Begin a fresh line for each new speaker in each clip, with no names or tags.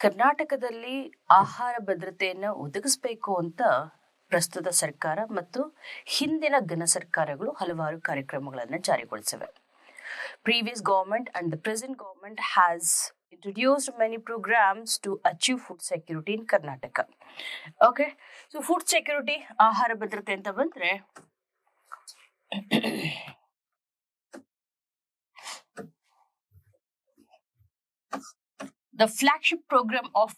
ಕರ್ನಾಟಕದಲ್ಲಿ ಆಹಾರ ಭದ್ರತೆಯನ್ನು ಒದಗಿಸಬೇಕು ಅಂತ ಪ್ರಸ್ತುತ ಸರ್ಕಾರ ಮತ್ತು ಹಿಂದಿನ ಘನ ಸರ್ಕಾರಗಳು ಹಲವಾರು ಕಾರ್ಯಕ್ರಮಗಳನ್ನು ಜಾರಿಗೊಳಿಸಿವೆ. Previous government and the present government has introduced many programs to achieve food security in Karnataka. Okay, so food security, ಆಹಾರ ಭದ್ರತೆ ಅಂತ ಬಂದ್ರೆ the flagship program of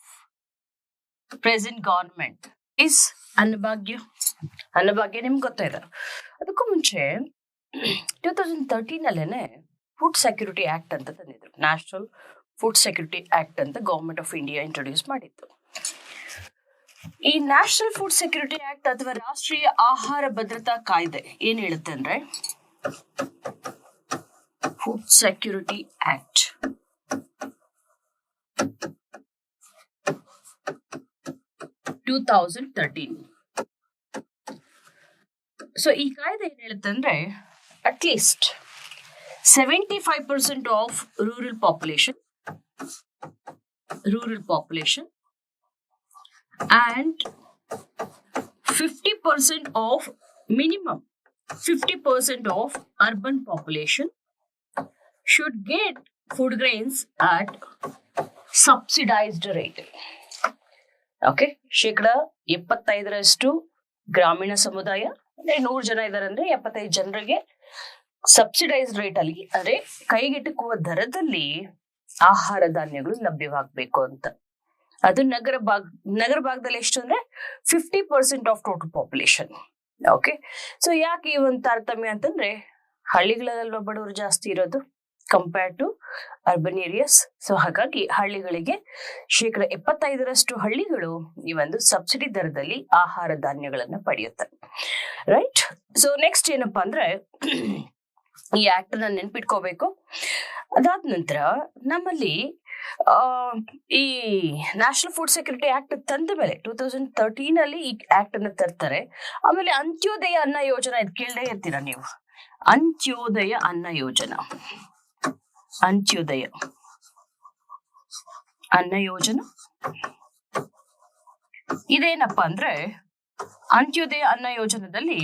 present government is Annabhagya. Annabhagya ನಿಮ್ಗೆ ಗೊತ್ತಾಯ್ತು. ಅದಕ್ಕೂ ಮುಂಚೆ 2013 ಅಲ್ಲೇನೆ ಫುಡ್ ಸೆಕ್ಯೂರಿಟಿ ಆಕ್ಟ್ ಅಂತ ತಂದಿದ್ರು. ನ್ಯಾಷನಲ್ ಫುಡ್ ಸೆಕ್ಯೂರಿಟಿ ಆಕ್ಟ್ ಅಂತ ಗವರ್ಮೆಂಟ್ ಆಫ್ ಇಂಡಿಯಾ ಇಂಟ್ರೊಡ್ಯೂಸ್ ಮಾಡಿತ್ತು. ಈ ನ್ಯಾಷನಲ್ ಫುಡ್ ಸೆಕ್ಯೂರಿಟಿ ಆಕ್ಟ್ ಅಥವಾ ರಾಷ್ಟ್ರೀಯ ಆಹಾರ ಭದ್ರತಾ ಕಾಯ್ದೆ ಏನ್ ಹೇಳುತ್ತೆ ಅಂದ್ರೆ, ಫುಡ್ ಸೆಕ್ಯೂರಿಟಿ ಆಕ್ಟ್ ಸೊ ಈ ಕಾಯ್ದೆ ಏನ್ ಹೇಳುತ್ತೆ ಅಂದ್ರೆ, at least 75% of rural population and 50% of minimum 50% of urban population should get food grains at subsidized rate. Okay, 75% ಗ್ರಾಮೀಣ ಸಮುದಾಯ ಅಂದ್ರೆ 100 ಜನ ಇದಾರೆ ಅಂದ್ರೆ 75 ಜನರಿಗೆ ಸಬ್ಸಿಡೈಸ್ಡ್ ರೇಟ್ ಅಲ್ಲಿ ಅಂದ್ರೆ ಕೈಗೆಟುಕುವ ದರದಲ್ಲಿ ಆಹಾರ ಧಾನ್ಯಗಳು ಲಭ್ಯವಾಗಬೇಕು ಅಂತ. ಅದು ನಗರ ಭಾಗದಲ್ಲಿ ಎಷ್ಟು ಅಂದ್ರೆ 50% of total population. Okay, so ಯಾಕೆ ಈ ಒಂದು ತಾರತಮ್ಯ ಅಂತಂದ್ರೆ, ಹಳ್ಳಿಗಳಲ್ವಾ ಬಡವರು ಜಾಸ್ತಿ ಇರೋದು compare to urban areas. So ಹಾಗಾಗಿ ಹಳ್ಳಿಗಳಿಗೆ 75% ಹಳ್ಳಿಗಳು ಈ ಒಂದು ಸಬ್ಸಿಡಿ ದರದಲ್ಲಿ ಆಹಾರ ಧಾನ್ಯಗಳನ್ನ ಪಡೆಯುತ್ತೆ. ರೈಟ್. ಸೊ ನೆಕ್ಸ್ಟ್ ಏನಪ್ಪಾ ಅಂದ್ರೆ, ಈ ಆಕ್ಟ್ ಅನ್ನ ನೆನ್ಪಿಟ್ಕೋಬೇಕು. ಅದಾದ ನಂತರ ನಮ್ಮಲ್ಲಿ ಈ ನ್ಯಾಷನಲ್ ಫುಡ್ ಸೆಕ್ಯೂರಿಟಿ ಆಕ್ಟ್ ತಂದ ಮೇಲೆ 2013 ಅಲ್ಲಿ ಈ ಆಕ್ಟ್ ಅನ್ನ ತರ್ತಾರೆ. ಆಮೇಲೆ ಅಂತ್ಯೋದಯ ಅನ್ನ ಯೋಜನಾ, ಇದು ಕೇಳೇ ಇರ್ತೀರಾ ನೀವು, ಅಂತ್ಯೋದಯ ಅನ್ನ ಯೋಜನಾ. ಇದೇನಪ್ಪಾ ಅಂದ್ರೆ, ಅಂತ್ಯೋದಯ ಅನ್ನ ಯೋಜನೆಯಲ್ಲಿ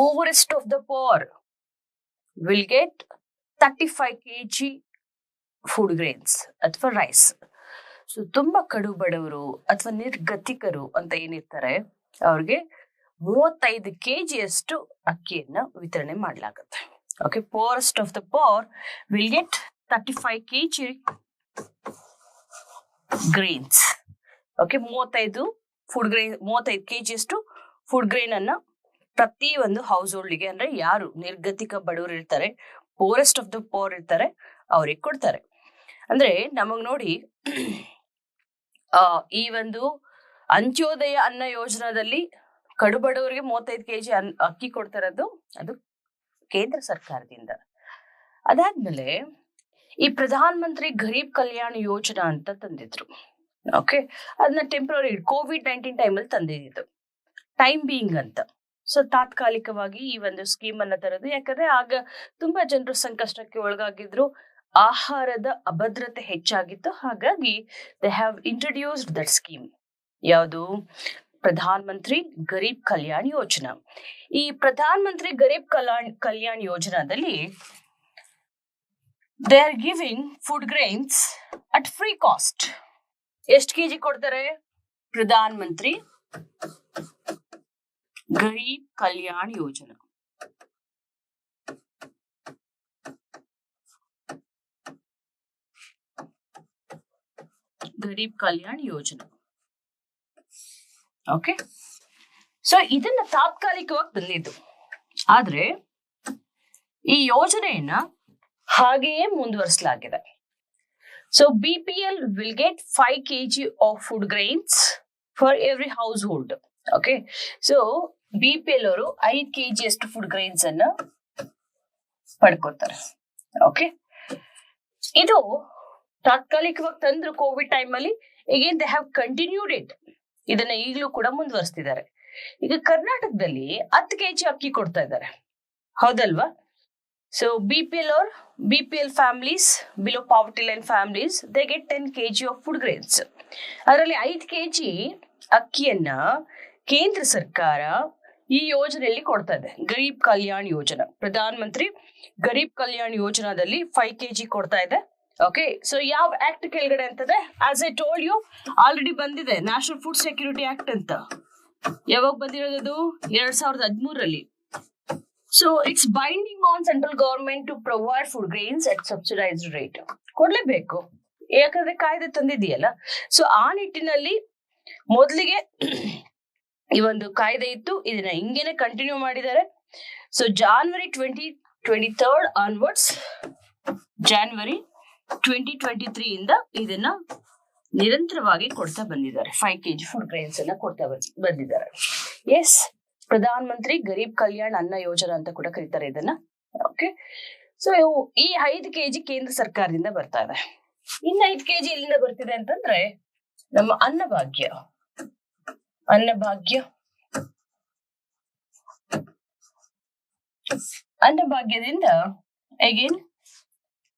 poorest of the poor will get 35 kg food grains ಅಥವಾ ರೈಸ್. ಸೊ ತುಂಬಾ ಕಡು ಬಡವರು ಅಥವಾ ನಿರ್ಗತಿಕರು ಅಂತ ಏನಿರ್ತಾರೆ ಅವ್ರಿಗೆ 35 kg ಅಷ್ಟು ಅಕ್ಕಿಯನ್ನ ವಿತರಣೆ ಮಾಡಲಾಗುತ್ತೆ. Okay, poorest of the poor will get 35 kg grains. Okay, 35 kg ಅಷ್ಟು ಫುಡ್ ಗ್ರೇನ್ ಅನ್ನ ಪ್ರತಿ ಒಂದು ಹೌಸ್ ಹೋಲ್ಡ್ಗೆ, ಅಂದ್ರೆ ಯಾರು ನಿರ್ಗತಿಕ ಬಡವರು ಇರ್ತಾರೆ, ಪೋರೆಸ್ಟ್ ಆಫ್ ದ ಪೋರ್ ಇರ್ತಾರೆ, ಅವ್ರಿಗೆ ಕೊಡ್ತಾರೆ. ಅಂದ್ರೆ ನಮಗ್ ನೋಡಿ, ಈ ಒಂದು ಅಂತ್ಯೋದಯ ಅನ್ನ ಯೋಜನಾದಲ್ಲಿ ಕಡು ಬಡವರಿಗೆ 35 kg ಅಕ್ಕಿ ಕೊಡ್ತಾರದು, ಅದು ಕೇಂದ್ರ ಸರ್ಕಾರದಿಂದ. ಅದಾದ್ಮೇಲೆ ಈ ಪ್ರಧಾನ ಮಂತ್ರಿ ಗರೀಬ್ ಕಲ್ಯಾಣ ಯೋಜನಾ ಅಂತ ತಂದಿದ್ರು. ಓಕೆ, ಅದನ್ನ ಟೆಂಪ್ರರಿ COVID-19 ಟೈಮಲ್ಲಿ ತಂದಿದ್ದು, ಟೈಮ್ ಬೀಯಿಂಗ್ ಅಂತ. ಸೊ ತಾತ್ಕಾಲಿಕವಾಗಿ ಈ ಒಂದು ಸ್ಕೀಮ್ ಅನ್ನ ತರೋದು, ಯಾಕಂದ್ರೆ ಆಗ ತುಂಬಾ ಜನರು ಸಂಕಷ್ಟಕ್ಕೆ ಒಳಗಾಗಿದ್ರು, ಆಹಾರದ ಅಭದ್ರತೆ ಹೆಚ್ಚಾಗಿತ್ತು. ಹಾಗಾಗಿ they have introduced that scheme. ಯಾವುದು? ಪ್ರಧಾನ ಮಂತ್ರಿ ಗರೀಬ್ ಕಲ್ಯಾಣ್ ಯೋಜನಾ. ಈ ಪ್ರಧಾನ ಮಂತ್ರಿ ಗರೀಬ್ ಕಲ್ಯಾಣ್ ಯೋಜನಾದಲ್ಲಿ they are giving food grains at free cost. ಎಷ್ಟು ಕೆಜಿ ಕೊಡ್ತಾರೆ? ಪ್ರಧಾನ ಮಂತ್ರಿ ಗರೀಬ್ ಕಲ್ಯಾಣ್ ಯೋಜನಾ. ಗರೀಬ್ ಕಲ್ಯಾಣ್ ಯೋಜನಾ. ಓಕೆ, ಸೊ ಇದನ್ನ ತಾತ್ಕಾಲಿಕವಾಗಿ ತಂದಿದ್ದು, ಆದ್ರೆ ಈ ಯೋಜನೆಯನ್ನ ಹಾಗೆಯೇ ಮುಂದುವರಿಸಲಾಗಿದೆ. So BPL will get 5 kg of food grains for every house hold. Okay, so BPL ಅವರು 5 kg ಅಷ್ಟು ಫುಡ್ ಗ್ರೈನ್ಸ್ ಅನ್ನ ಪಡ್ಕೋತಾರೆ. ಓಕೆ, ಇದು ತಾತ್ಕಾಲಿಕವಾಗಿ ತಂದ್ರು ಕೋವಿಡ್ ಟೈಮ್ ಅಲ್ಲಿ. ಈಗೇನ್ ದೇ ಹ್ಯಾವ್ ಕಂಟಿನ್ಯೂಡ್ ಇಟ್, ಇದನ್ನ ಈಗಲೂ ಕೂಡ ಮುಂದುವರಿಸ್ತಿದ್ದಾರೆ. ಈಗ ಕರ್ನಾಟಕದಲ್ಲಿ 10 kg ಅಕ್ಕಿ ಕೊಡ್ತಾ ಇದ್ದಾರೆ, ಹೌದಲ್ವಾ? So BPL families, below poverty line families, they get 10 kg of food grains. ಅದರಲ್ಲಿ 5 kg ಅಕ್ಕಿಯನ್ನ ಕೇಂದ್ರ ಸರ್ಕಾರ ಈ ಯೋಜನೆಯಲ್ಲಿ ಕೊಡ್ತಾ ಇದೆ. ಗರೀಬ್ ಕಲ್ಯಾಣ್ ಯೋಜನಾ, ಪ್ರಧಾನ ಮಂತ್ರಿ ಗರೀಬ್ ಕಲ್ಯಾಣ್ ಯೋಜನಾದಲ್ಲಿ 5 kg ಕೊಡ್ತಾ ಇದೆ. ಓಕೆ, ಸೊ ಯಾವ ಆಕ್ಟ್ ಕೆಳಗಡೆ ಅಂತದೆ? As I told you, already ಬಂದಿದೆ ನ್ಯಾಷನಲ್ ಫುಡ್ ಸೆಕ್ಯೂರಿಟಿ ಆಕ್ಟ್ ಅಂತ. ಯಾವಾಗ ಬಂದಿರೋದು? 2013ರಲ್ಲಿ. So it's binding on central government to provide food grains at subsidised rate. ಕೊಡ್ಲೇಬೇಕು, ಯಾಕಂದ್ರೆ ಕಾಯ್ದೆ ತಂದಿದೆಯಲ್ಲ. ಸೊ ಆ ನಿಟ್ಟಿನಲ್ಲಿ ಮೊದಲಿಗೆ ಈ ಒಂದು ಕಾಯ್ದೆ ಇತ್ತು, ಇದನ್ನ ಹಿಂಗೇನೆ ಕಂಟಿನ್ಯೂ ಮಾಡಿದ್ದಾರೆ. ಸೊ ಜಾನ್ವರಿ 2023 ಆನ್ವರ್ಡ್ಸ್, ಜಾನ್ವರಿ 2023 ಇಂದ ಇದನ್ನ ನಿರಂತರವಾಗಿ ಕೊಡ್ತಾ ಬಂದಿದ್ದಾರೆ. 5 kg ಫುಡ್ ಗ್ರೈನ್ಸ್ ಅನ್ನ ಕೊಡ್ತಾ ಬಂದಿದ್ದಾರೆ. ಎಸ್, ಪ್ರಧಾನ ಮಂತ್ರಿ ಗರೀಬ್ ಕಲ್ಯಾಣ್ ಅನ್ನ ಯೋಜನಾ ಅಂತ ಕೂಡ ಕರೀತಾರೆ ಇದನ್ನ. ಓಕೆ, ಸೊ ಈ 5 kg ಕೇಂದ್ರ ಸರ್ಕಾರದಿಂದ ಬರ್ತಾ ಇದೆ. ಇನ್ನು 5 kg ಎಲ್ಲಿಂದ ಬರ್ತಿದೆ ಅಂತಂದ್ರೆ ನಮ್ಮ ಅನ್ನಭಾಗ್ಯ ಅನ್ನಭಾಗ್ಯದಿಂದ again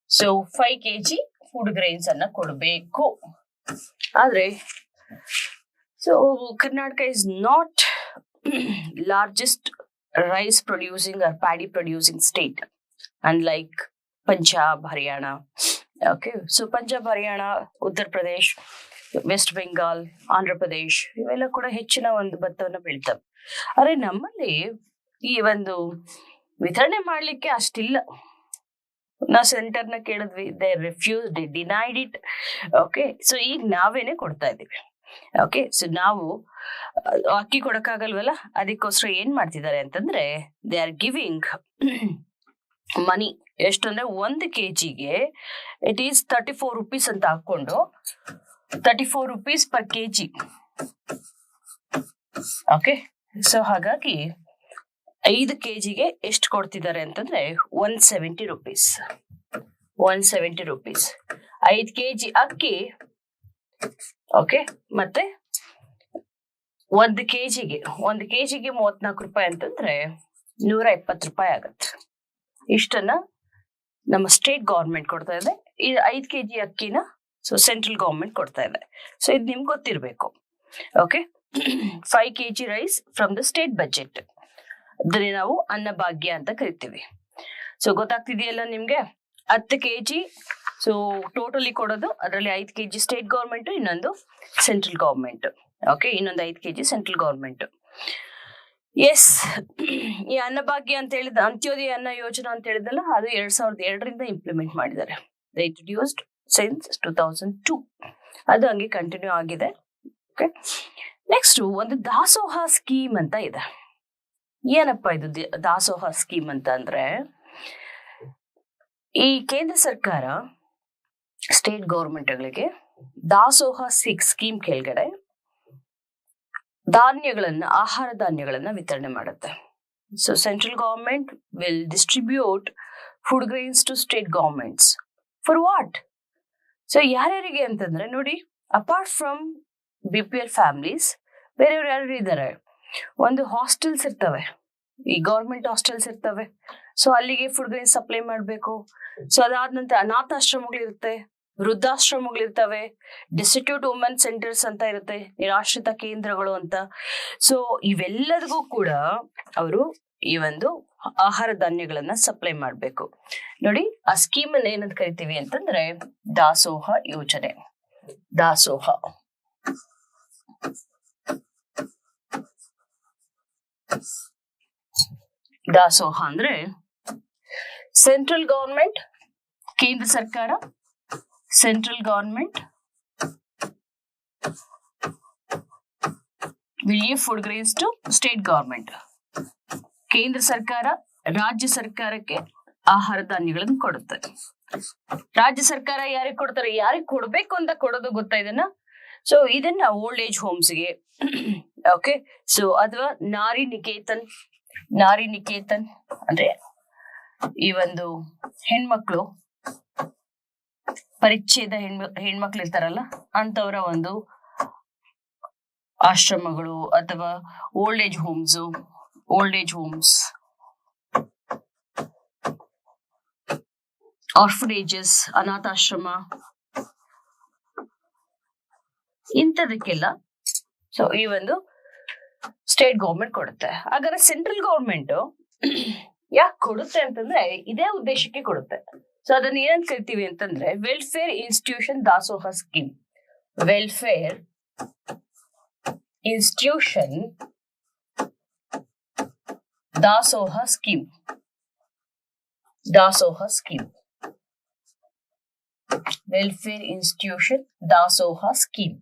so 5 kg food grains ಅನ್ನ ಕೊಡಬೇಕು. ಆದ್ರೆ so Karnataka is not largest rice producing or paddy producing state, unlike Punjab, Haryana. Okay, so Punjab, Haryana, Uttar Pradesh, west Bengal, Andhra Pradesh ಇವೆಲ್ಲ ಕೂಡ ಹೆಚ್ಚಿನ ಒಂದು ಭತ್ತವನ್ನು ಬೆಳಿತವೆ. ಆದ್ರೆ ನಮ್ಮಲ್ಲಿ ಈ ಒಂದು ವಿತರಣೆ ಮಾಡ್ಲಿಕ್ಕೆ ಅಷ್ಟಿಲ್ಲ. ನಾವು ಸೆಂಟರ್ನ ಕೇಳಿದ್ವಿ, they refuse, they denied it. Okay, so ಈಗ ನಾವೇನೆ ಕೊಡ್ತಾ ಇದ್ದೀವಿ. ಓಕೆ, ಸೊ ನಾವು ಅಕ್ಕಿ ಕೊಡಕ್ಕಾಗಲ್ವಲ್ಲ, ಅದಕ್ಕೋಸ್ಕರ ಏನ್ ಮಾಡ್ತಿದ್ದಾರೆ ಅಂತಂದ್ರೆ ದೇ ಆರ್ ಗಿವಿಂಗ್ ಮನಿ. ಎಷ್ಟು ಅಂದ್ರೆ 1 kgಗೆ ಇಟ್ ಈಸ್ 34 rupees ಅಂತ ಹಾಕೊಂಡು 34 rupees per kg. Okay, so ಹಾಗಾಗಿ 5 kgಗೆ ಎಷ್ಟು ಕೊಡ್ತಿದ್ದಾರೆ ಅಂತಂದ್ರೆ 170 rupees. 170 rupees 5 kg ಅಕ್ಕಿ. ಓಕೆ, ಮತ್ತೆ 1 kgಗೆ 34 ರೂಪಾಯಿ ಅಂತಂದ್ರೆ 120 ರೂಪಾಯಿ ಆಗತ್ತೆ. ಇಷ್ಟನ್ನ ನಮ್ಮ ಸ್ಟೇಟ್ ಗವರ್ಮೆಂಟ್ ಕೊಡ್ತಾ ಇದೆ. ಇದು 5 kg ಅಕ್ಕಿನ ಸೊ ಸೆಂಟ್ರಲ್ ಗವರ್ಮೆಂಟ್ ಕೊಡ್ತಾ ಇದೆ. ಸೊ ಇದು ನಿಮ್ಗೆ ಗೊತ್ತಿರ್ಬೇಕು. Okay, 5 kg rice from the state budget, ಅದನ್ನೇ ನಾವು ಅನ್ನಭಾಗ್ಯ ಅಂತ ಕರಿತೀವಿ. ಸೊ ಗೊತ್ತಾಗ್ತಿದೆಯಲ್ಲ ನಿಮ್ಗೆ? 10 kg ಸೊ ಟೋಟಲಿ ಕೊಡೋದು, ಅದರಲ್ಲಿ 5 kg ಸ್ಟೇಟ್ ಗವರ್ಮೆಂಟ್, ಇನ್ನೊಂದು ಸೆಂಟ್ರಲ್ ಗವರ್ಮೆಂಟ್. ಓಕೆ, ಇನ್ನೊಂದು 5 kg ಸೆಂಟ್ರಲ್ ಗವರ್ಮೆಂಟ್. ಎಸ್, ಈ ಅನ್ನಭಾಗ್ಯ ಅಂತ ಹೇಳಿದ, ಅಂತ್ಯೋದಯ ಅನ್ನ ಯೋಜನಾ ಅಂತ ಹೇಳಿದಲ್ಲ, ಅದು 2002ರಿಂದ ಇಂಪ್ಲಿಮೆಂಟ್ ಮಾಡಿದ್ದಾರೆ. Introduced since 2002. ಅದು ಹಂಗೆ ಕಂಟಿನ್ಯೂ ಆಗಿದೆ. ಓಕೆ, ನೆಕ್ಸ್ಟ್ ಒಂದು ದಾಸೋಹ ಸ್ಕೀಮ್ ಅಂತ ಇದೆ. ಏನಪ್ಪಾ ಇದು ದಾಸೋಹ ಸ್ಕೀಮ್ ಅಂತ ಅಂದ್ರೆ, ಈ ಕೇಂದ್ರ ಸರ್ಕಾರ ಸ್ಟೇಟ್ ಗವರ್ಮೆಂಟ್ಗಳಿಗೆ ದಾಸೋಹ ಸ್ಕೀಮ್ ಕೆಳಗಡೆ ಆಹಾರ ಧಾನ್ಯಗಳನ್ನ ವಿತರಣೆ ಮಾಡುತ್ತೆ. So central government will distribute food grains to state governments for what? So ಯಾರ್ಯಾರಿಗೆ ಅಂತಂದ್ರೆ ನೋಡಿ, ಅಪಾರ್ಟ್ ಫ್ರಮ್ BPL ಫ್ಯಾಮಿಲೀಸ್, ಬೇರೆಯವ್ರು ಯಾರು ಇದ್ದಾರೆ, ಒಂದು ಹಾಸ್ಟೆಲ್ಸ್ ಇರ್ತವೆ, ಈ ಗವರ್ಮೆಂಟ್ ಹಾಸ್ಟೆಲ್ಸ್ ಇರ್ತವೆ. ಸೊ ಅಲ್ಲಿಗೆ ಫುಡ್ ಗ್ರೈನ್ಸ್ ಸಪ್ಲೈ ಮಾಡಬೇಕು. ಸೊ ಅದಾದ ನಂತರ ಅನಾಥಾಶ್ರಮಗಳಿರುತ್ತೆ, ವೃದ್ಧಾಶ್ರಮಗಳಿರ್ತವೆ, ಡಿಸ್ಟಿಟ್ಯೂಟ್ ವುಮೆನ್ ಸೆಂಟರ್ಸ್ ಅಂತ ಇರುತ್ತೆ, ನಿರಾಶ್ರಿತ ಕೇಂದ್ರಗಳು ಅಂತ. ಸೊ ಇವೆಲ್ಲರಿಗೂ ಕೂಡ ಅವರು ಈ ಒಂದು ಆಹಾರ ಧಾನ್ಯಗಳನ್ನ ಸಪ್ಲೈ ಮಾಡಬೇಕು. ನೋಡಿ, ಆ ಸ್ಕೀಮ್ ಅನ್ನ ಏನಂತ ಕರಿತೀವಿ ಅಂತಂದ್ರೆ ದಾಸೋಹ ಯೋಜನೆ. ದಾಸೋಹ ದಾಸೋಹ ಅಂದ್ರೆ ಸೆಂಟ್ರಲ್ ಗವರ್ಮೆಂಟ್, ಕೇಂದ್ರ ಸರ್ಕಾರ, central government will give food grains to state government. ಕೇಂದ್ರ ಸರ್ಕಾರ ರಾಜ್ಯ ಸರ್ಕಾರಕ್ಕೆ ಆಹಾರ ಧಾನ್ಯಗಳನ್ನು ಕೊಡುತ್ತೆ. ರಾಜ್ಯ ಸರ್ಕಾರ ಯಾರಿಗೆ ಕೊಡ್ತಾರೆ, ಯಾರಿಗೆ ಕೊಡ್ಬೇಕು ಅಂತ ಕೊಡೋದು ಗೊತ್ತಾ ಇದನ್ನ? ಸೊ ಇದನ್ನ ಓಲ್ಡ್ ಏಜ್ ಹೋಮ್ಸ್ಗೆ, ಓಕೆ, ಸೊ ಅಥವಾ ನಾರಿ ನಿಕೇತನ್ ಅಂದ್ರೆ ಈ ಒಂದು ಹೆಣ್ಮಕ್ಳು, ಪರಿಚ್ಛೇದ ಹೆಣ್ಮಕ್ಳು ಇರ್ತಾರಲ್ಲ ಅಂತವರ ಒಂದು ಆಶ್ರಮಗಳು ಅಥವಾ ಓಲ್ಡ್ ಏಜ್ ಹೋಮ್ಸ್ ಆರ್ಫನೇಜಸ್, ಅನಾಥಾಶ್ರಮ, ಇಂಥದಕ್ಕೆಲ್ಲ ಸೊ ಈ ಒಂದು ಸ್ಟೇಟ್ ಗೌರ್ಮೆಂಟ್ ಕೊಡುತ್ತೆ. ಹಾಗಾದ್ರೆ ಸೆಂಟ್ರಲ್ ಗೌರ್ಮೆಂಟ್ ಯಾಕೆ ಕೊಡುತ್ತೆ ಅಂತಂದ್ರೆ ಇದೇ ಉದ್ದೇಶಕ್ಕೆ ಕೊಡುತ್ತೆ. ಸೊ ಅದನ್ನ ಏನಂತ ಕರಿತೀವಿ ಅಂತಂದ್ರೆ welfare institution Dasoha scheme. Welfare institution Dasoha scheme. ದಾಸೋಹ scheme. Welfare institution Dasoha scheme.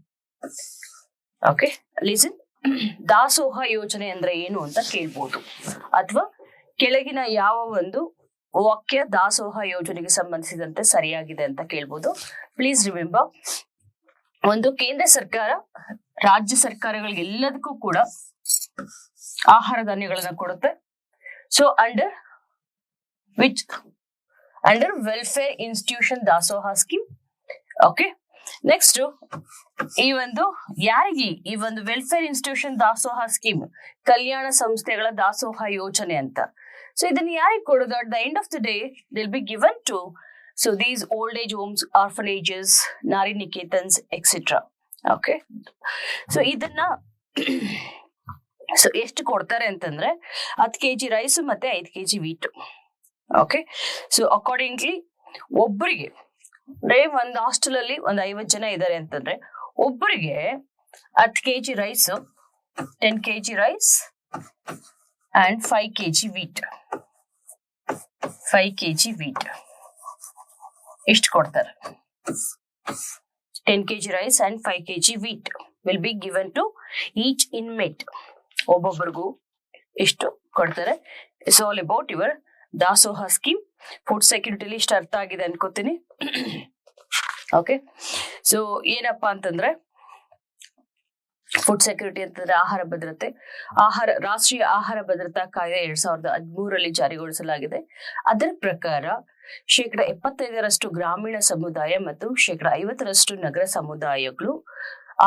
Okay, listen. ದಾಸೋಹ ಯೋಜನೆ ಅಂದ್ರೆ ಏನು ಅಂತ ಕೇಳ್ಬೋದು, ಅಥವಾ ಕೆಳಗಿನ ಯಾವ ಒಂದು ವಾಕ್ಯ ದಾಸೋಹ ಯೋಜನೆಗೆ ಸಂಬಂಧಿಸಿದಂತೆ ಸರಿಯಾಗಿದೆ ಅಂತ ಕೇಳ್ಬೋದು. ಪ್ಲೀಸ್ ರಿಮೆಂಬರ್, ಒಂದು ಕೇಂದ್ರ ಸರ್ಕಾರ ರಾಜ್ಯ ಸರ್ಕಾರಗಳಿಗೆ ಎಲ್ಲದಕ್ಕೂ ಕೂಡ ಆಹಾರ ಧಾನ್ಯಗಳನ್ನ ಕೊಡುತ್ತೆ. So under which? Under welfare institution Dasoha scheme. Okay, next ಈ ಒಂದು ಯಾರಿಗೆ ಈ ಒಂದು ವೆಲ್ಫೇರ್ ಇನ್ಸ್ಟಿಟ್ಯೂಷನ್ ದಾಸೋಹ ಸ್ಕೀಮ್, ಕಲ್ಯಾಣ ಸಂಸ್ಥೆಗಳ ದಾಸೋಹ ಯೋಜನೆ ಅಂತ. ಸೊ ಇದನ್ನ ಯಾರಿಗೆ ಕೊಡೋದು? At the end of the day will be given to so these old age homes, orphanages, Nari Niketans et cetera. Okay, so ಇದನ್ನ ಸೊ ಎಷ್ಟು ಕೊಡ್ತಾರೆ ಅಂತಂದ್ರೆ 10 kg ರೈಸ್ ಮತ್ತೆ 5 kg wheat. Okay, so accordingly ಒಬ್ಬರಿಗೆ ಅಂದ್ರೆ ಒಂದು ಹಾಸ್ಟೆಲ್ ಅಲ್ಲಿ ಒಂದು 50 ಜನ ಇದ್ದಾರೆ ಅಂತಂದ್ರೆ ಒಬ್ಬರಿಗೆ 10 kg rice, 10 kg rice and 5 kg wheat. 5 kg wheat ಎಷ್ಟು ಕೊಡ್ತಾರೆ? 10 kg rice and 5 kg wheat will be given to each inmate. ಒಬ್ಬೊಬ್ಬರಿಗೂ ಎಷ್ಟು ಕೊಡ್ತಾರೆ? ಇಟ್ಸ್ ಆಲ್ ಅಬೌಟ್ ಯುವರ್ ದಾಸೋಹ ಸ್ಕೀಮ್. ಫುಡ್ ಸೆಕ್ಯೂರಿಟಿಲಿ ಇಷ್ಟು ಅರ್ಥ ಆಗಿದೆ ಅನ್ಕೋತೀನಿ. ಓಕೆ, ಸೊ ಏನಪ್ಪಾ ಅಂತಂದ್ರೆ ಫುಡ್ ಸೆಕ್ಯೂರಿಟಿ ಅಂತಂದ್ರೆ ಆಹಾರ ಭದ್ರತೆ. ರಾಷ್ಟ್ರೀಯ ಆಹಾರ ಭದ್ರತಾ ಕಾಯ್ದೆ 2013 ಜಾರಿಗೊಳಿಸಲಾಗಿದೆ. ಅದರ ಪ್ರಕಾರ 75% ಗ್ರಾಮೀಣ ಸಮುದಾಯ ಮತ್ತು 50% ನಗರ ಸಮುದಾಯಗಳು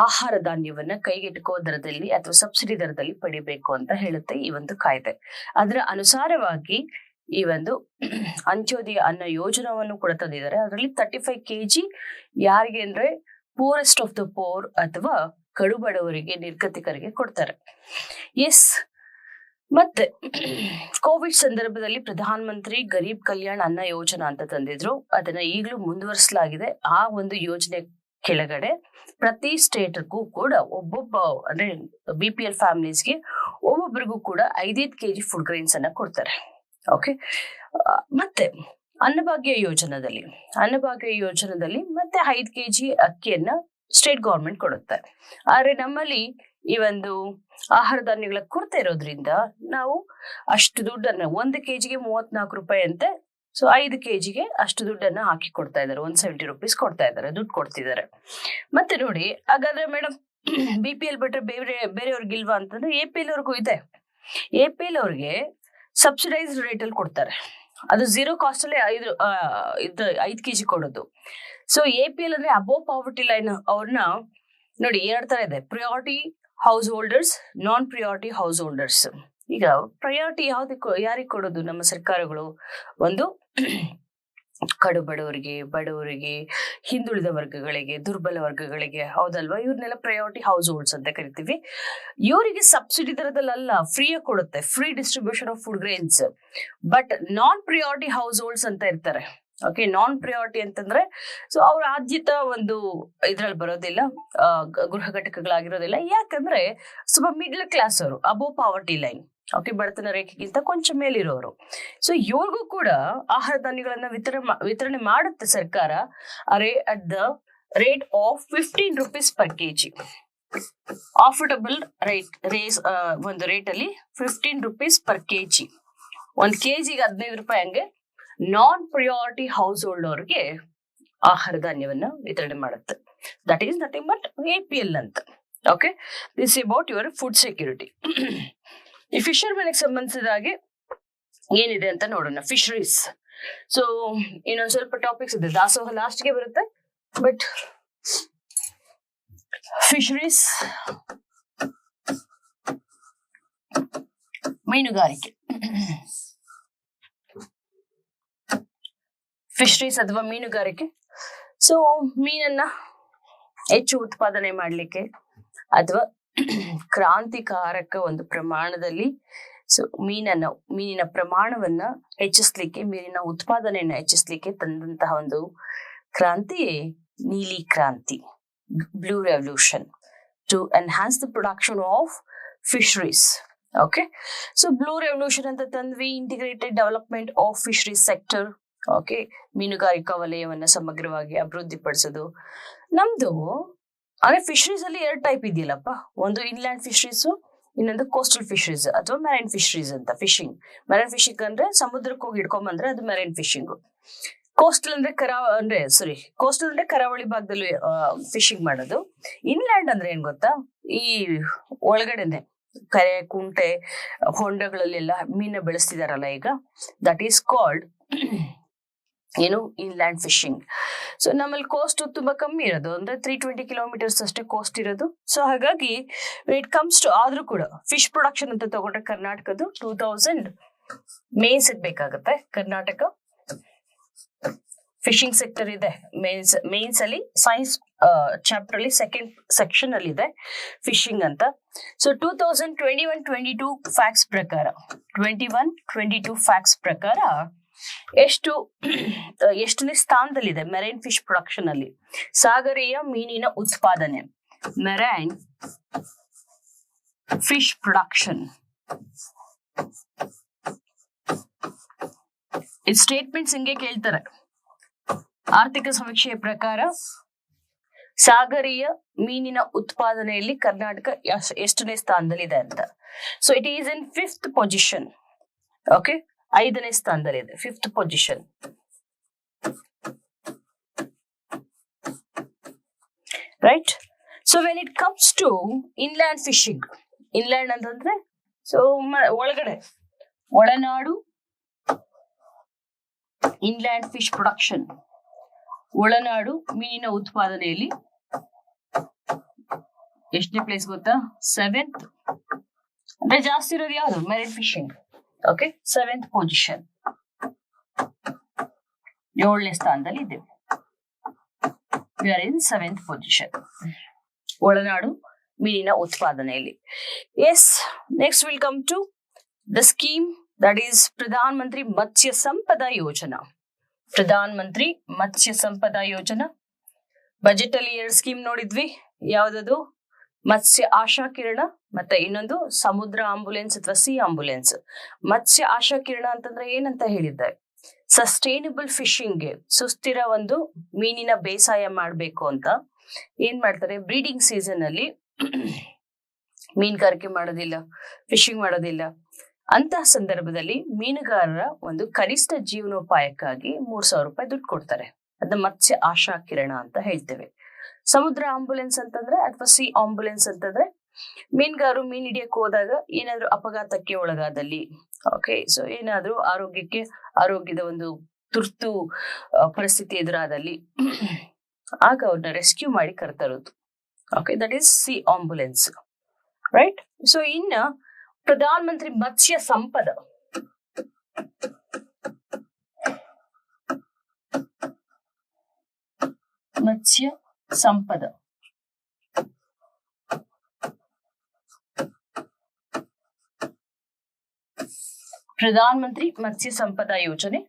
ಆಹಾರ ಧಾನ್ಯವನ್ನ ಕೈಗೆಟುಕುವ ದರದಲ್ಲಿ ಅಥವಾ ಸಬ್ಸಿಡಿ ದರದಲ್ಲಿ ಪಡಿಬೇಕು ಅಂತ ಹೇಳುತ್ತೆ ಈ ಒಂದು ಕಾಯ್ದೆ. ಅದರ ಅನುಸಾರವಾಗಿ ಈ ಒಂದು ಅಂತ್ಯೋದಯ ಅನ್ನ ಯೋಜನವನ್ನು ಕೂಡ ತಂದಿದ್ದಾರೆ. ಅದರಲ್ಲಿ 35 kg ಯಾರಿಗೆ ಅಂದ್ರೆ ಪೂರೆಸ್ಟ್ ಆಫ್ ದ ಪೋರ್ ಅಥವಾ ಕಡು ಬಡವರಿಗೆ, ನಿರ್ಗತಿಕರಿಗೆ ಕೊಡ್ತಾರೆ. ಎಸ್, ಮತ್ತೆ ಕೋವಿಡ್ ಸಂದರ್ಭದಲ್ಲಿ ಪ್ರಧಾನ ಮಂತ್ರಿ ಗರೀಬ್ ಕಲ್ಯಾಣ್ ಅನ್ನ ಯೋಜನಾ ಅಂತ ತಂದಿದ್ರು. ಅದನ್ನ ಈಗಲೂ ಮುಂದುವರಿಸಲಾಗಿದೆ. ಆ ಒಂದು ಯೋಜನೆ ಕೆಳಗಡೆ ಪ್ರತಿ ಸ್ಟೇಟ್ಗೂ ಕೂಡ ಒಬ್ಬೊಬ್ಬ ಅಂದ್ರೆ BPL ಫ್ಯಾಮಿಲೀಸ್ಗೆ ಒಬ್ಬೊಬ್ಬರಿಗೂ ಕೂಡ 5 kg ಫುಡ್ ಗ್ರೈನ್ಸ್ ಅನ್ನ ಕೊಡ್ತಾರೆ. ಓಕೆ, ಮತ್ತೆ ಅನ್ನಭಾಗ್ಯ ಯೋಜನೆದಲ್ಲಿ ಮತ್ತೆ 5 kg ಅಕ್ಕಿಯನ್ನ ಸ್ಟೇಟ್ ಗೌರ್ಮೆಂಟ್ ಕೊಡುತ್ತೆ. ಆದ್ರೆ ನಮ್ಮಲ್ಲಿ ಈ ಒಂದು ಆಹಾರ ಧಾನ್ಯಗಳ ಕೊರತೆ ಇರೋದ್ರಿಂದ ನಾವು ಅಷ್ಟು ದುಡ್ಡನ್ನ 1 kgಗೆ 34 ರೂಪಾಯಿ ಅಂತೆ. ಸೊ 5 kgಗೆ ಅಷ್ಟು ದುಡ್ಡನ್ನ ಹಾಕಿ ಕೊಡ್ತಾ ಇದ್ದಾರೆ. 170 ರೂಪೀಸ್ ಕೊಡ್ತಾ ಇದ್ದಾರೆ, ದುಡ್ಡು ಕೊಡ್ತಿದ್ದಾರೆ. ಮತ್ತೆ ನೋಡಿ, ಹಾಗಾದ್ರೆ ಮೇಡಮ್ BPL ಬಿಟ್ರೆ ಬೇರೆಯವ್ರಿಗಿಲ್ವಾ ಅಂತಂದ್ರೆ APL ಅವ್ರಿಗೂ ಇದೆ. APL ಅವ್ರಿಗೆ ಸಬ್ಸಿಡೈಸ್ಡ್ ರೇಟ್ ಅಲ್ಲಿ ಕೊಡ್ತಾರೆ. ಅದು 0 ಕಾಸ್ಟ್ ಅಲ್ಲಿ 5 kg ಕೊಡೋದು. ಸೊ APL ಅಂದ್ರೆ ಅಬೋವ್ ಪಾವರ್ಟಿ ಲೈನ್ ಅವ್ರನ್ನ ನೋಡಿ 2 ತರ ಇದೆ: ಪ್ರಿಯಾರಿಟಿ ಹೌಸ್ ಹೋಲ್ಡರ್ಸ್, ನಾನ್ ಪ್ರಿಯಾರಿಟಿ ಹೌಸ್ ಹೋಲ್ಡರ್ಸ್. ಈಗ ಪ್ರಯಾರಿಟಿ ಯಾರಿಗೆ ಕೊಡೋದು ನಮ್ಮ ಸರ್ಕಾರಗಳು? ಒಂದು ಕಡು ಬಡವರಿಗೆ, ಹಿಂದುಳಿದ ವರ್ಗಗಳಿಗೆ, ದುರ್ಬಲ ವರ್ಗಗಳಿಗೆ, ಹೌದಲ್ವಾ? ಇವ್ರನ್ನೆಲ್ಲ ಪ್ರಯಾರಿಟಿ ಹೌಸ್ ಹೋಲ್ಡ್ಸ್ ಅಂತ ಕರಿತೀವಿ. ಇವರಿಗೆ ಸಬ್ಸಿಡಿ ದರದಲ್ಲ, ಫ್ರೀಯಾಗಿ ಕೊಡುತ್ತೆ, free distribution of food grains. But non priority house holds ಅಂತ ಇರ್ತಾರೆ. ಓಕೆ, ನಾನ್ ಪ್ರಿಯಾರಿಟಿ ಅಂತಂದ್ರೆ ಸೊ ಅವ್ರ ಆದ್ಯತಾ ಒಂದು ಇದ್ರಲ್ಲಿ ಬರೋದಿಲ್ಲ, ಗೃಹ ಘಟಕಗಳಾಗಿರೋದಿಲ್ಲ. ಯಾಕಂದ್ರೆ ಸ್ವಲ್ಪ ಮಿಡ್ಲ್ ಕ್ಲಾಸ್ ಅವರು, ಅಬೋವ್ ಪಾವರ್ಟಿ ಲೈನ್, ಓಕೆ, ಬಡತನ ರೇಖೆಗಿಂತ ಕೊಂಚ ಮೇಲಿರೋರು. ಸೊ ಇವ್ರಿಗೂ ಕೂಡ ಆಹಾರ ಧಾನ್ಯಗಳನ್ನ ವಿತರಣೆ ಮಾಡುತ್ತೆ ಸರ್ಕಾರ. At the rate of 15 rupees per kg. Affordable ಒಂದು ರೇಟ್ ಅಲ್ಲಿ 15 ರೂಪೀಸ್ ಪರ್ kg. 1 kgಗೆ 15 ರೂಪಾಯಿ. ಹಂಗೆ ನಾನ್ ಪ್ರಿಯಾರಿಟಿ ಹೌಸ್ ಹೋಲ್ಡ್ ಅವ್ರಿಗೆ ಆಹಾರ ಧಾನ್ಯವನ್ನ ವಿತರಣೆ ಮಾಡುತ್ತೆ. That is nothing but APL ಅಂತ. Okay, this about your food security. ಈ ಫಿಶರ್ಮನ್ಗೆ ಸಂಬಂಧಿಸಿದ ಹಾಗೆ ಏನಿದೆ ಅಂತ ನೋಡೋಣ. ಫಿಶರೀಸ್. ಸೊ ಇನ್ನೊಂದು ಸ್ವಲ್ಪ ಟಾಪಿಕ್ಸ್ ಇದೆ. ದಾಸೋಹ ಲಾಸ್ಟ್ಗೆ ಬರುತ್ತೆ, ಬಟ್ ಫಿಶರೀಸ್, ಮೀನುಗಾರಿಕೆ. ಫಿಶರೀಸ್ ಅಥವಾ ಮೀನುಗಾರಿಕೆ. ಸೊ ಮೀನನ್ನ ಹೆಚ್ಚು ಉತ್ಪಾದನೆ ಮಾಡಲಿಕ್ಕೆ ಅಥವಾ ಕ್ರಾಂತಿಕಾರಕ ಒಂದು ಪ್ರಮಾಣದಲ್ಲಿ ಸೊ ಮೀನಿನ ಪ್ರಮಾಣವನ್ನ ಹೆಚ್ಚಿಸ್ಲಿಕ್ಕೆ, ಮೀನಿನ ಉತ್ಪಾದನೆಯನ್ನ ಹೆಚ್ಚಿಸ್ಲಿಕ್ಕೆ ತಂದಂತಹ ಒಂದು ಕ್ರಾಂತಿ ನೀಲಿ ಕ್ರಾಂತಿ, blue revolution, to enhance the production of fisheries. Okay, so blue revolution ಅಂತ ತಂದ್ವಿ, integrated development of fisheries sector. Okay, ಮೀನುಗಾರಿಕಾ ವಲಯವನ್ನ ಸಮಗ್ರವಾಗಿ ಅಭಿವೃದ್ಧಿ ಪಡಿಸೋದು ನಮ್ದು. ಅಂದ್ರೆ ಫಿಶರೀಸ್ ಅಲ್ಲಿ 2 ಟೈಪ್ ಇದೆಯಲ್ಲಪ್ಪ, ಒಂದು ಇನ್ಲ್ಯಾಂಡ್ ಫಿಶರೀಸ್, ಇನ್ನೊಂದು ಕೋಸ್ಟಲ್ ಫಿಶರೀಸ್ ಅಥವಾ ಮೆರೈನ್ ಫಿಶರೀಸ್ ಅಂತ. ಫಿಶಿಂಗ್, ಮೆರೈನ್ ಫಿಶಿಂಗ್ ಅಂದ್ರೆ ಸಮುದ್ರಕ್ಕೆ ಹೋಗಿ ಹಿಡ್ಕೊಂಬಂದ್ರೆ ಅದು ಮೆರೈನ್ ಫಿಶಿಂಗ್. ಕೋಸ್ಟಲ್ ಅಂದ್ರೆ ಕೋಸ್ಟಲ್ ಅಂದ್ರೆ ಕರಾವಳಿ ಭಾಗದಲ್ಲಿ ಫಿಶಿಂಗ್ ಮಾಡೋದು. ಇನ್ಲ್ಯಾಂಡ್ ಅಂದ್ರೆ ಏನ್ ಗೊತ್ತಾ, ಈ ಒಳಗಡೆನೆ ಕೆರೆ, ಕುಂಟೆ, ಹೊಂಡಗಳಲ್ಲೆಲ್ಲ ಮೀನ ಬೆಳೆಸ್ತಿದಾರಲ್ಲ ಈಗ, ದಟ್ ಈಸ್ ಕಾಲ್ಡ್ ಏನು, ಇನ್ಲ್ಯಾಂಡ್ ಫಿಶಿಂಗ್. ಸೊ ನಮ್ಮಲ್ಲಿ ಕೋಸ್ಟ್ ತುಂಬಾ ಕಮ್ಮಿ ಇರೋದು, ಅಂದ್ರೆ 320 ಕಿಲೋಮೀಟರ್ಸ್ ಅಷ್ಟೇ ಕೋಸ್ಟ್ ಇರೋದು. ಸೊ ಹಾಗಾಗಿ ಇಟ್ ಕಮ್ಸ್ ಟು, ಆದ್ರೂ ಕೂಡ ಫಿಶ್ ಪ್ರೊಡಕ್ಷನ್ ಅಂತ ತಗೊಂಡ್ರೆ ಕರ್ನಾಟಕದ್ದು 2000 ಮೇನ್ಸ್ ಬೇಕಾಗುತ್ತೆ. ಕರ್ನಾಟಕ ಫಿಶಿಂಗ್ ಸೆಕ್ಟರ್ ಇದೆ ಮೇನ್ಸ್ ಅಲ್ಲಿ, ಸೈನ್ಸ್ ಚಾಪ್ಟರ್ ಅಲ್ಲಿ ಸೆಕೆಂಡ್ ಸೆಕ್ಷನ್ ಅಲ್ಲಿ ಇದೆ ಫಿಶಿಂಗ್ ಅಂತ. ಸೊ 2021-22 ಫ್ಯಾಕ್ಟ್ಸ್ ಪ್ರಕಾರ, 21-22 ಫ್ಯಾಕ್ಟ್ಸ್ ಪ್ರಕಾರ ಎಷ್ಟನೇ ಸ್ಥಾನದಲ್ಲಿದೆ ಮೆರೈನ್ ಫಿಶ್ ಪ್ರೊಡಕ್ಷನ್ ಅಲ್ಲಿ, ಸಾಗರೀಯ ಮೀನಿನ ಉತ್ಪಾದನೆ, ಮೆರೈನ್ ಫಿಶ್ ಪ್ರೊಡಕ್ಷನ್. ಈ ಸ್ಟೇಟ್ಮೆಂಟ್ಸ್ ಹಿಂಗೆ ಕೇಳ್ತಾರೆ. ಆರ್ಥಿಕ ಸಮೀಕ್ಷೆಯ ಪ್ರಕಾರ ಸಾಗರೀಯ ಮೀನಿನ ಉತ್ಪಾದನೆಯಲ್ಲಿ ಕರ್ನಾಟಕ ಎಷ್ಟನೇ ಸ್ಥಾನದಲ್ಲಿದೆ ಅಂತ. So it is in 5th position. Okay, 5ನೇ ಸ್ಥಾನದಲ್ಲಿದೆ, 5th position. Right. So when it comes to inland fishing, inland ಅಂತಂದ್ರೆ ಸೊ ಒಳಗಡೆ, ಒಳನಾಡು ಇನ್ಲ್ಯಾಂಡ್ ಫಿಶ್ ಪ್ರೊಡಕ್ಷನ್, ಒಳನಾಡು ಮೀನಿನ ಉತ್ಪಾದನೆಯಲ್ಲಿ ಎಷ್ಟನೇ ಪ್ಲೇಸ್ ಗೊತ್ತಾ, 7th. ಅಂದ್ರೆ ಜಾಸ್ತಿ ಇರೋದು ಯಾವುದು, marine fishing. Okay, 7th position, 7ನೇ ಸ್ಥಾನದಲ್ಲಿ ಇದ್ದೇವೆ. We are in 7th position, ಒಳನಾಡು ಮೀನಿನ ಉತ್ಪಾದನೆಯಲ್ಲಿ. Yes, next will come to the scheme, that is Pradhan Mantri Matsya Sampada ಯೋಜನಾ. ಪ್ರಧಾನ ಮಂತ್ರಿ ಮತ್ಸ್ಯ ಸಂಪದಾ ಯೋಜನಾ. ಬಜೆಟ್ ಅಲ್ಲಿ 2 ಸ್ಕೀಮ್ ನೋಡಿದ್ವಿ. ಯಾವ್ದದು, ಮತ್ಸ್ಯ ಆಶಾ ಕಿರಣ, ಮತ್ತೆ ಇನ್ನೊಂದು ಸಮುದ್ರ ಆಂಬುಲೆನ್ಸ್ ಅಥವಾ ಸಿ ಆಂಬುಲೆನ್ಸ್. ಮತ್ಸ್ಯ ಆಶಾ ಕಿರಣ ಅಂತಂದ್ರೆ ಏನಂತ ಹೇಳಿದ್ದಾರೆ, ಸಸ್ಟೈನಬಲ್ ಫಿಶಿಂಗ್ಗೆ, ಸುಸ್ಥಿರ ಒಂದು ಮೀನಿನ ಬೇಸಾಯ ಮಾಡ್ಬೇಕು ಅಂತ ಏನ್ ಮಾಡ್ತಾರೆ, ಬ್ರೀಡಿಂಗ್ ಸೀಸನ್ ಅಲ್ಲಿ ಮೀನುಗಾರಿಕೆ ಮಾಡೋದಿಲ್ಲ, ಫಿಶಿಂಗ್ ಮಾಡೋದಿಲ್ಲ. ಅಂತಹ ಸಂದರ್ಭದಲ್ಲಿ ಮೀನುಗಾರರ ಒಂದು ಕನಿಷ್ಠ ಜೀವನೋಪಾಯಕ್ಕಾಗಿ 3,000 ರೂಪಾಯಿ ದುಡ್ಡು ಕೊಡ್ತಾರೆ. ಅದನ್ನ ಮತ್ಸ್ಯ ಆಶಾ ಕಿರಣ ಅಂತ ಹೇಳ್ತೇವೆ. ಸಮುದ್ರ ಆಂಬುಲೆನ್ಸ್ ಅಂತಂದ್ರೆ ಅಥವಾ ಸಿ ಆಂಬುಲೆನ್ಸ್ ಅಂತಂದ್ರೆ ಮೀನುಗಾರರು ಮೀನ್ ಹಿಡಿಯಕ್ಕೆ ಹೋದಾಗ ಏನಾದ್ರೂ ಅಪಘಾತಕ್ಕೆ ಒಳಗಾದಲ್ಲಿ, ಓಕೆ, ಸೊ ಏನಾದ್ರೂ ಆರೋಗ್ಯದ ಒಂದು ತುರ್ತು ಪರಿಸ್ಥಿತಿ ಎದುರಾದಲ್ಲಿ ಆಗ ಅವ್ರನ್ನ ರೆಸ್ಕ್ಯೂ ಮಾಡಿ ಕರ್ತರೋದು. Okay, that is sea ambulance. Right. So ಇನ್ನ ಪ್ರಧಾನ ಮಂತ್ರಿ ಮತ್ಸ್ಯ ಸಂಪದ, ಮತ್ಸ್ಯ ಸಂಪದ ಪ್ರಧಾನ ಮಂತ್ರಿ ಮತ್ಸ್ಯ ಸಂಪದಾ ಯೋಜನೆ.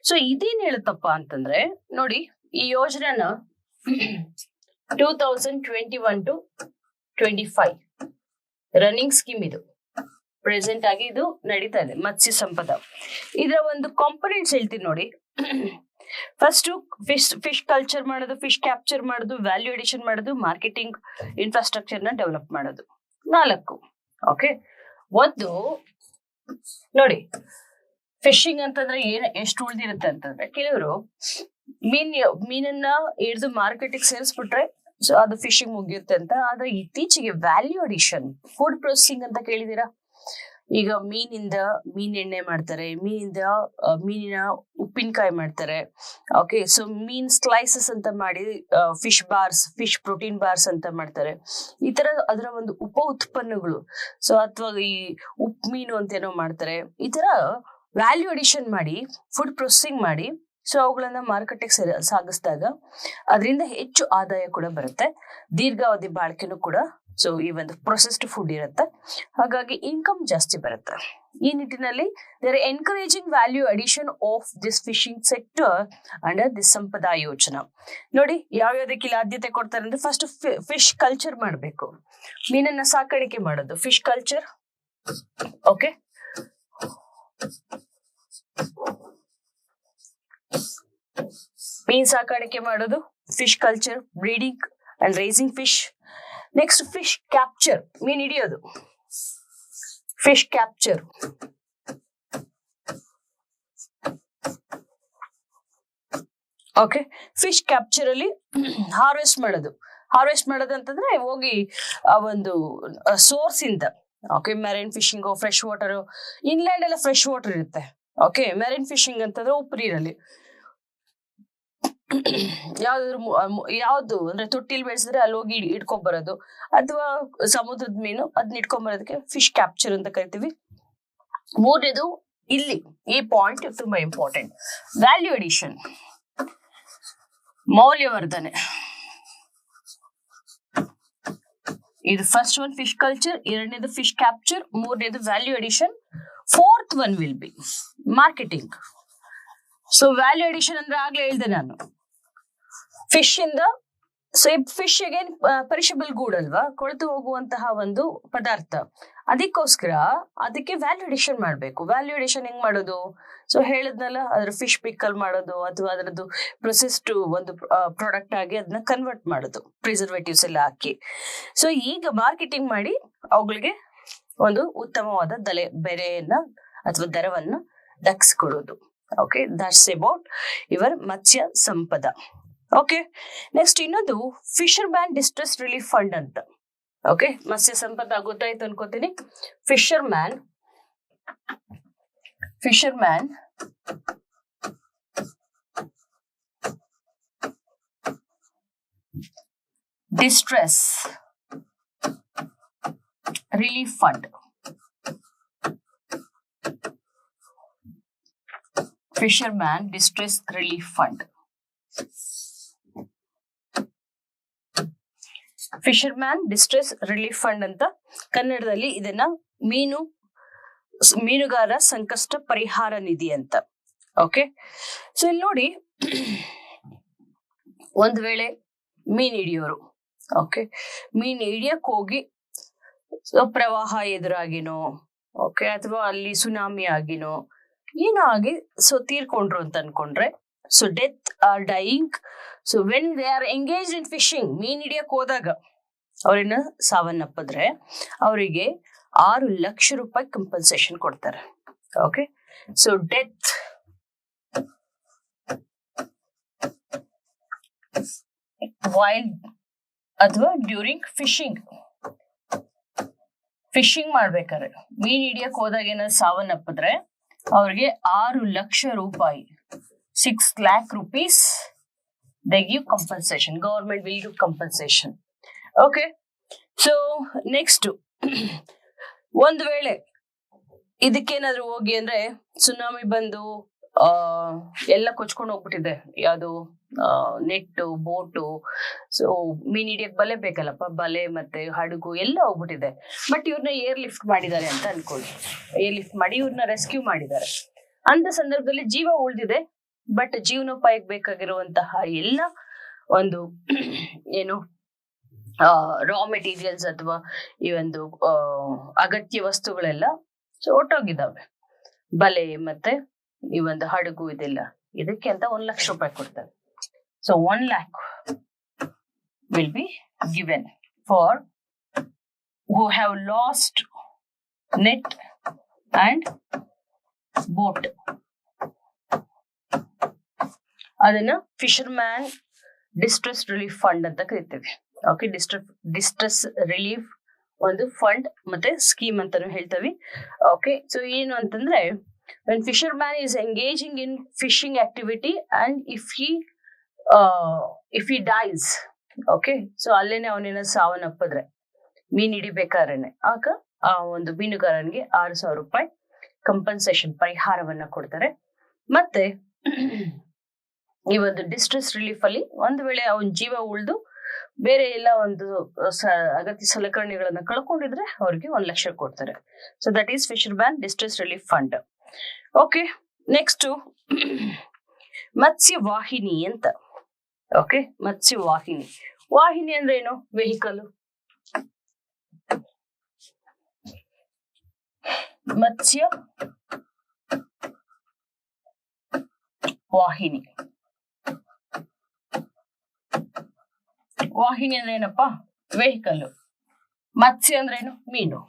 ಸೊ ಇದೇನ್ ಹೇಳುತ್ತಪ್ಪ ಅಂತಂದ್ರೆ ನೋಡಿ, ಈ ಯೋಜನೆನ 2021-25 ರನ್ನಿಂಗ್ ಸ್ಕೀಮ್ ಇದು. ಪ್ರೆಸೆಂಟ್ ಆಗಿ ಇದು ನಡೀತಾ ಇದೆ, ಮತ್ಸ್ಯ ಸಂಪದ. ಇದರ ಒಂದು ಕಾಂಪೊನೆಂಟ್ಸ್ ಹೇಳ್ತೀನಿ ನೋಡಿ. ಫಸ್ಟ್ ಫಿಶ್ ಕಲ್ಚರ್ ಮಾಡೋದು, ಫಿಶ್ ಕ್ಯಾಪ್ಚರ್ ಮಾಡೋದು, ವ್ಯಾಲ್ಯೂ ಅಡಿಷನ್ ಮಾಡೋದು, ಮಾರ್ಕೆಟಿಂಗ್ ಇನ್ಫ್ರಾಸ್ಟ್ರಕ್ಚರ್ ನ ಡೆವಲಪ್ ಮಾಡೋದು. 4. ಓಕೆ, ಒಂದು ನೋಡಿ, ಫಿಶಿಂಗ್ ಅಂತಂದ್ರೆ ಎಷ್ಟು ಉಳಿದಿರುತ್ತೆ ಅಂತಂದ್ರೆ, ಕೆಲವರು ಮೀನನ್ನ ಹಿಡಿದು ಮಾರ್ಕೆಟಿಗೆ ಸೇರಿಸ್ಬಿಟ್ರೆ ಸೊ ಅದು ಫಿಶಿಂಗ್ ಮುಗಿಯುತ್ತೆ ಅಂತ. ಆದ್ರೆ ಇತ್ತೀಚೆಗೆ ವ್ಯಾಲ್ಯೂ ಅಡಿಷನ್, ಫುಡ್ ಪ್ರೊಸೆಸಿಂಗ್ ಅಂತ ಕೇಳಿದೀರಾ? ಈಗ ಮೀನೆಣ್ಣೆ ಮಾಡ್ತಾರೆ, ಮೀನಿನ ಉಪ್ಪಿನಕಾಯಿ ಮಾಡ್ತಾರೆ. ಓಕೆ, ಸೊ ಮೀನ್ ಸ್ಲೈಸಸ್ ಅಂತ ಮಾಡಿ ಫಿಶ್ ಪ್ರೋಟೀನ್ ಬಾರ್ಸ್ ಅಂತ ಮಾಡ್ತಾರೆ. ಈ ತರ ಅದರ ಒಂದು ಉಪ ಉತ್ಪನ್ನಗಳು, ಸೊ ಅಥವಾ ಈ ಉಪ್ಪು ಮೀನು ಅಂತ ಏನೋ ಮಾಡ್ತಾರೆ. ಈ ತರ ವ್ಯಾಲ್ಯೂ ಅಡಿಷನ್ ಮಾಡಿ, ಫುಡ್ ಪ್ರೊಸೆಸಿಂಗ್ ಮಾಡಿ ಸೊ ಅವುಗಳನ್ನ ಮಾರುಕಟ್ಟೆಗೆ ಸಾಗಿಸಿದಾಗ ಅದರಿಂದ ಹೆಚ್ಚು ಆದಾಯ ಕೂಡ ಬರುತ್ತೆ, ದೀರ್ಘಾವಧಿ ಬಾಳಿಕೆನೂ ಕೂಡ ಸೊ ಈ ಒಂದು ಪ್ರೊಸೆಸ್ಡ್ ಫುಡ್ ಇರುತ್ತೆ, ಹಾಗಾಗಿ ಇನ್ಕಮ್ ಜಾಸ್ತಿ ಬರುತ್ತೆ. ಈ ನಿಟ್ಟಿನಲ್ಲಿ there encouraging value addition of this fishing sector under this Sampada Yojana. ನೋಡಿ ಯಾವ್ಯಾವ್ದಕ್ಕೆ ಇಲ್ಲಿ ಆದ್ಯತೆ ಕೊಡ್ತಾರೆ ಅಂದ್ರೆ, ಫಸ್ಟ್ ಫಿಶ್ ಕಲ್ಚರ್ ಮಾಡಬೇಕು, ಮೀನನ್ನ ಸಾಕಾಣಿಕೆ ಮಾಡೋದು ಫಿಶ್ ಕಲ್ಚರ್. ಓಕೆ, ಮೀನ್ ಸಾಕಾಣಿಕೆ ಮಾಡೋದು fish culture, breeding and raising fish. Next fish capture, ಮೀನ್ ಹಿಡಿಯೋದು fish capture. Okay, fish capture ಅಲ್ಲಿ ಹಾರ್ವೆಸ್ಟ್ ಮಾಡೋದು ಅಂತಂದ್ರೆ ಹೋಗಿ ಆ ಒಂದು ಸೋರ್ಸ್ ಇಂದ, okay, marine fishing, fresh water, inland ಎಲ್ಲ ಫ್ರೆಶ್ ವಾಟರ್ ಇರುತ್ತೆ. ಓಕೆ, ಮೆರೈನ್ ಫಿಶಿಂಗ್ ಅಂತಂದ್ರೆ ಉಪ್ಪು ನೀರಲ್ಲಿ ಯಾವ್ದು ಅಂದ್ರೆ ತೊಟ್ಟಿಲ್ ಬೆಳೆಸಿದ್ರೆ ಅಲ್ಲಿ ಹೋಗಿ ಇಟ್ಕೊಂಡ್ ಬರೋದು, ಅಥವಾ ಸಮುದ್ರದ ಮೀನು ಅದನ್ನ ಇಟ್ಕೊಂಡ್ ಬರೋದಕ್ಕೆ ಫಿಶ್ ಕ್ಯಾಪ್ಚರ್ ಅಂತ ಕರಿತೀವಿ. ಮೂರನೇದು ಇಲ್ಲಿ ಈ ಪಾಯಿಂಟ್ ತುಂಬಾ ಇಂಪಾರ್ಟೆಂಟ್, ವ್ಯಾಲ್ಯೂ ಅಡಿಷನ್, ಮೌಲ್ಯವರ್ಧನೆ. ಇದು ಫಸ್ಟ್ ಒನ್ ಫಿಶ್ ಕಲ್ಚರ್, ಎರಡನೇದು ಫಿಶ್ ಕ್ಯಾಪ್ಚರ್, ಮೂರನೇದು value addition, fourth one will be marketing. So value addition ಅಂದ್ರೆ ಆಗ್ಲೇ ಹೇಳ್ದೆ ನಾನು, ಫಿಶ್ ಇಂದ, ಸೊ ಫಿಶ್ ಅಗೇನ್ ಪೆರಿಷಬಲ್ ಗೂಡ್ ಅಲ್ವಾ, ಕೊಳೆತು ಹೋಗುವಂತಹ ಒಂದು ಪದಾರ್ಥ, ಅದಕ್ಕೋಸ್ಕರ ಅದಕ್ಕೆ ವ್ಯಾಲ್ಯೂ ಅಡಿಷನ್ ಮಾಡ್ಬೇಕು. ವ್ಯಾಲ್ಯೂ ಅಡಿಷನ್ ಹೆಂಗ್ ಮಾಡೋದು? ಸೊ ಹೇಳಿದ್ನಲ್ಲ, ಅದ್ರ ಫಿಶ್ ಪಿಕ್ಕಲ್ ಮಾಡೋದು ಅಥವಾ ಅದರದ್ದು ಪ್ರೊಸೆಸ್ಡ್ ಒಂದು ಪ್ರಾಡಕ್ಟ್ ಆಗಿ ಅದನ್ನ ಕನ್ವರ್ಟ್ ಮಾಡೋದು, ಪ್ರಿಸರ್ವೇಟಿವ್ಸ್ ಎಲ್ಲ ಹಾಕಿ. ಸೊ ಈಗ ಮಾರ್ಕೆಟಿಂಗ್ ಮಾಡಿ ಅವುಗಳಿಗೆ ಒಂದು ಉತ್ತಮವಾದ ಬೆಲೆಯನ್ನ ಅಥವಾ ದರವನ್ನ ದಕ್ಸ್ಕೊಡೋದು. Okay, that's about your Matsya Sampada. Okay, next ಇನ್ನೊಂದು fisherman distress relief fund ಅಂತ. ಓಕೆ, ಮತ್ಸ್ಯ ಸಂಪದ ಗೊತ್ತಾಯ್ತು ಅನ್ಕೋತೀನಿ. Fisherman distress relief fund. Fisherman distress relief fund. Fisherman distress relief fund ಅಂತ ಕನ್ನಡದಲ್ಲಿ ಇದನ್ನ ಮೀನುಗಾರ ಸಂಕಷ್ಟ ಪರಿಹಾರ ನಿಧಿ ಅಂತ. ಓಕೆ, ಸೊ ಇಲ್ಲಿ ನೋಡಿ, ಒಂದ್ ವೇಳೆ ಮೀನ್ ಹಿಡಿಯೋರು, ಓಕೆ, ಮೀನ್ ಹಿಡಿಯಕ್ ಹೋಗಿ ಪ್ರವಾಹ ಎದುರಾಗಿನೋ, ಓಕೆ, ಅಥವಾ ಅಲ್ಲಿ ಸುನಾಮಿ ಆಗಿನೋ ಏನೋ ಆಗಿ ಸೊ ತೀರ್ಕೊಂಡ್ರು ಅಂತ ಅನ್ಕೊಂಡ್ರೆ, so death or dying. So when they are engage in fishing, ಮೀನ್ ಹಿಡಿಯಕ್ ಹೋದಾಗ ಅವ್ರನ್ನ ಸಾವನ್ನಪ್ಪಿದ್ರೆ ಅವರಿಗೆ 6 ಲಕ್ಷ ರೂಪಾಯಿ ಕಂಪನ್ಸೇಷನ್ ಕೊಡ್ತಾರೆ. ಓಕೆ, ಸೊ ಡೆತ್ ವೈಲ್ ಅಥವಾ ಡ್ಯೂರಿಂಗ್ ಫಿಶಿಂಗ್ ಮಾಡ್ಬೇಕಾದ್ರೆ, ಮೀನ್ ಹಿಡಿಯಕ್ ಹೋದಾಗ ಏನಾದ್ರು ಸಾವನ್ನಪ್ಪಿದ್ರೆ ಅವ್ರಿಗೆ 6 ಲಕ್ಷ ರೂಪಾಯಿ, 6 lakh rupees they give compensation. Government will give compensation. Okay, so next ಒಂದ್ ವೇಳೆ ಇದಕ್ಕೇನಾದ್ರು ಹೋಗಿ ಅಂದ್ರೆ ಸುನಾಮಿ ಬಂದು ಎಲ್ಲ ಕೊಚ್ಕೊಂಡು ಹೋಗ್ಬಿಟ್ಟಿದೆ, ಯಾವುದು ನೆಟ್ಟು, ಬೋಟು, ಸೊ ಮೀನ್ ಹಿಡಿಯಕ್ ಬಲೆ ಬೇಕಲ್ಲಪ್ಪ, ಬಲೆ ಮತ್ತೆ ಹಡಗು ಎಲ್ಲ ಹೋಗ್ಬಿಟ್ಟಿದೆ. ಬಟ್ ಇವ್ರನ್ನ ಏರ್ ಲಿಫ್ಟ್ ಮಾಡಿದ್ದಾರೆ ಅಂತ ಅನ್ಕೊಳ್ಳಿ, ಏರ್ ಲಿಫ್ಟ್ ಮಾಡಿ ಇವ್ರನ್ನ ರೆಸ್ಕ್ಯೂ ಮಾಡಿದ್ದಾರೆ. ಅಂತ ಸಂದರ್ಭದಲ್ಲಿ ಜೀವ ಉಳಿದಿದೆ, ಬಟ್ ಜೀವನೋಪಾಯಕ್ಕೆ ಬೇಕಾಗಿರುವಂತಹ ಎಲ್ಲ ಒಂದು ಏನು ರಾ ಮೆಟೀರಿಯಲ್ಸ್ ಅಥವಾ ಈ ಒಂದು ಅಗತ್ಯ ವಸ್ತುಗಳೆಲ್ಲ ಸೊ ಒಟ್ಟೋಗಿದ್ದಾವೆ, ಬಲೆ ಮತ್ತೆ ಈ ಒಂದು ಹಡಗು ಇದೆಲ್ಲ. ಇದಕ್ಕೆ ಅಂತ 1 ಲಕ್ಷ ರೂಪಾಯಿ ಕೊಡ್ತಾರೆ. So 1 lakh will be given for who have lost net and boat. ಅದನ್ನ ಫಿಶರ್ಮ್ಯಾನ್ ಡಿಸ್ಟ್ರೆಸ್ ರಿಲೀಫ್ ಫಂಡ್ ಅಂತ ಕರಿತೀವಿ. ಓಕೆ, ಡಿಸ್ಟ್ರೆಸ್ ರಿಲೀಫ್ ಒಂದು ಫಂಡ್ ಮತ್ತೆ ಸ್ಕೀಮ್ ಅಂತಾನು ಹೇಳ್ತೀವಿ. ಓಕೆ, ಸೊ ಏನು ಅಂತಂದ್ರೆ, when fisherman is engaging in fishing activity and if he dies, okay, so ಅಲ್ಲೇನೆ ಅವನೇನ ಸಾವನ್ನಪ್ಪಿದ್ರೆ ಮೀನ್ ಹಿಡಿಬೇಕಾರೇನೆ ಆಗ ಆ ಒಂದು ಮೀನುಗಾರನಿಗೆ 6,000 ರೂಪಾಯಿ ಕಂಪನ್ಸೇಷನ್ ಪರಿಹಾರವನ್ನ ಕೊಡ್ತಾರೆ. ಮತ್ತೆ ಈ ಒಂದು ಡಿಸ್ಟ್ರೆಸ್ ರಿಲೀಫ್ ಅಲ್ಲಿ ಒಂದು ವೇಳೆ ಅವನ ಜೀವ ಉಳಿದು ಬೇರೆ ಎಲ್ಲ ಒಂದು ಅಗತ್ಯ ಸಲಕರಣೆಗಳನ್ನ ಕಳ್ಕೊಂಡಿದ್ರೆ ಅವ್ರಿಗೆ 1 ಲಕ್ಷ ಕೊಡ್ತಾರೆ. So that is fisherman distress relief fund. Okay, next Matsya Vahini ಅಂತ. ಓಕೆ, ಮತ್ಸ್ಯ ವಾಹಿನಿ. ವಾಹಿನಿ ಅಂದ್ರೆ ಏನು? ವೆಹಿಕಲ್. ಮತ್ಸ್ಯ ವಾಹಿನಿ. ವಾಹಿನಿ ಅಂದ್ರೆ ಏನಪ್ಪಾ? ವೆಹಿಕಲ್. ಮತ್ಸ್ಯ ಅಂದ್ರೆ ಏನು? ಮೀನು.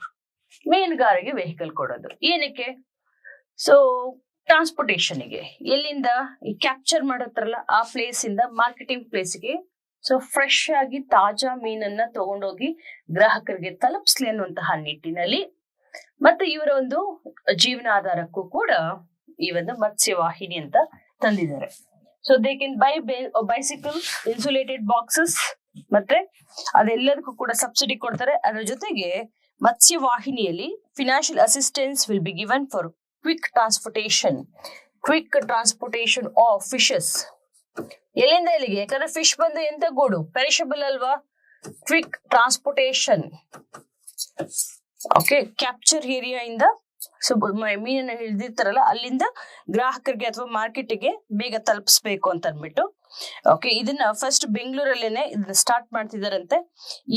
ಮೀನುಗಾರಿಗೆ ವೆಹಿಕಲ್ ಕೊಡೋದು ಏನಕ್ಕೆ? ಸೊ ಟ್ರಾನ್ಸ್ಪೋರ್ಟೇಷನ್ಗೆ. ಎಲ್ಲಿಂದ ಈ ಕ್ಯಾಪ್ಚರ್ ಮಾಡತ್ತಾರಲ್ಲ ಆ ಪ್ಲೇಸ್ ಇಂದ ಮಾರ್ಕೆಟಿಂಗ್ ಪ್ಲೇಸ್ಗೆ ಸೊ ಫ್ರೆಶ್ ಆಗಿ ತಾಜಾ ಮೀನನ್ನ ತಗೊಂಡೋಗಿ ಗ್ರಾಹಕರಿಗೆ ತಲುಪಿಸ್ಲಿ ಅನ್ನುವಂತಹ ನಿಟ್ಟಿನಲ್ಲಿ ಮತ್ತೆ ಇವರ ಒಂದು ಜೀವನಾಧಾರಕ್ಕೂ ಕೂಡ ಈ ಒಂದು ಮತ್ಸ್ಯ ವಾಹಿನಿ ಅಂತ ತಂದಿದ್ದಾರೆ. So they can buy bicycle, insulated boxes, ಮತ್ತೆ ಅದೆಲ್ಲದಕ್ಕೂ ಕೂಡ ಸಬ್ಸಿಡಿ ಕೊಡ್ತಾರೆ. ಅದರ ಜೊತೆಗೆ ಮತ್ಸ್ಯ ವಾಹಿನಿಯಲ್ಲಿ financial assistance will be given for quick transportation of fishes. ಎಲ್ಲಿಂದ ಎಲ್ಲಿಗೆ? ಯಾಕಂದ್ರೆ ಫಿಶ್ ಬಂದು ಎಂತ ಗೂಡು, ಪೆರಿಷಬಲ್ ಅಲ್ವಾ? Quick transportation. Okay, capture area ಇಂದ ಸೊ ಮೀನನ್ನ ಹಿಡಿದಿರ್ತಾರಲ್ಲ ಅಲ್ಲಿಂದ ಗ್ರಾಹಕರಿಗೆ ಅಥವಾ ಮಾರ್ಕೆಟ್ಗೆ ಬೇಗ ತಲುಪಿಸ್ಬೇಕು ಅಂತ ಅಂದ್ಬಿಟ್ಟು. ಓಕೆ, ಇದನ್ನ ಫಸ್ಟ್ ಬೆಂಗಳೂರಲ್ಲೇನೆ ಇದನ್ನ ಸ್ಟಾರ್ಟ್ ಮಾಡ್ತಿದಾರಂತೆ.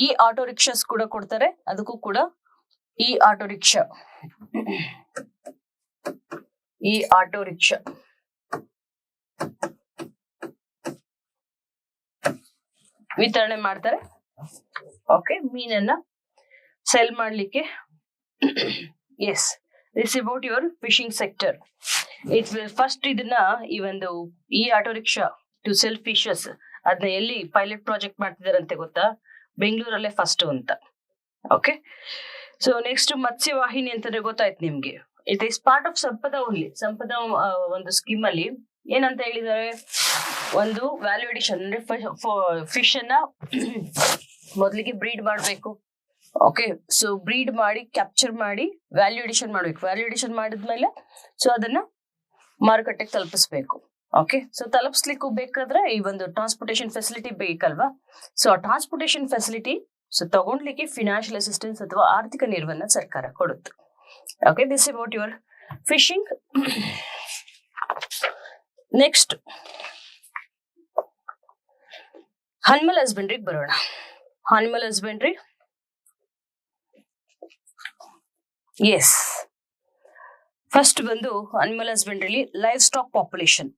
ಈ ಆಟೋ ರಿಕ್ಷಾಸ್ ಕೂಡ ಕೊಡ್ತಾರೆ. ಅದಕ್ಕೂ ಕೂಡ ಈ ಆಟೋ ರಿಕ್ಷಾ ವಿತರಣೆ ಮಾಡ್ತಾರೆ. ಓಕೆ, ಮೀನನ್ನ ಸೆಲ್ ಮಾಡ್ಲಿಕ್ಕೆ. Yes, this about your fishing sector. It will first ಇದನ್ನ ಈ auto rickshaw to sell fishes ಅದನ್ನ ಎಲ್ಲಿ ಪೈಲಟ್ ಪ್ರಾಜೆಕ್ಟ್ ಮಾಡ್ತಿದಾರಂತೆ ಗೊತ್ತಾ? ಬೆಂಗಳೂರಲ್ಲೇ ಫಸ್ಟ್ ಅಂತ. Okay, so next Matsya Vahini ಅಂತಂದ್ರೆ ಗೊತ್ತಾಯ್ತು ನಿಮ್ಗೆ. It is part of Sampada only. Sampada ಒಂದು ಸ್ಕೀಮ್ ಅಲ್ಲಿ ಏನಂತ ಹೇಳಿದ್ದಾರೆ? ಒಂದು ವ್ಯಾಲ್ಯೂ ಅಡಿಷನ್ ಅಂದ್ರೆ ಫಿಶ್ ಅನ್ನ ಮೊದಲಿಗೆ ಬ್ರೀಡ್ ಮಾಡ್ಬೇಕು. ಓಕೆ, ಸೊ ಬ್ರೀಡ್ ಮಾಡಿ ಕ್ಯಾಪ್ಚರ್ ಮಾಡಿ ವ್ಯಾಲ್ಯೂ ಅಡಿಷನ್ ಮಾಡ್ಬೇಕು. ವ್ಯಾಲ್ಯೂ ಅಡಿಷನ್ ಮಾಡಿದ್ಮೇಲೆ ಸೊ ಅದನ್ನ ಮಾರುಕಟ್ಟೆಗೆ ತಲುಪಿಸ್ಬೇಕು. ಓಕೆ, ಸೊ ತಲುಪಿಸ್ಲಿಕ್ಕೂ ಬೇಕಾದ್ರೆ ಈ ಒಂದು ಟ್ರಾನ್ಸ್ಪೋರ್ಟೇಷನ್ ಫೆಸಿಲಿಟಿ ಬೇಕಲ್ವಾ? ಸೊ ಆ ಟ್ರಾನ್ಸ್ಪೋರ್ಟೇಷನ್ ಫೆಸಿಲಿಟಿ ಸೊ ತಗೊಂಡ್ಲಿಕ್ಕೆ ಫಿನಾನ್ಷಿಯಲ್ ಅಸಿಸ್ಟೆನ್ಸ್ ಅಥವಾ ಆರ್ಥಿಕ ನೆರವನ್ನ ಸರ್ಕಾರ ಕೊಡುತ್ತೆ. Okay, this about your fishing. Next animal ಹಸ್ಬೆಂಡ್ರಿಗೆ ಬರೋಣ. ಅನಿಮಲ್ ಹಸ್ಬೆಂಡ್ರಿ, ಎಸ್, ಫಸ್ಟ್ ಬಂದು ಅನಿಮಲ್ ಹಸ್ಬೆಂಡ್ರಿಲಿ livestock population.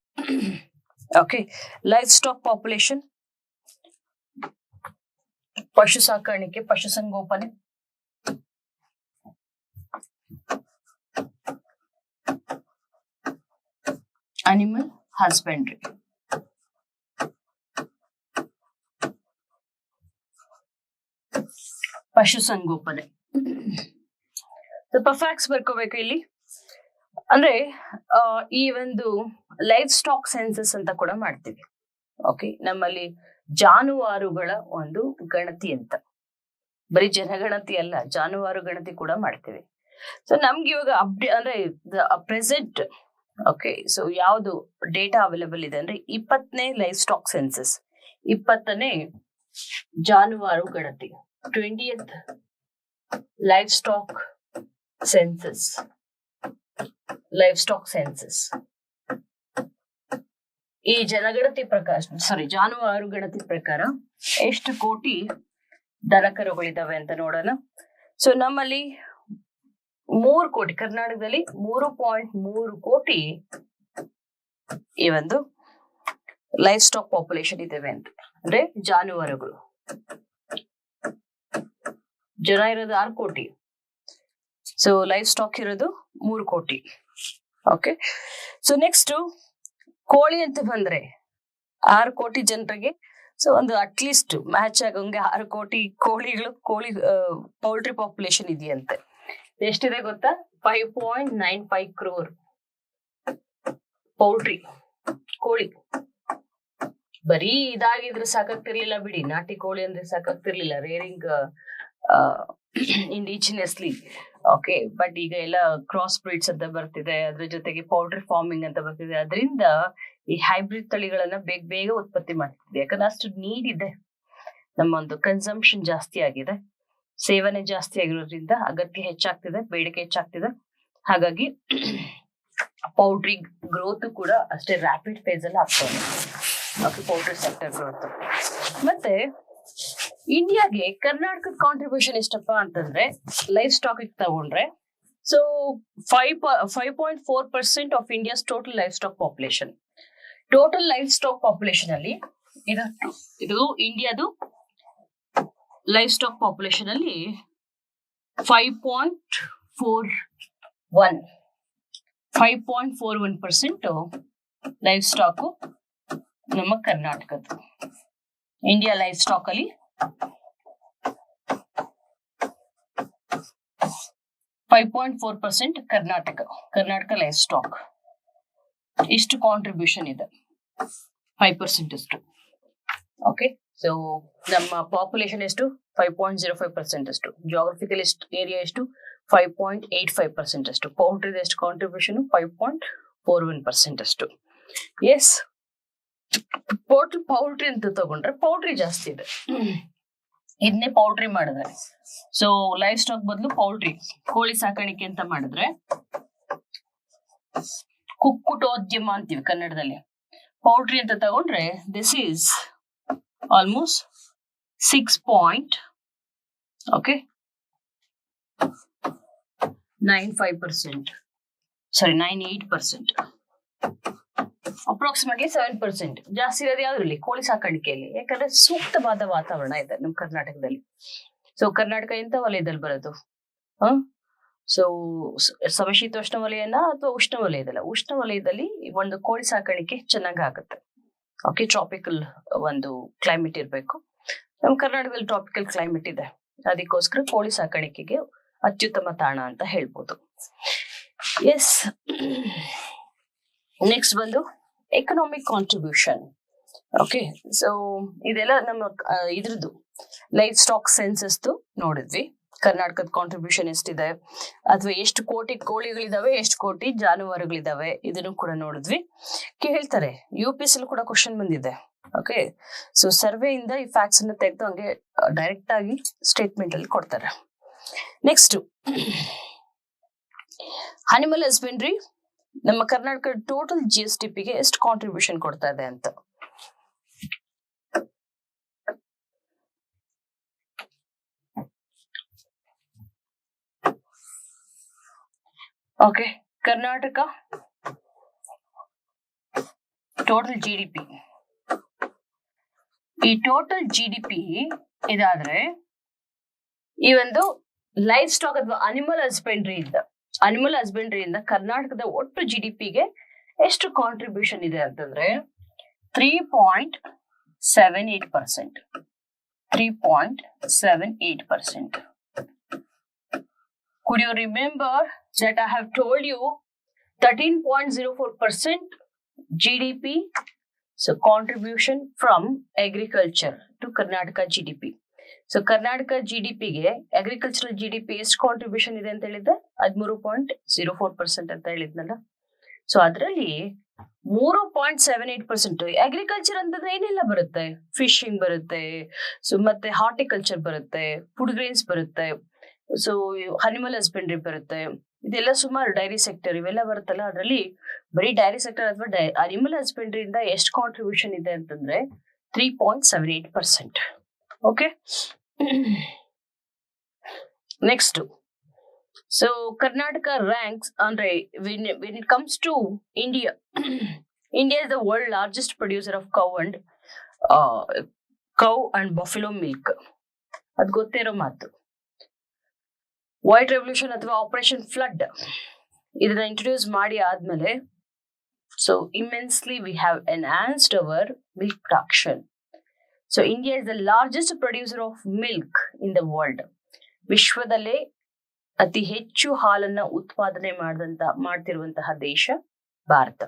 Okay, livestock population, ಪಶು ಸಾಕಾಣಿಕೆ, ಪಶುಸಂಗೋಪನೆ. Animal husbandry. ಪಶುಸಂಗೋಪನೆ. ಸ್ವಲ್ಪ ಫ್ಯಾಕ್ಟ್ಸ್ ಬರ್ಕೋಬೇಕು ಇಲ್ಲಿ. ಅಂದ್ರೆ ಈ ಒಂದು ಲೈಫ್ ಸ್ಟಾಕ್ ಸೆನ್ಸಸ್ ಅಂತ ಕೂಡ ಮಾಡ್ತೀವಿ. ಓಕೆ, ನಮ್ಮಲ್ಲಿ ಜಾನುವಾರುಗಳ ಒಂದು ಗಣತಿ ಅಂತ, ಬರೀ ಜನಗಣತಿ ಅಲ್ಲ, ಜಾನುವಾರು ಗಣತಿ ಕೂಡ ಮಾಡ್ತೀವಿ. ಸೊ ನಮ್ಗೆ ಇವಾಗ ಅಂದ್ರೆ ಪ್ರೆಸೆಂಟ್ ಓಕೆ, ಸೊ ಯಾವ್ದು ಡೇಟಾ ಅವೈಲೇಬಲ್ ಇದೆ ಅಂದ್ರೆ 20ನೇ ಲೈಫ್ ಸ್ಟಾಕ್ ಸೆನ್ಸಸ್, 20ನೇ ಜಾನುವಾರು ಗಣತಿ, 20th ಲೈಫ್ ಸ್ಟಾಕ್ ಸೆನ್ಸಸ್. ಈ ಜನಗಣತಿ ಪ್ರಕಾರ ಜಾನುವಾರು ಗಣತಿ ಪ್ರಕಾರ ಎಷ್ಟು ಕೋಟಿ ದನಕರುಗಳಿದಾವೆ ಅಂತ ನೋಡೋಣ. ಸೊ ನಮ್ಮಲ್ಲಿ 3 ಕೋಟಿ, ಕರ್ನಾಟಕದಲ್ಲಿ 3.3 ಕೋಟಿ ಈ ಒಂದು ಲೈಫ್ ಸ್ಟಾಕ್ ಪಾಪ್ಯುಲೇಷನ್ ಇದಾವೆ ಅಂತ. ಅಂದ್ರೆ ಜಾನುವಾರುಗಳು. ಜನ ಇರೋದು 6 ಕೋಟಿ, ಸೊ ಲೈಫ್ ಸ್ಟಾಕ್ ಇರೋದು 3 ಕೋಟಿ. ಓಕೆ, ಸೊ ನೆಕ್ಸ್ಟ್ ಕೋಳಿ ಅಂತ ಬಂದ್ರೆ 6 ಕೋಟಿ ಜನರಿಗೆ ಸೊ ಒಂದು ಅಟ್ಲೀಸ್ಟ್ ಮ್ಯಾಚ್ ಆಗಂಗೆ 6 ಕೋಟಿ ಕೋಳಿ ಪೌಲ್ಟ್ರಿ ಪಾಪ್ಯುಲೇಷನ್ ಇದೆಯಂತೆ. ಎಷ್ಟಿದೆ ಗೊತ್ತಾ? 5.95 crore ಪೌಲ್ಟ್ರಿ ಕೋಳಿ. ಬರೀ ಇದಾಗಿದ್ರೆ ಸಾಕಾಗ್ತಿರ್ಲಿಲ್ಲ ಬಿಡಿ, ನಾಟಿ ಕೋಳಿ ಅಂದ್ರೆ ಸಾಕಾಗ್ತಿರ್ಲಿಲ್ಲ, ರೇರಿಂಗ್ ಇಂಡಿಜಿನಿಯಸ್ಲಿ. ಓಕೆ, ಬಟ್ ಈಗ ಎಲ್ಲ ಕ್ರಾಸ್ ಬ್ರೀಡ್ಸ್ ಅಂತ ಬರ್ತಿದೆ, ಅದ್ರ ಜೊತೆಗೆ ಪೌಲ್ಟ್ರಿ ಫಾರ್ಮಿಂಗ್ ಅಂತ ಬರ್ತಿದೆ. ಅದರಿಂದ ಈ ಹೈಬ್ರಿಡ್ ತಳಿಗಳನ್ನ ಬೇಗ ಬೇಗ ಉತ್ಪತ್ತಿ ಮಾಡ್ತಿದೆ. ಯಾಕಂದ್ರೆ ಅಷ್ಟು ನೀಡ್ ಇದೆ, ನಮ್ಮ ಒಂದು ಕನ್ಸಂಪ್ಷನ್ ಜಾಸ್ತಿ ಆಗಿದೆ, ಸೇವನೆ ಜಾಸ್ತಿ ಆಗಿರೋದ್ರಿಂದ ಅಗತ್ಯ ಹೆಚ್ಚಾಗ್ತಿದೆ, ಬೇಡಿಕೆ ಹೆಚ್ಚಾಗ್ತಿದೆ. ಹಾಗಾಗಿ ಪೌಲ್ಟ್ರಿ ಗ್ರೋತ್ ಕೂಡ ಅಷ್ಟೇ ರ್ಯಾಪಿಡ್ ಫೇಸ್ ಅಲ್ಲಿ ಆಗ್ತದೆ. Poultry sector growth. ಮತ್ತೆ ಇಂಡಿಯಾಗೆ ಕರ್ನಾಟಕದ ಕಾಂಟ್ರಿಬ್ಯೂಷನ್ ಎಷ್ಟಪ್ಪ ಅಂತಂದ್ರೆ, ಲೈಫ್ ಸ್ಟಾಕ್ ತಗೊಂಡ್ರೆ so 5.4% of India's total life stock population. Total life stock population ಅಲ್ಲಿ ಇದು ಇಂಡಿಯಾದು ಲೈಫ್ ಸ್ಟಾಕ್ ಪಾಪ್ಯುಲೇಷನ್ ಅಲ್ಲಿ 5.41% ಲೈಫ್ ಸ್ಟಾಕ್ ನಮ್ಮ ಕರ್ನಾಟಕದ್ದು. ಇಂಡಿಯಾ ಲೈಫ್ ಸ್ಟಾಕ್ ಅಲ್ಲಿ 5.4% ಕರ್ನಾಟಕ ಲೈಫ್ ಸ್ಟಾಕ್ ಇಷ್ಟು ಕಾಂಟ್ರಿಬ್ಯೂಷನ್ ಇದೆ, 5% ಅಷ್ಟು. ಓಕೆ, ಸೊ ನಮ್ಮ ಪಾಪ್ಯುಲೇಷನ್ ಎಷ್ಟು? 5.05% ಅಷ್ಟು. ಜಾಗ್ರಫಿಕಲ್ ಏರಿಯಾ ಎಷ್ಟು? 5.85% ಅಷ್ಟು. ಪೌಲ್ಟ್ರಿ ಎಷ್ಟು ಕಾಂಟ್ರಿಬ್ಯೂಷನ್? 5.41% ಅಷ್ಟು. ಎಸ್, ಟೋಟಲ್ ಪೌಲ್ಟ್ರಿ ಅಂತ ತಗೊಂಡ್ರೆ ಪೌಲ್ಟ್ರಿ ಜಾಸ್ತಿ ಇದೆ. ಇದನ್ನೇ ಪೌಲ್ಟ್ರಿ ಮಾಡಿದ್ರೆ, ಸೊ ಲೈಫ್ ಸ್ಟಾಕ್ ಬದಲು ಪೌಲ್ಟ್ರಿ, ಕೋಳಿ ಸಾಕಾಣಿಕೆ ಅಂತ ಮಾಡಿದ್ರೆ ಕುಕ್ಕುಟೋದ್ಯಮ ಅಂತೀವಿ ಕನ್ನಡದಲ್ಲಿ. ಪೌಲ್ಟ್ರಿ ಅಂತ ತಗೊಂಡ್ರೆ ದಿಸ್ ಈಸ್ ಆಲ್ಮೋಸ್ಟ್ 98%, ಅಪ್ರಾಕ್ಸಿಮೇಟ್ಲಿ 7%. ಜಾಸ್ತಿ ಇರೋದು ಯಾವ್ದ್ರಲ್ಲಿ? ಕೋಳಿ ಸಾಕಾಣಿಕೆಯಲ್ಲಿ. ಯಾಕಂದ್ರೆ ಸೂಕ್ತವಾದ ವಾತಾವರಣ ಇದೆ ನಮ್ಮ ಕರ್ನಾಟಕದಲ್ಲಿ. ಸೊ ಕರ್ನಾಟಕ ಎಂತ ವಲಯದಲ್ಲಿ ಬರೋದು? ಸೊ ಸಮಶೀತೋಷ್ಣ ವಲಯನ ಅಥವಾ ಉಷ್ಣ ವಲಯದಲ್ಲ? ಉಷ್ಣ ವಲಯದಲ್ಲಿ ಒಂದು ಕೋಳಿ ಸಾಕಾಣಿಕೆ ಚೆನ್ನಾಗಿ ಆಗುತ್ತೆ. ಓಕೆ, ಟ್ರಾಪಿಕಲ್ ಒಂದು ಕ್ಲೈಮೇಟ್ ಇರಬೇಕು. ನಮ್ಮ ಕರ್ನಾಟಕದಲ್ಲಿ ಟ್ರಾಪಿಕಲ್ ಕ್ಲೈಮೇಟ್ ಇದೆ, ಅದಕ್ಕೋಸ್ಕರ ಕೋಳಿ ಸಾಕಾಣಿಕೆಗೆ ಅತ್ಯುತ್ತಮ ತಾಣ ಅಂತ ಹೇಳ್ಬೋದು. ಎಸ್, ನೆಕ್ಸ್ಟ್ ಬಂದು ಎಕನಾಮಿಕ್ ಕಾಂಟ್ರಿಬ್ಯೂಷನ್. ಓಕೆ, ಸೊ ಇದೆಲ್ಲ ನಮ್ಮ ಇದ್ರದ್ದು ಲೈಫ್ ಸ್ಟಾಕ್ ಸೆನ್ಸಸ್ ನೋಡಿದ್ವಿ. ಕರ್ನಾಟಕದ ಕಾಂಟ್ರಿಬ್ಯೂಷನ್ ಎಷ್ಟಿದೆ, ಅಥವಾ ಎಷ್ಟು ಕೋಟಿ ಕೋಳಿಗಳಿದಾವೆ, ಎಷ್ಟು ಕೋಟಿ ಜಾನುವಾರುಗಳಿದಾವೆ, ಇದನ್ನು ಕೂಡ ನೋಡಿದ್ವಿ. ಹೇಳ್ತಾರೆ UPSC ಕೂಡ ಕ್ವಶನ್ ಬಂದಿದೆ. ಓಕೆ, ಸೊ ಸರ್ವೆ ಇಂದ ಈ ಫ್ಯಾಕ್ಟ್ಸ್ ಅನ್ನ ತೆಗೆದು ಹಂಗೆ ಡೈರೆಕ್ಟ್ ಆಗಿ ಸ್ಟೇಟ್ಮೆಂಟ್ ಅಲ್ಲಿ ಕೊಡ್ತಾರೆ. ನೆಕ್ಸ್ಟ್, ಅನಿಮಲ್ ಹಸ್ಬೆಂಡ್ರಿ ನಮ್ಮ ಕರ್ನಾಟಕ ಟೋಟಲ್ GSDPಗೆ ಎಷ್ಟು ಕಾಂಟ್ರಿಬ್ಯೂಷನ್ ಕೊಡ್ತಾ ಇದೆ ಅಂತ. ಓಕೆ, ಕರ್ನಾಟಕ ಟೋಟಲ್ GDP, ಈ ಟೋಟಲ್ GDP ಇದಾದ್ರೆ ಈ ಒಂದು ಲೈಫ್ ಸ್ಟಾಕ್ ಅಥವಾ ಅನಿಮಲ್ ಹಸ್ಬೆಂಡ್ರಿಯಿಂದ ಕರ್ನಾಟಕದ ಒಟ್ಟು GDPಗೆ ಎಷ್ಟು ಕಾಂಟ್ರಿಬ್ಯೂಷನ್ ಇದೆ ಅಂತಂದ್ರೆ 3.78%. 3.78%. Could you remember that I have told you 13.04% GDP, so contribution from agriculture to Karnataka GDP. So Karnataka GDPಗೆ ಅಗ್ರಿಕಲ್ಚರಲ್ GDP ಎಷ್ಟು ಕಾಂಟ್ರಿಬ್ಯೂಷನ್ ಇದೆ ಅಂತ ಹೇಳಿದ್ರೆ 13.04% ಅಂತ ಹೇಳಿದ್ನಲ್ಲ. ಸೊ ಅದರಲ್ಲಿ 3.78% ಅಗ್ರಿಕಲ್ಚರ್ ಅಂತಂದ್ರೆ ಏನೆಲ್ಲ ಬರುತ್ತೆ? ಫಿಶಿಂಗ್ ಬರುತ್ತೆ, ಸೊ ಮತ್ತೆ ಹಾರ್ಟಿಕಲ್ಚರ್ ಬರುತ್ತೆ, ಫುಡ್ ಗ್ರೇನ್ಸ್ ಬರುತ್ತೆ, ಸೊ ಅನಿಮಲ್ ಹಸ್ಬೆಂಡ್ರಿ ಬರುತ್ತೆ, ಇದೆಲ್ಲ ಸುಮಾರು ಡೈರಿ ಸೆಕ್ಟರ್ ಇವೆಲ್ಲ ಬರುತ್ತಲ್ಲ. ಅದರಲ್ಲಿ ಬರೀ ಡೈರಿ ಸೆಕ್ಟರ್ ಅಥವಾ ಅನಿಮಲ್ ಹಸ್ಬೆಂಡ್ರಿ ಇಂದ ಎಷ್ಟು ಕಾಂಟ್ರಿಬ್ಯೂಷನ್ ಇದೆ ಅಂತಂದ್ರೆ 3.78%. Okay, next, so Karnataka ranks ಅಂದ್ರೆ when it comes to India is the world largest producer of cow and buffalo milk. ಅದ್ ಗೊತ್ತಿರೋ ಮಾತು. ವೈಟ್ ರೆವಲ್ಯೂಷನ್ ಅಥವಾ ಆಪರೇಷನ್ ಫ್ಲಡ್ ಇದನ್ನ ಇಂಟ್ರೊಡ್ಯೂಸ್ ಮಾಡಿ ಆದ್ಮೇಲೆ so immensely we have enhanced our milk production. So India is the largest producer of milk in the world. ವಿಶ್ವದಲ್ಲೇ ಅತಿ ಹೆಚ್ಚು ಹಾಲನ್ನ ಉತ್ಪಾದನೆ ಮಾಡ್ತಿರುವಂತಹ ದೇಶ ಭಾರತ.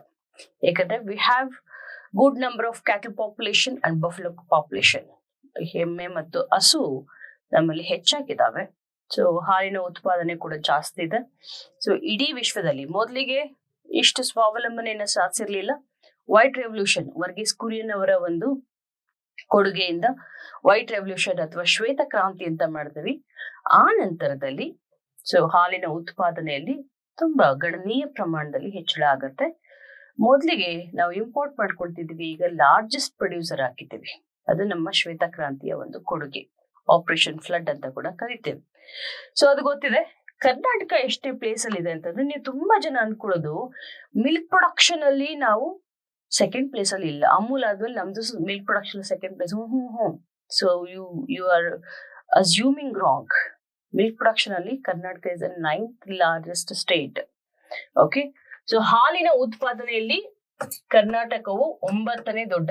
ಯಾಕಂದ್ರೆ we have good number of cattle population and buffalo population. ಎಮ್ಮೆ ಮತ್ತು ಹಸು ನಮ್ಮಲ್ಲಿ ಹೆಚ್ಚಾಗಿದ್ದಾವೆ. ಸೊ ಹಾಲಿನ ಉತ್ಪಾದನೆ ಕೂಡ ಜಾಸ್ತಿ ಇದೆ. ಸೊ ಇಡೀ ವಿಶ್ವದಲ್ಲಿ ಮೊದಲಿಗೆ ಇಷ್ಟು ಸ್ವಾವಲಂಬನೆಯನ್ನ ಸಾಧಿಸಿರ್ಲಿಲ್ಲ. ವೈಟ್ ರೆವಲ್ಯೂಷನ್, ವರ್ಗೀಸ್ ಕುರಿಯನ್ ಅವರ ಒಂದು ಕೊಡುಗೆಯಿಂದ ವೈಟ್ ರೆವಲ್ಯೂಷನ್ ಅಥವಾ ಶ್ವೇತ ಕ್ರಾಂತಿ ಅಂತ ಮಾಡ್ತೀವಿ. ಆ ನಂತರದಲ್ಲಿ ಹಾಲಿನ ಉತ್ಪಾದನೆಯಲ್ಲಿ ತುಂಬಾ ಗಣನೀಯ ಪ್ರಮಾಣದಲ್ಲಿ ಹೆಚ್ಚಳ ಆಗತ್ತೆ. ಮೊದಲಿಗೆ ನಾವು ಇಂಪೋರ್ಟ್ ಮಾಡ್ಕೊಳ್ತಿದ್ವಿ, ಈಗ ಲಾರ್ಜೆಸ್ಟ್ ಪ್ರೊಡ್ಯೂಸರ್ ಆಗಿದ್ದೀವಿ. ಅದು ನಮ್ಮ ಶ್ವೇತ ಕ್ರಾಂತಿಯ ಒಂದು ಕೊಡುಗೆ, ಆಪರೇಷನ್ ಫ್ಲಡ್ ಅಂತ ಕೂಡ ಕರಿತೇವೆ. ಅದು ಗೊತ್ತಿದೆ. ಕರ್ನಾಟಕ ಎಷ್ಟೇ ಪ್ಲೇಸ್ ಅಲ್ಲಿ ಇದೆ ಅಂತಂದ್ರೆ, ನೀವು ತುಂಬಾ ಜನ ಅನ್ಕೊಳ್ಳೋದು ಮಿಲ್ಕ್ ಪ್ರೊಡಕ್ಷನ್ ಅಲ್ಲಿ ನಾವು ಸೆಕೆಂಡ್ ಪ್ಲೇಸ್ ಅಲ್ಲಿ ಇಲ್ಲ. ಅಮೂಲ್ ಆದ್ಮೇಲೆ ನಮ್ದು milk production second place. So you are assuming wrong. Milk production ಅಲ್ಲಿ Karnataka is the 9th largest state. Okay, ಹಾಲಿನ ಉತ್ಪಾದನೆಯಲ್ಲಿ ಕರ್ನಾಟಕವು 9ನೇ ದೊಡ್ಡ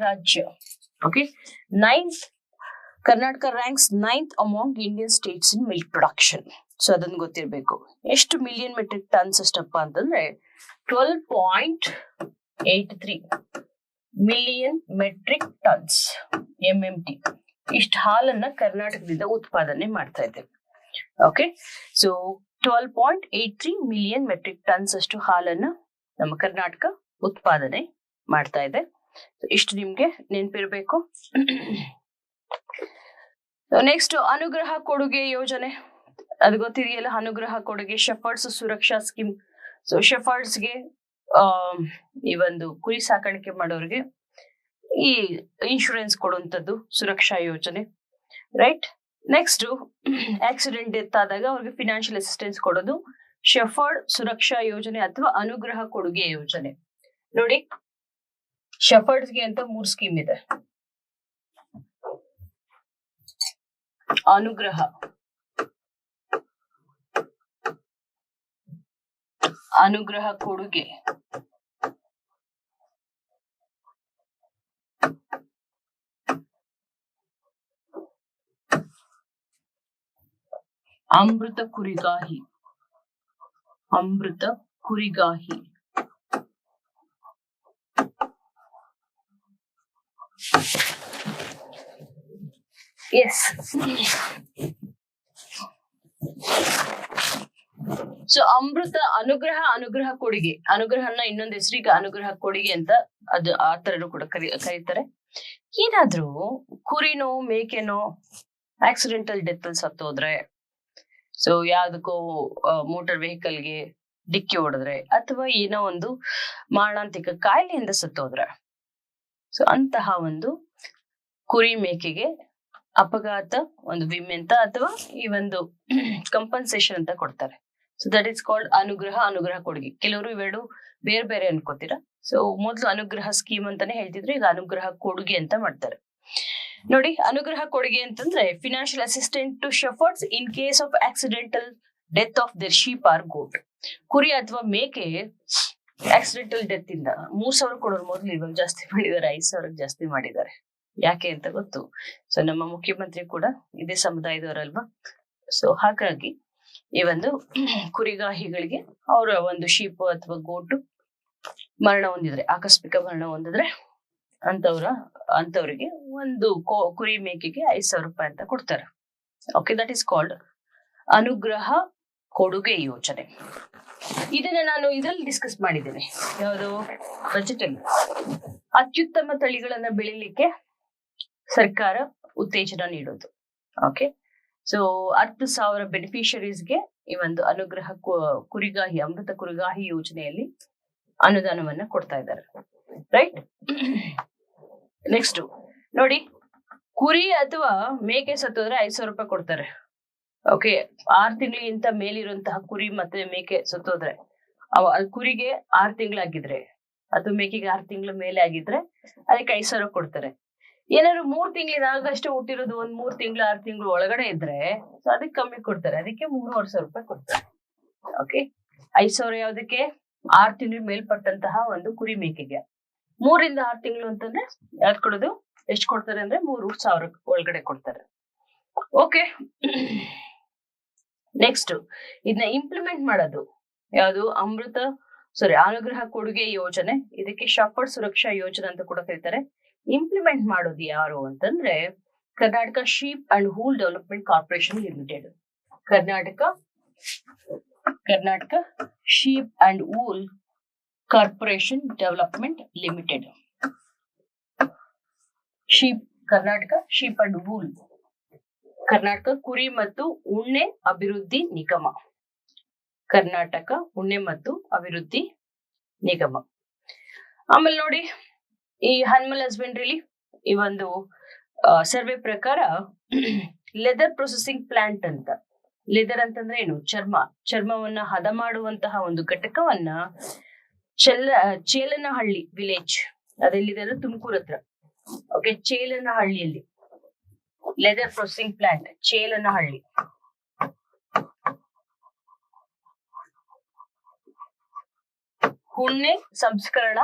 ರಾಜ್ಯ. Okay, 9th Karnataka ranks 9th among Indian states in milk production. ಅದನ್ನ ಗೊತ್ತಿರಬೇಕು. ಎಷ್ಟು ಮಿಲಿಯನ್ ಮೆಟ್ರಿಕ್ ಟನ್ಸ್ ಅಷ್ಟಪ್ಪ ಅಂತಂದ್ರೆ 12.83 ಮಿಲಿಯನ್ ಮೆಟ್ರಿಕ್ ಟನ್ಸ್, MMT. ಇಷ್ಟು ಹಾಲನ್ನ ಕರ್ನಾಟಕದಿಂದ ಉತ್ಪಾದನೆ ಮಾಡ್ತಾ ಇದ್ದೇವೆ. ಓಕೆ, 12.83 ಮಿಲಿಯನ್ ಮೆಟ್ರಿಕ್ ಟನ್ಸ್ ಅಷ್ಟು ಹಾಲನ್ನ ನಮ್ಮ ಕರ್ನಾಟಕ ಉತ್ಪಾದನೆ ಮಾಡ್ತಾ ಇದೆ. ಇಷ್ಟು ನಿಮ್ಗೆ ನೆನಪಿರ್ಬೇಕು. ನೆಕ್ಸ್ಟ್, ಅನುಗ್ರಹ ಕೊಡುಗೆ ಯೋಜನೆ. ಅದು ಗೊತ್ತಿದೆಯಲ್ಲ, ಅನುಗ್ರಹ ಕೊಡುಗೆ ಶೆಫರ್ಡ್ಸ್ ಸುರಕ್ಷಾ ಸ್ಕೀಮ್. ಶೆಫರ್ಡ್ಸ್ಗೆ ಈ ಒಂದು ಕುರಿ ಸಾಕಾಣಿಕೆ ಮಾಡೋರಿಗೆ ಈ ಇನ್ಶೂರೆನ್ಸ್ ಕೊಡುವಂಥದ್ದು ಸುರಕ್ಷಾ ಯೋಜನೆ, ರೈಟ್. ನೆಕ್ಸ್ಟ್, ಆಕ್ಸಿಡೆಂಟ್ ಡೆತ್ ಆದಾಗ ಅವ್ರಿಗೆ ಫಿನಾನ್ಷಿಯಲ್ ಅಸಿಸ್ಟೆನ್ಸ್ ಕೊಡೋದು ಶೆಫರ್ಡ್ ಸುರಕ್ಷಾ ಯೋಜನೆ ಅಥವಾ ಅನುಗ್ರಹ ಕೊಡುಗೆ ಯೋಜನೆ. ನೋಡಿ, ಶೆಫರ್ಡ್ಸ್ಗೆ ಅಂತ 3 ಸ್ಕೀಮ್ ಇದೆ. ಅನುಗ್ರಹ ಕೊಡುಗೆ, ಅಮೃತ ಕುರಿಗಾಹಿ. ಎಸ್, ಅನುಗ್ರಹ ಕೊಡುಗೆ. ಅನುಗ್ರಹನ ಇನ್ನೊಂದು ಹೆಸರಿಗೆ ಅನುಗ್ರಹ ಕೊಡುಗೆ ಅಂತ ಅದು ಆ ತರನು ಕೂಡ ಕರೀತಾರೆ. ಏನಾದ್ರೂ ಕುರಿನೋ ಮೇಕೆನೋ ಆಕ್ಸಿಡೆಂಟಲ್ ಡೆತ್ ಅಲ್ಲಿ ಸತ್ತೋದ್ರೆ, ಯಾವ್ದಕ್ಕೋ ಮೋಟಾರ್ ವೆಹಿಕಲ್ಗೆ ಡಿಕ್ಕಿ ಹೊಡೆದ್ರೆ ಅಥವಾ ಏನೋ ಒಂದು ಮಾರಣಾಂತಿಕ ಕಾಯಿಲೆಯಿಂದ ಸತ್ತೋದ್ರೆ, ಅಂತಹ ಒಂದು ಕುರಿ ಮೇಕೆಗೆ ಅಪಘಾತ ಒಂದು ವಿಮೆ ಅಂತ ಅಥವಾ ಈ ಒಂದು ಕಂಪನ್ಸೇಷನ್ ಅಂತ ಕೊಡ್ತಾರೆ. ದಟ್ ಇಸ್ ಕಾಲ್ಡ್ ಅನುಗ್ರಹ ಕೊಡುಗೆ. ಕೆಲವರು ಇವೆರಡು ಬೇರೆ ಬೇರೆ ಅನ್ಕೋತೀರಾ. ಮೊದಲು ಅನುಗ್ರಹ ಸ್ಕೀಮ್ ಅಂತಾನೆ ಹೇಳ್ತಿದ್ರು, ಈಗ ಅನುಗ್ರಹ ಕೊಡುಗೆ ಅಂತ ಮಾಡ್ತಾರೆ. ನೋಡಿ, ಅನುಗ್ರಹ ಕೊಡುಗೆ ಅಂತಂದ್ರೆ financial assistant to shepherds in case of accidental death of their sheep or goat. ಕುರಿ ಅಥವಾ ಮೇಕೆ ಆಕ್ಸಿಡೆಂಟಲ್ ಡೆತ್ ಇಂದ 3,000 ಕೊಡೋರು ಮೊದಲು, ಇವಾಗ ಜಾಸ್ತಿ ಮಾಡಿದ್ದಾರೆ, 5,000 ಜಾಸ್ತಿ ಮಾಡಿದ್ದಾರೆ. ಯಾಕೆ ಅಂತ ಗೊತ್ತು. ನಮ್ಮ ಮುಖ್ಯಮಂತ್ರಿ ಕೂಡ ಇದೇ ಸಮುದಾಯದವರಲ್ವಾ. ಹಾಗಾಗಿ ಈ ಒಂದು ಕುರಿಗಾಹಿಗಳಿಗೆ ಅವರ ಒಂದು ಶೀಪ್ ಅಥವಾ ಗೋಟು ಮರಣ ಹೊಂದಿದ್ರೆ, ಆಕಸ್ಮಿಕ ಮರಣ ಹೊಂದಿದ್ರೆ ಅಂತವ್ರಿಗೆ ಒಂದು ಕುರಿ ಮೇಕೆಗೆ 5,000 ರೂಪಾಯಿ ಅಂತ ಕೊಡ್ತಾರೆ. ಓಕೆ, ದಟ್ ಈಸ್ ಕಾಲ್ಡ್ ಅನುಗ್ರಹ ಕೊಡುಗೆ ಯೋಜನೆ. ಇದನ್ನ ನಾನು ಇದ್ರಲ್ಲಿ ಡಿಸ್ಕಸ್ ಮಾಡಿದ್ದೇನೆ, ಯಾವುದು ಬಜೆಟ್ ಅಲ್ಲಿ. ಅತ್ಯುತ್ತಮ ತಳಿಗಳನ್ನ ಬೆಳಿಲಿಕ್ಕೆ ಸರ್ಕಾರ ಉತ್ತೇಜನ ನೀಡೋದು. ಓಕೆ, 10,000 ಬೆನಿಫಿಷರೀಸ್ಗೆ ಈ ಒಂದು ಅನುಗ್ರಹ ಕುರಿಗಾಹಿ, ಅಮೃತ ಕುರಿಗಾಹಿ ಯೋಜನೆಯಲ್ಲಿ ಅನುದಾನವನ್ನ ಕೊಡ್ತಾ ಇದ್ದಾರೆ, ರೈಟ್. ನೆಕ್ಸ್ಟ್ ನೋಡಿ, ಕುರಿ ಅಥವಾ ಮೇಕೆ ಸತ್ತೋದ್ರೆ 5,000 ರೂಪಾಯಿ ಕೊಡ್ತಾರೆ. ಓಕೆ, 6 ತಿಂಗಳಿಗಿಂತ ಮೇಲಿರುವಂತಹ ಕುರಿ ಮತ್ತೆ ಮೇಕೆ ಸತ್ತೋದ್ರೆ, ಕುರಿಗೆ 6 ತಿಂಗಳಾಗಿದ್ರೆ ಅಥವಾ ಮೇಕೆಗೆ 6 ತಿಂಗಳ ಮೇಲೆ ಆಗಿದ್ರೆ ಅದಕ್ಕೆ 5,000 ಕೊಡ್ತಾರೆ. ಏನಾದ್ರು 3 ತಿಂಗಳಿಗಾಗಷ್ಟೇ ಹುಟ್ಟಿರೋದು, 3 ತಿಂಗಳು 6 ತಿಂಗಳು ಒಳಗಡೆ ಇದ್ರೆ ಅದಕ್ಕೆ ಕಮ್ಮಿ ಕೊಡ್ತಾರೆ, ಅದಕ್ಕೆ 3,500 ರೂಪಾಯಿ ಕೊಡ್ತಾರೆ. ಓಕೆ, 5,000 ಯಾವ್ದಕ್ಕೆ? 6 ತಿಂಗಳು ಮೇಲ್ಪಟ್ಟಂತಹ ಒಂದು ಕುರಿ ಮೇಕೆಗೆ. 3 ರಿಂದ 6 ತಿಂಗಳು ಅಂತಂದ್ರೆ ಯಾವ್ದು ಕೊಡೋದು? ಎಷ್ಟು ಕೊಡ್ತಾರೆ ಅಂದ್ರೆ 3,000 ಒಳಗಡೆ ಕೊಡ್ತಾರೆ. ಓಕೆ, ನೆಕ್ಸ್ಟ್ ಇದನ್ನ ಇಂಪ್ಲಿಮೆಂಟ್ ಮಾಡೋದು ಯಾವುದು? ಅನುಗ್ರಹ ಕೊಡುಗೆ ಯೋಜನೆ. ಇದಕ್ಕೆ ಶೆಫರ್ಡ್ ಸುರಕ್ಷಾ ಯೋಜನೆ ಅಂತ ಕೂಡ ಕರೀತಾರೆ. ಇಂಪ್ಲಿಮೆಂಟ್ ಮಾಡೋದು ಯಾರು ಅಂತಂದ್ರೆ Karnataka sheep and wool development corporation limited. Karnataka sheep and wool corporation development limited. Sheep Karnataka sheep and wool, Karnataka ಕುರಿ ಮತ್ತು ಉಣ್ಣೆ ಅಭಿವೃದ್ಧಿ ನಿಗಮ, ಕರ್ನಾಟಕ ಉಣ್ಣೆ ಮತ್ತು ಅಭಿವೃದ್ಧಿ ನಿಗಮ. ಆಮೇಲೆ ನೋಡಿ, ಈ ಅನಿಮಲ್ ಹಸ್ಬೆಂಡ್ರಿಲಿ ಈ ಒಂದು ಸರ್ವೆ ಪ್ರಕಾರ ಲೆದರ್ ಪ್ರೊಸೆಸಿಂಗ್ ಪ್ಲಾಂಟ್ ಅಂತ, ಲೆದರ್ ಅಂತಂದ್ರೆ ಏನು, ಚರ್ಮವನ್ನ ಹದ ಮಾಡುವಂತಹ ಒಂದು ಘಟಕವನ್ನ ಚೇಲನಹಳ್ಳಿ ವಿಲೇಜ್, ಅದೆಲ್ಲಿದೆ ಅಂದ್ರೆ ತುಮಕೂರು ಹತ್ರ. ಓಕೆ, ಚೇಲನಹಳ್ಳಿಯಲ್ಲಿ ಲೆದರ್ ಪ್ರೊಸೆಸಿಂಗ್ ಪ್ಲಾಂಟ್, ಚೇಲನಹಳ್ಳಿ. ಉಣ್ಣೆ ಸಂಸ್ಕರಣ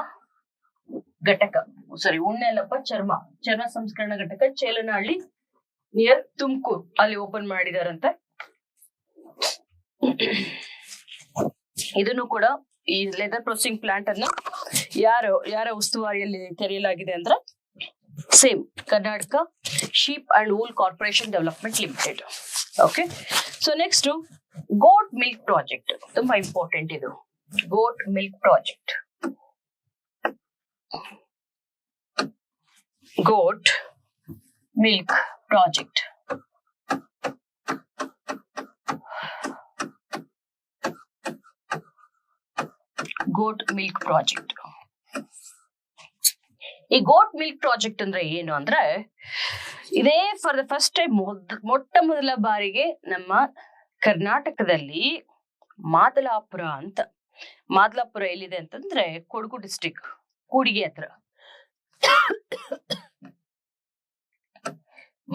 ಘಟಕ, ಉಣ್ಣೆ ಅಲ್ಲಪ್ಪ, ಚರ್ಮ ಸಂಸ್ಕರಣ ಘಟಕ ಚೇಲನಹಳ್ಳಿ ನಿಯರ್ ತುಮಕೂರು, ಅಲ್ಲಿ ಓಪನ್ ಮಾಡಿದಾರಂತೆ. ಇದನ್ನು ಕೂಡ ಈ ಲೆದರ್ ಪ್ರೊಸೆಸಿಂಗ್ ಪ್ಲಾಂಟ್ ಅನ್ನು ಯಾರ ಉಸ್ತುವಾರಿಯಲ್ಲಿ ತೆರೆಯಲಾಗಿದೆ ಅಂದ್ರೆ same Karnataka sheep and wool corporation development limited. Okay, so next goat milk project, ತುಂಬಾ ಇಂಪಾರ್ಟೆಂಟ್ ಇದು. Goat milk project, goat milk project. Goat milk project. ಈ ಗೋಟ್ ಮಿಲ್ಕ್ ಪ್ರಾಜೆಕ್ಟ್ ಅಂದ್ರೆ ಏನು ಅಂದ್ರೆ, ಇದೇ ಫಾರ್ ದ ಫಸ್ಟ್ ಟೈಮ್, ಮೊಟ್ಟ ಮೊದಲ ಬಾರಿಗೆ ನಮ್ಮ ಕರ್ನಾಟಕದಲ್ಲಿ ಮಾದಲಾಪುರ ಅಂತ, ಮಾದಲಾಪುರ ಎಲ್ಲಿದೆ ಅಂತಂದ್ರೆ ಕೊಡಗು ಡಿಸ್ಟಿಕ್, ಕೂಡಿಗೆ ಹತ್ರ.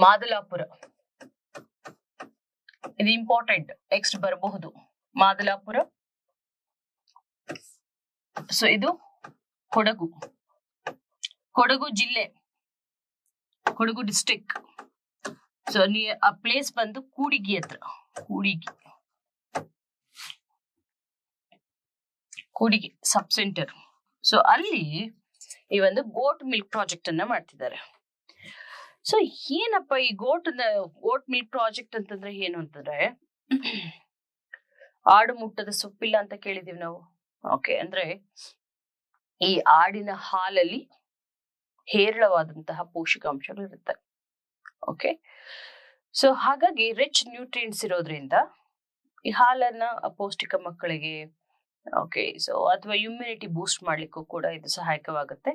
ಮಾದಲಾಪುರ ಇದು ಇಂಪಾರ್ಟೆಂಟ್, ನೆಕ್ಸ್ಟ್ ಬರಬಹುದು ಮಾದಲಾಪುರ. ಸೊ ಇದು ಕೊಡಗು ಜಿಲ್ಲೆ, ಕೊಡಗು ಡಿಸ್ಟಿಕ್. ಸೊ ಆ ಪ್ಲೇಸ್ ಬಂದು ಕೂಡಿಗೆ ಹತ್ರ, ಕೂಡಿಗೆ ಸಬ್ ಸೆಂಟರ್. ಸೊ ಅಲ್ಲಿ ಈ ಒಂದು ಗೋಟ್ ಮಿಲ್ಕ್ ಪ್ರಾಜೆಕ್ಟ್ ಅನ್ನ ಮಾಡ್ತಿದ್ದಾರೆ. ಸೊ ಏನಪ್ಪ ಈ ಗೋಟ್ ಮಿಲ್ಕ್ ಪ್ರಾಜೆಕ್ಟ್ ಅಂತಂದ್ರೆ ಏನು ಅಂತಂದ್ರೆ, ಆಡು ಮುಟ್ಟದ ಸೊಪ್ಪಿಲ್ಲ ಅಂತ ಕೇಳಿದೀವಿ ನಾವು. ಓಕೆ, ಅಂದ್ರೆ ಈ ಆಡಿನ ಹಾಲಲ್ಲಿ ಹೇರಳವಾದಂತಹ ಪೋಷಕಾಂಶಗಳು ಇರುತ್ತೆ. ಓಕೆ, ಸೊ ಹಾಗಾಗಿ ರಿಚ್ ನ್ಯೂಟ್ರಿಯೆಂಟ್ಸ್ ಇರೋದ್ರಿಂದ ಈ ಹಾಲನ್ನ ಅಪೌಷ್ಟಿಕ ಮಕ್ಕಳಿಗೆ, ಓಕೆ, ಸೊ ಅಥವಾ ಇಮ್ಯುನಿಟಿ ಬೂಸ್ಟ್ ಮಾಡ್ಲಿಕ್ಕೂ ಕೂಡ ಇದು ಸಹಾಯಕವಾಗುತ್ತೆ.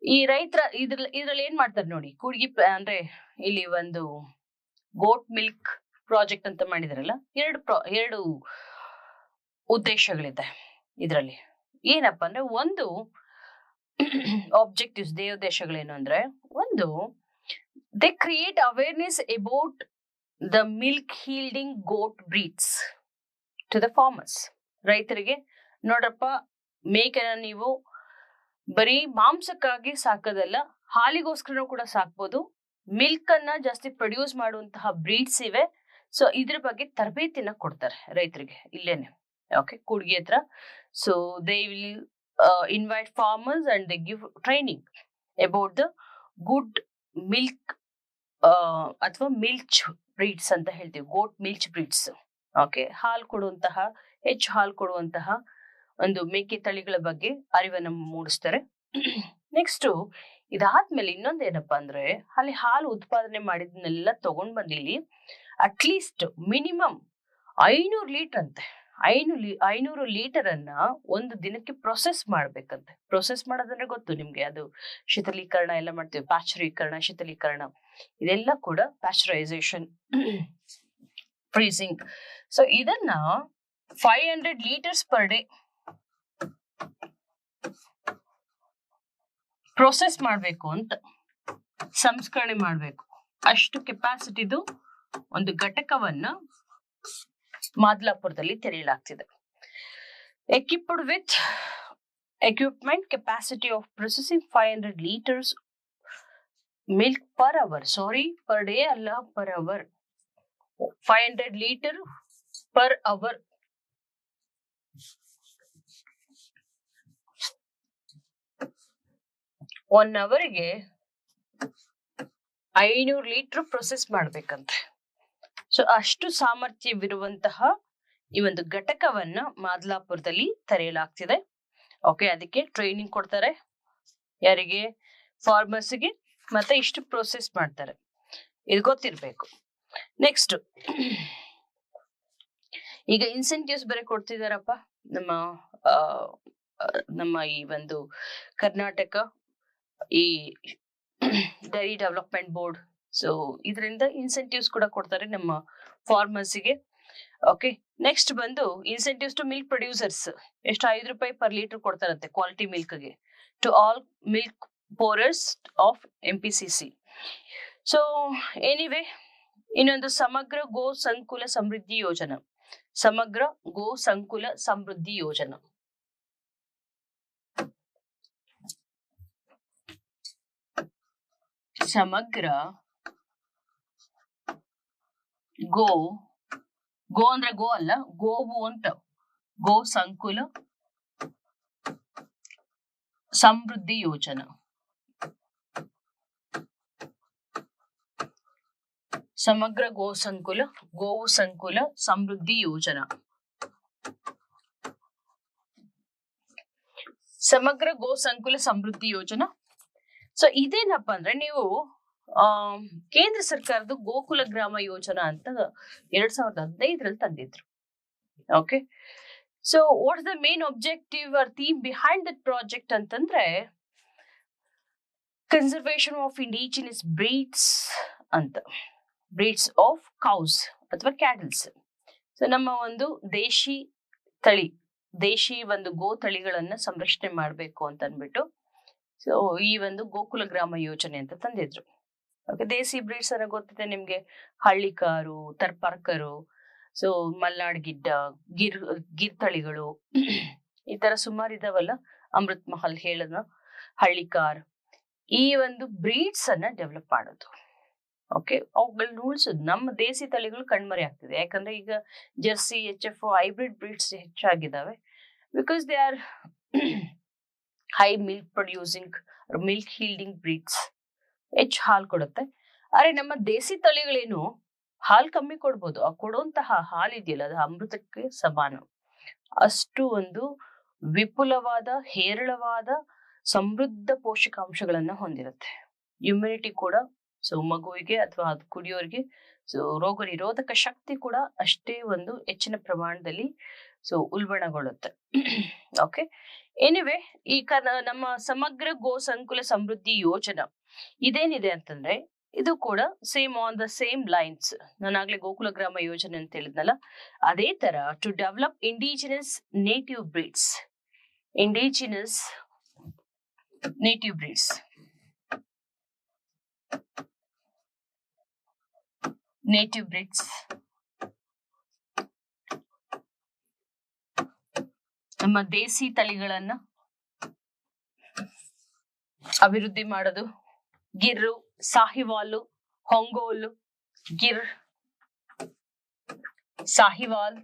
ಈ ರೈತರ ಇದ್ರಲ್ಲಿ ಏನ್ ಮಾಡ್ತಾರೆ ನೋಡಿ, ಕೂಡ್ಗಿ ಅಂದ್ರೆ ಇಲ್ಲಿ ಒಂದು ಗೋಟ್ ಮಿಲ್ಕ್ ಪ್ರಾಜೆಕ್ಟ್ ಅಂತ ಮಾಡಿದಾರಲ್ಲ, ಎರಡು ಉದ್ದೇಶಗಳಿದೆ ಇದರಲ್ಲಿ. ಏನಪ್ಪಾ ಅಂದ್ರೆ, ಒಂದು ಆಬ್ಜೆಕ್ಟಿವ್ಸ್, ದೇವೋದ್ದೇಶಗಳೇನು ಅಂದ್ರೆ, ಒಂದು they create awareness about the milk yielding goat breeds to the farmers. ರೈತರಿಗೆ ನೋಡ್ರಪ್ಪ, ಮೇಕೆನ ನೀವು ಬರೀ ಮಾಂಸಕ್ಕಾಗಿ ಸಾಕೋದಲ್ಲ, ಹಾಲಿಗೋಸ್ಕರ ಕೂಡ ಸಾಕ್ಬೋದು. ಮಿಲ್ಕ್ ಅನ್ನ ಜಾಸ್ತಿ ಪ್ರೊಡ್ಯೂಸ್ ಮಾಡುವಂತಹ ಬ್ರೀಡ್ಸ್ ಇವೆ. ಸೊ ಇದ್ರ ಬಗ್ಗೆ ತರಬೇತಿನ ಕೊಡ್ತಾರೆ ರೈತರಿಗೆ ಇಲ್ಲೇನೆ. ಓಕೆ, ಕೂಡ್ಗಿ ಹತ್ರ. So they will invite farmers and they give training about the good milk ಅಥವಾ ಮಿಲ್ಚ್ ಬ್ರೀಡ್ಸ್ ಅಂತ ಹೇಳ್ತೀವಿ, ಗೋಟ್ ಮಿಲ್ಚ್ ಬ್ರೀಡ್ಸ್. ಓಕೆ, ಹೆಚ್ಚು ಹಾಲು ಕೊಡುವಂತಹ ಒಂದು ಮೇಕೆ ತಳಿಗಳ ಬಗ್ಗೆ ಅರಿವನ್ನು ಮೂಡಿಸ್ತಾರೆ. ನೆಕ್ಸ್ಟ್ ಇದಾದ್ಮೇಲೆ ಇನ್ನೊಂದೇನಪ್ಪಾ ಅಂದ್ರೆ, ಅಲ್ಲಿ ಹಾಲು ಉತ್ಪಾದನೆ ಮಾಡಿದ್ನೆಲ್ಲ ತಗೊಂಡ್ ಬಂದಿಲ್ಲಿ ಅಟ್ಲೀಸ್ಟ್ ಮಿನಿಮಮ್ 500 ಲೀಟರ್ ಅಂತೆ, 500 ಲೀಟರ್ ಅನ್ನ ಒಂದು ದಿನಕ್ಕೆ ಪ್ರೊಸೆಸ್ ಮಾಡ್ಬೇಕಂತೆ. ಪ್ರೊಸೆಸ್ ಮಾಡೋದಂದ್ರೆ ಗೊತ್ತು ನಿಮ್ಗೆ, ಅದು ಶೀತಲೀಕರಣ ಎಲ್ಲ ಮಾಡ್ತೀವಿ, ಪ್ಯಾಶ್ಚರೀಕರಣ, ಶೀತಲೀಕರಣ, ಇದೆಲ್ಲ ಕೂಡ ಪ್ಯಾಶ್ಚರೈಸೇಷನ್, ಫ್ರೀಸಿಂಗ್. ಸೊ ಇದನ್ನ 500 ಲೀಟರ್ಸ್ ಪರ್ ಡೇ ಪ್ರೊಸೆಸ್ ಮಾಡ್ಬೇಕು ಅಂತ, ಸಂಸ್ಕರಣೆ ಮಾಡ್ಬೇಕು. ಅಷ್ಟು ಕೆಪಾಸಿಟಿದು ಒಂದು ಘಟಕವನ್ನ ಮಾದಲಾಪುರದಲ್ಲಿ ತೆರೆಯಲಾಗ್ತಿದೆ. equipped with equipment capacity of processing 500 liters milk per hour. Sorry, per day alla, per hour. 500 liter per hour. One ಅವರ್ಗೆ 500 ಲೀಟರ್ ಪ್ರೊಸೆಸ್ ಮಾಡ್ಬೇಕಂತೆ. ಸೊ ಅಷ್ಟು ಸಾಮರ್ಥ್ಯವಿರುವಂತಹ ಈ ಒಂದು ಘಟಕವನ್ನ ಮಾದಲಾಪುರದಲ್ಲಿ ತೆರೆಯಲಾಗ್ತಿದೆ. ಓಕೆ, ಅದಕ್ಕೆ ಟ್ರೈನಿಂಗ್ ಕೊಡ್ತಾರೆ ಯಾರಿಗೆ, ಫಾರ್ಮರ್ಸ್ಗೆ, ಮತ್ತೆ ಇಷ್ಟು ಪ್ರೊಸೆಸ್ ಮಾಡ್ತಾರೆ, ಇದು ಗೊತ್ತಿರ್ಬೇಕು. ನೆಕ್ಸ್ಟ್ ಈಗ ಇನ್ಸೆಂಟಿವ್ಸ್ ಬೇರೆ ಕೊಡ್ತಿದಾರಪ್ಪ ನಮ್ಮ ನಮ್ಮ ಈ ಒಂದು ಕರ್ನಾಟಕ ಈ ಡೈರಿ ಡೆವಲಪ್ಮೆಂಟ್ ಬೋರ್ಡ್. ಸೊ ಇದರಿಂದ ಇನ್ಸೆಂಟಿವ್ಸ್ ಕೂಡ ಕೊಡ್ತಾರೆ ನಮ್ಮ ಫಾರ್ಮರ್ಸ್ಗೆ. ಓಕೆ, ನೆಕ್ಸ್ಟ್ ಬಂದು ಇನ್ಸೆಂಟಿವ್ಸ್ ಟು ಮಿಲ್ಕ್ ಪ್ರೊಡ್ಯೂಸರ್ಸ್, ಎಷ್ಟು ₹5 per ಲೀಟರ್ ಕೊಡ್ತಾರಂತೆ ಕ್ವಾಲಿಟಿ ಮಿಲ್ಕ್ಗೆ, to all milk pourers of MPCC. So anyway, ಇನ್ನೊಂದು ಸಮಗ್ರ ಗೋ ಸಂಕುಲ ಸಮೃದ್ಧಿ ಯೋಜನಾ. ಸಮಗ್ರ ಗೋ ಸಂಕುಲ ಸಮೃದ್ಧಿ ಯೋಜನಾ ಸಮಗ್ರ ಗೋ ಅಂದ್ರೆ ಗೋ ಅಲ್ಲ, ಗೋವು ಅಂತ, ಗೋ ಸಂಕುಲ ಸಮೃದ್ಧಿ ಯೋಜನಾ. ಸಮಗ್ರ ಗೋವು ಸಂಕುಲ ಸಮೃದ್ಧಿ ಯೋಜನಾ. ಸಮಗ್ರ ಗೋ ಸಂಕುಲ ಸಮೃದ್ಧಿ ಯೋಜನಾ. ಸೊ ಇದೇನಪ್ಪ ಅಂದ್ರೆ, ನೀವು ಕೇಂದ್ರ ಸರ್ಕಾರದ ಗೋಕುಲ ಗ್ರಾಮ ಯೋಜನಾ ಅಂತ 2015 ತಂದಿದ್ರು. Okay, so what's the main objective or theme behind that project ಅಂತಂದ್ರೆ, ಕನ್ಸರ್ವೇಷನ್ ಆಫ್ ಇಂಡಿಜಿನಸ್ ಬ್ರೀಡ್ಸ್ ಅಂತ, ಬ್ರೀಡ್ಸ್ ಆಫ್ ಕೌಸ್ ಅಥವಾ ಕ್ಯಾಟಲ್ಸ್. ಸೊ ನಮ್ಮ ಒಂದು ದೇಶಿ ಒಂದು ಗೋ ತಳಿಗಳನ್ನ ಸಂರಕ್ಷಣೆ ಮಾಡ್ಬೇಕು ಅಂತ ಅನ್ಬಿಟ್ಟು ಸೊ ಈ ಒಂದು ಗೋಕುಲ ಗ್ರಾಮ ಯೋಜನೆ ಅಂತ ತಂದಿದ್ರು. ಓಕೆ, ದೇಸಿ ಬ್ರೀಡ್ಸ್ ಅನ್ನ ಗೊತ್ತಿದೆ ನಿಮ್ಗೆ, ಹಳ್ಳಿಕಾರು, ತರ್ಪಾರ್ಕರು, ಸೊ ಮಲ್ನಾಡ್ ಗಿಡ್ಡ, ಗಿರ್ ತಳಿಗಳು, ಈ ತರ ಸುಮಾರು ಇದಾವಲ್ಲ, ಅಮೃತ್ ಮಹಲ್ ಹೇಳದ ಹಳ್ಳಿಕಾರ್, ಈ ಒಂದು ಬ್ರೀಡ್ಸ್ ಅನ್ನ ಡೆವಲಪ್ ಮಾಡೋದು. ಓಕೆ, ಅವುಗಳನ್ನ ಉಳಿಸೋದು. ನಮ್ಮ ದೇಸಿ ತಳಿಗಳು ಕಣ್ಮರೆ ಆಗ್ತಿದೆ, ಯಾಕಂದ್ರೆ ಈಗ ಜರ್ಸಿ, HF, ಹೈಬ್ರಿಡ್ ಬ್ರೀಡ್ಸ್ ಹೆಚ್ಚಾಗಿದ್ದಾವೆ. Because they are high milk producing, milk yielding breeds, ಹೆಚ್ಚು ಹಾಲು ಕೊಡುತ್ತೆ. ಆದ್ರೆ ನಮ್ಮ ದೇಸಿ ತಳಿಗಳೇನು ಹಾಲು ಕಮ್ಮಿ ಕೊಡ್ಬೋದು, ಆ ಕೊಡುವಂತಹ ಹಾಲು ಇದೆಯಲ್ಲ, ಅದು ಅಮೃತಕ್ಕೆ ಸಮಾನ. ಅಷ್ಟು ಒಂದು ವಿಪುಲವಾದ, ಹೇರಳವಾದ, ಸಮೃದ್ಧ ಪೋಷಕಾಂಶಗಳನ್ನ ಹೊಂದಿರುತ್ತೆ. ಇಮ್ಯುನಿಟಿ ಕೂಡ, ಸೊ ಮಗುವಿಗೆ ಅಥವಾ ಅದು ಕುಡಿಯೋರಿಗೆ, ಸೊ ರೋಗ ನಿರೋಧಕ ಶಕ್ತಿ ಕೂಡ ಅಷ್ಟೇ ಒಂದು ಹೆಚ್ಚಿನ ಪ್ರಮಾಣದಲ್ಲಿ ಸೊ ಉಲ್ಬಣಗೊಳ್ಳುತ್ತೆ. ಓಕೆ, ಎನಿವೆ, ಈ ನಮ್ಮ ಸಮಗ್ರ ಗೋ ಸಂಕುಲ ಸಮೃದ್ಧಿ ಯೋಜನಾ ಇದೇನಿದೆ ಅಂತಂದ್ರೆ, ಇದು ಕೂಡ same on the same lines. ನಾನಾಗ್ಲೇ ಗೋಕುಲ ಗ್ರಾಮ ಯೋಜನೆ ಅಂತ ಹೇಳಿದ್ನಲ್ಲ, ಅದೇ ತರ to develop indigenous native breeds. Indigenous native breeds, native breeds ನಮ್ಮ ದೇಸಿ ತಳಿಗಳನ್ನ ಅಭಿವೃದ್ಧಿ ಮಾಡೋದು. ಗಿರ್ರು, ಸಾಹಿವಾಲು, ಹೊಂಗೋಲು, ಗಿರ್, ಸಾಹಿವಾಲ್,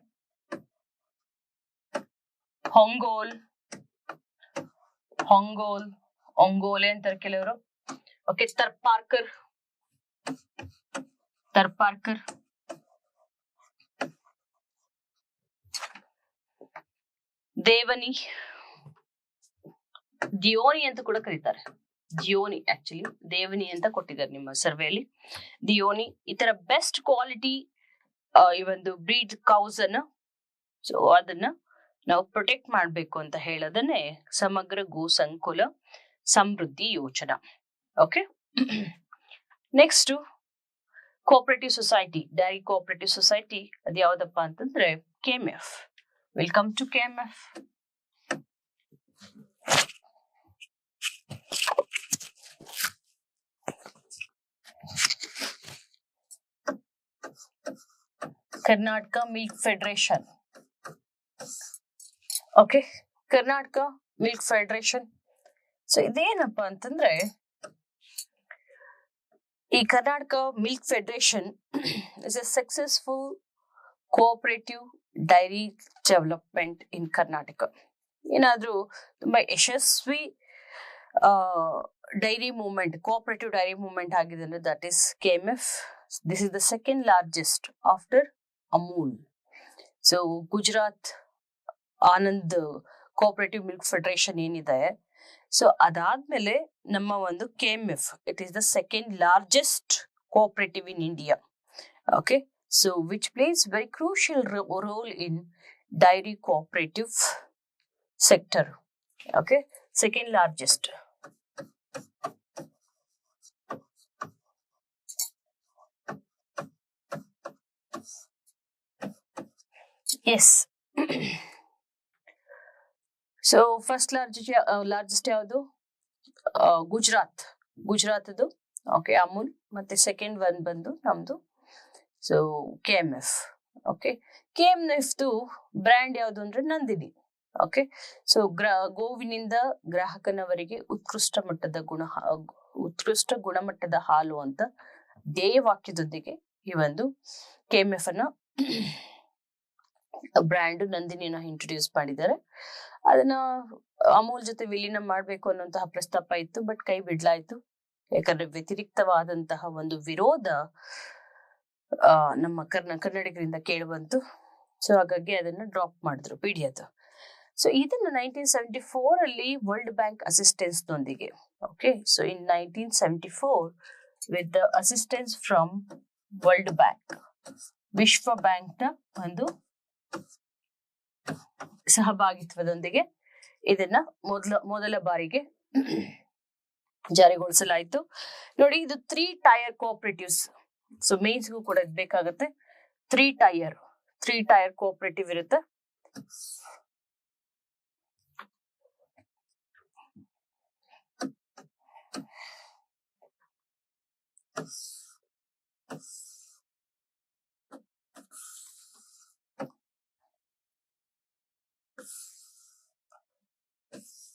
ಒಂಗೋಲೆ ಅಂತಾರೆ ಕೆಲವರು. ಓಕೆ, ತರ್ಪಾರ್ಕರ್, ದೇವನಿ, ದಿಯೋನಿ ಅಂತ ಕೂಡ ಕರೀತಾರೆ. ದಿಯೋನಿ ಆಕ್ಚುಲಿ ದೇವನಿ ಅಂತ ಕೊಟ್ಟಿದ್ದಾರೆ ನಿಮ್ಮ ಸರ್ವೆಯಲ್ಲಿ. ದಿಯೋನಿ, ಈ ತರ ಬೆಸ್ಟ್ ಕ್ವಾಲಿಟಿ ಈ ಒಂದು ಬ್ರೀಡ್ ಕೌಸ್ ಅನ್ನ, ಸೊ ಅದನ್ನ ನಾವು ಪ್ರೊಟೆಕ್ಟ್ ಮಾಡ್ಬೇಕು ಅಂತ ಹೇಳೋದನ್ನೇ ಸಮಗ್ರ ಗೋ Sankula Samruddhi Yojana. Okay, next cooperative society, dairy cooperative society, ಅದು ಯಾವ್ದಪ್ಪ ಅಂತಂದ್ರೆ KMF. Welcome to KMF. Karnataka milk federation. Okay, Karnataka milk federation. So ಇದೇನಪ್ಪ ಅಂತಂದ್ರೆ, ಈ Karnataka milk federation is a successful cooperative dairy development in Karnataka. ಏನಾದ್ರೂ ತುಂಬಾ ಯಶಸ್ವಿ dairy movement, cooperative dairy movement ಆಗಿದೆ ಅಂದ್ರೆ that is KMF. This is the second largest after Amul. So Gujarat Anand cooperative milk federation ಏನಿದೆ, so ಅದಾದ್ಮೇಲೆ ನಮ್ಮ ಒಂದು KMF, it is the second largest cooperative in India. Okay, so which plays very crucial role in dairy cooperative sector. Okay, second largest. Yes. So first largest ಯಾವುದು? Gujarat okay, Amul. ಮತ್ತೆ second one ಬಂದು ನಮ್ದು so KMF. Okay, KMF brand ಯಾವುದು ಅಂದ್ರೆ Nandini. Okay, so ಗೋವಿನಿಂದ ಗ್ರಾಹಕನವರಿಗೆ ಉತ್ಕೃಷ್ಟ ಗುಣಮಟ್ಟದ ಹಾಲು ಅಂತ ಧ್ಯೇಯ ವಾಕ್ಯದೊಂದಿಗೆ ಈ ಒಂದು KMF ಅನ್ನ ಬ್ರ್ಯಾಂಡ್ ನಂದಿನಿನ ಇಂಟ್ರೊಡ್ಯೂಸ್ ಮಾಡಿದ್ದಾರೆ. ಅದನ್ನ ಅಮೂಲ್ ಜೊತೆ ವಿಲೀನ ಮಾಡ್ಬೇಕು ಅನ್ನುವಂತಹ ಪ್ರಸ್ತಾಪ ಇತ್ತು, ಬಟ್ ಕೈ ಬಿಡ್ಲಾಯ್ತು. ಯಾಕಂದ್ರೆ ವ್ಯತಿರಿಕ್ತವಾದಂತಹ ಒಂದು ವಿರೋಧ ನಮ್ಮ ಕನ್ನಡಿಗರಿಂದ ಕೇಳಿಬಂತು. ಸೊ ಹಾಗಾಗಿ ಅದನ್ನ ಡ್ರಾಪ್ ಮಾಡಿದ್ರು ಪಿಡಿಯದು. ಸೊ ಇದನ್ನ 1974 ಅಲ್ಲಿ ವರ್ಲ್ಡ್ ಬ್ಯಾಂಕ್ ಅಸಿಸ್ಟೆನ್ಸ್ ನೊಂದಿಗೆ, okay, so in 1974 with the assistance from world bank, ವಿಶ್ವ ಬ್ಯಾಂಕ್ ನ ಒಂದು ಸಹಭಾಗಿತ್ವದೊಂದಿಗೆ ಇದನ್ನ ಮೊದಲ ಬಾರಿಗೆ ಜಾರಿಗೊಳಿಸಲಾಯಿತು. ನೋಡಿ, ಇದು 3 ಟೈರ್ ಕೋಆಪರೇಟಿವ್ಸ್. ಸೊ ಮೇನ್ಸ್ಗೂ ಕೂಡ ಇದು ಬೇಕಾಗುತ್ತೆ. 3 ಟೈರ್ ಕೋಆಪರೇಟಿವ್ ಇರುತ್ತೆ.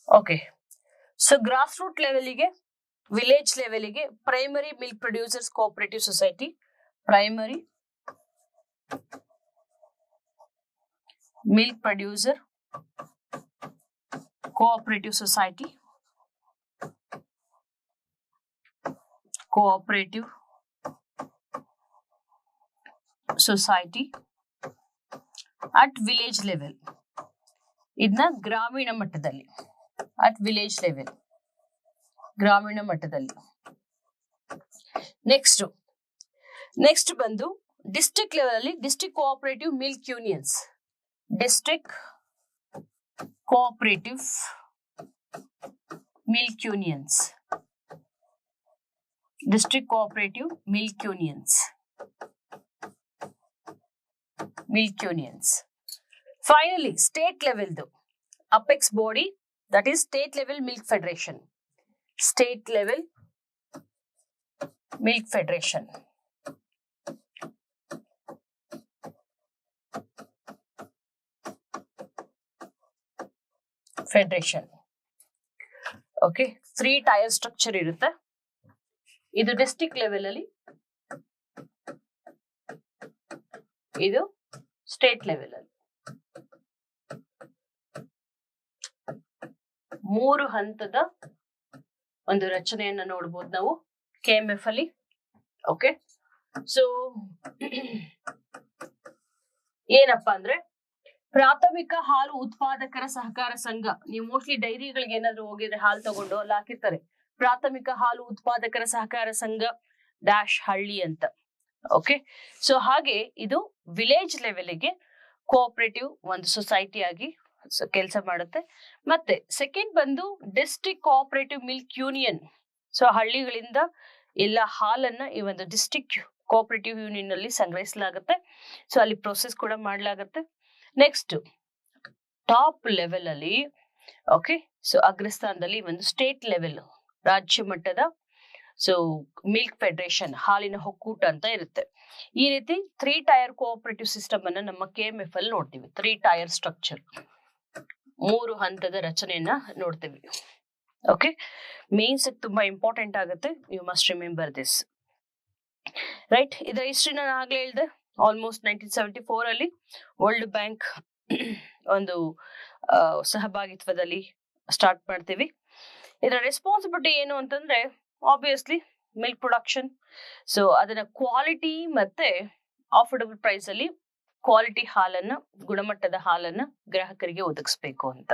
ಓಕೆ, ಸೊ ಗ್ರಾಸ್ ರೂಟ್ ಲೆವೆಲ್ಗೆ, ವಿಲೇಜ್ ಲೆವೆಲ್ಗೆ primary milk producers cooperative society, primary milk producer cooperative society, at village level. ಇದನ್ನ ಗ್ರಾಮೀಣ ಮಟ್ಟದಲ್ಲಿ, ಅಟ್ ವಿಲೇಜ್ ಲೆವೆಲ್, ಗ್ರಾಮೀಣ ಮಟ್ಟದಲ್ಲಿ. ನೆಕ್ಸ್ಟ್ ಬಂದು ಡಿಸ್ಟ್ರಿಕ್ಟ್ ಲೆವೆಲ್ ಅಲ್ಲಿ district cooperative milk unions, district cooperative milk unions, district cooperative milk unions. Finally state ಲೆವೆಲ್ದು apex body, that is state level milk federation, state level milk federation. Okay, 3 tyre structure ಇರುತ್ತೆ. ಇದು district level ಅಲ್ಲಿ, ಇದು state level ಅಲ್ಲಿ. 3 ಹಂತದ ಒಂದು ರಚನೆಯನ್ನ ನೋಡಬಹುದು ನಾವು KMF ಅಲ್ಲಿ. ಓಕೆ, ಸೊ ಏನಪ್ಪಾ ಅಂದ್ರೆ ಪ್ರಾಥಮಿಕ ಹಾಲು ಉತ್ಪಾದಕರ ಸಹಕಾರ ಸಂಘ. ನೀವು ಮೋಸ್ಟ್ಲಿ ಡೈರಿಗಳಿಗೆ ಏನಾದ್ರು ಹೋಗಿದ್ರೆ ಹಾಲು ತಗೊಂಡು ಅಲ್ಲಿ ಹಾಕಿರ್ತಾರೆ ಪ್ರಾಥಮಿಕ ಹಾಲು ಉತ್ಪಾದಕರ ಸಹಕಾರ ಸಂಘ ಡ್ಯಾಶ್ ಹಳ್ಳಿ ಅಂತ. ಓಕೆ, ಸೊ ಹಾಗೆ ಇದು ವಿಲೇಜ್ ಲೆವೆಲ್ಗೆ ಕೋಆಪರೇಟಿವ್ ಒಂದು ಸೊಸೈಟಿ ಆಗಿ ಕೆಲಸ ಮಾಡುತ್ತೆ. ಮತ್ತೆ ಸೆಕೆಂಡ್ ಬಂದು district cooperative milk union. So ಹಳ್ಳಿಗಳಿಂದ ಎಲ್ಲ ಹಾಲನ್ನ ಈ ಒಂದು ಡಿಸ್ಟ್ರಿಕ್ಟ್ ಕೋಆಪರೇಟಿವ್ ಯೂನಿಯನ್ ಅಲ್ಲಿ ಸಂಗ್ರಹಿಸಲಾಗುತ್ತೆ. ಸೊ ಅಲ್ಲಿ ಪ್ರೊಸೆಸ್ ಕೂಡ ಮಾಡಲಾಗುತ್ತೆ. ನೆಕ್ಸ್ಟ್ ಟಾಪ್ ಲೆವೆಲ್ ಅಲ್ಲಿ, ಓಕೆ, ಸೊ ಅಗ್ರಸ್ಥಾನದಲ್ಲಿ ಒಂದು ಸ್ಟೇಟ್ ಲೆವೆಲ್, ರಾಜ್ಯ ಮಟ್ಟದ ಸೊ ಮಿಲ್ಕ್ ಫೆಡರೇಷನ್, ಹಾಲಿನ ಒಕ್ಕೂಟ ಅಂತ ಇರುತ್ತೆ. ಈ ರೀತಿ 3 ಟೈರ್ ಕೋಆಪರೇಟಿವ್ ಸಿಸ್ಟಮ್ ಅನ್ನ ನಮ್ಮ KMF ಅಲ್ಲಿ ನೋಡ್ತೀವಿ. 3 ಟೈರ್ ಸ್ಟ್ರಕ್ಚರ್, 3 ಹಂತದ ರಚನೆಯನ್ನ ನೋಡ್ತೀವಿ. ಓಕೆ, ಮೇನ್ಸ್ ತುಂಬಾ ಇಂಪಾರ್ಟೆಂಟ್ ಆಗುತ್ತೆ. You must remember this, right. ಇದರ ಹಿಸ್ಟ್ರಿ ನಾನು ಆಗ್ಲೇ ಹೇಳಿದೆ. ಆಲ್ಮೋಸ್ಟ್ 1974 ಅಲ್ಲಿ ವರ್ಲ್ಡ್ ಬ್ಯಾಂಕ್ ಒಂದು ಸಹಭಾಗಿತ್ವದಲ್ಲಿ ಸ್ಟಾರ್ಟ್ ಮಾಡ್ತೀವಿ. ಇದರ ರೆಸ್ಪಾನ್ಸಿಬಿಲಿಟಿ ಏನು ಅಂತಂದ್ರೆ ಆಬ್ವಿಯಸ್ಲಿ ಮಿಲ್ಕ್ ಪ್ರೊಡಕ್ಷನ್. ಸೊ ಅದನ್ನ ಕ್ವಾಲಿಟಿ ಮತ್ತೆ ಅಫೋರ್ಡಬಲ್ ಪ್ರೈಸ್ ಅಲ್ಲಿ ಕ್ವಾಲಿಟಿ ಹಾಲನ್ನ, ಗುಣಮಟ್ಟದ ಹಾಲನ್ನ ಗ್ರಾಹಕರಿಗೆ ಒದಗಿಸ್ಬೇಕು ಅಂತ.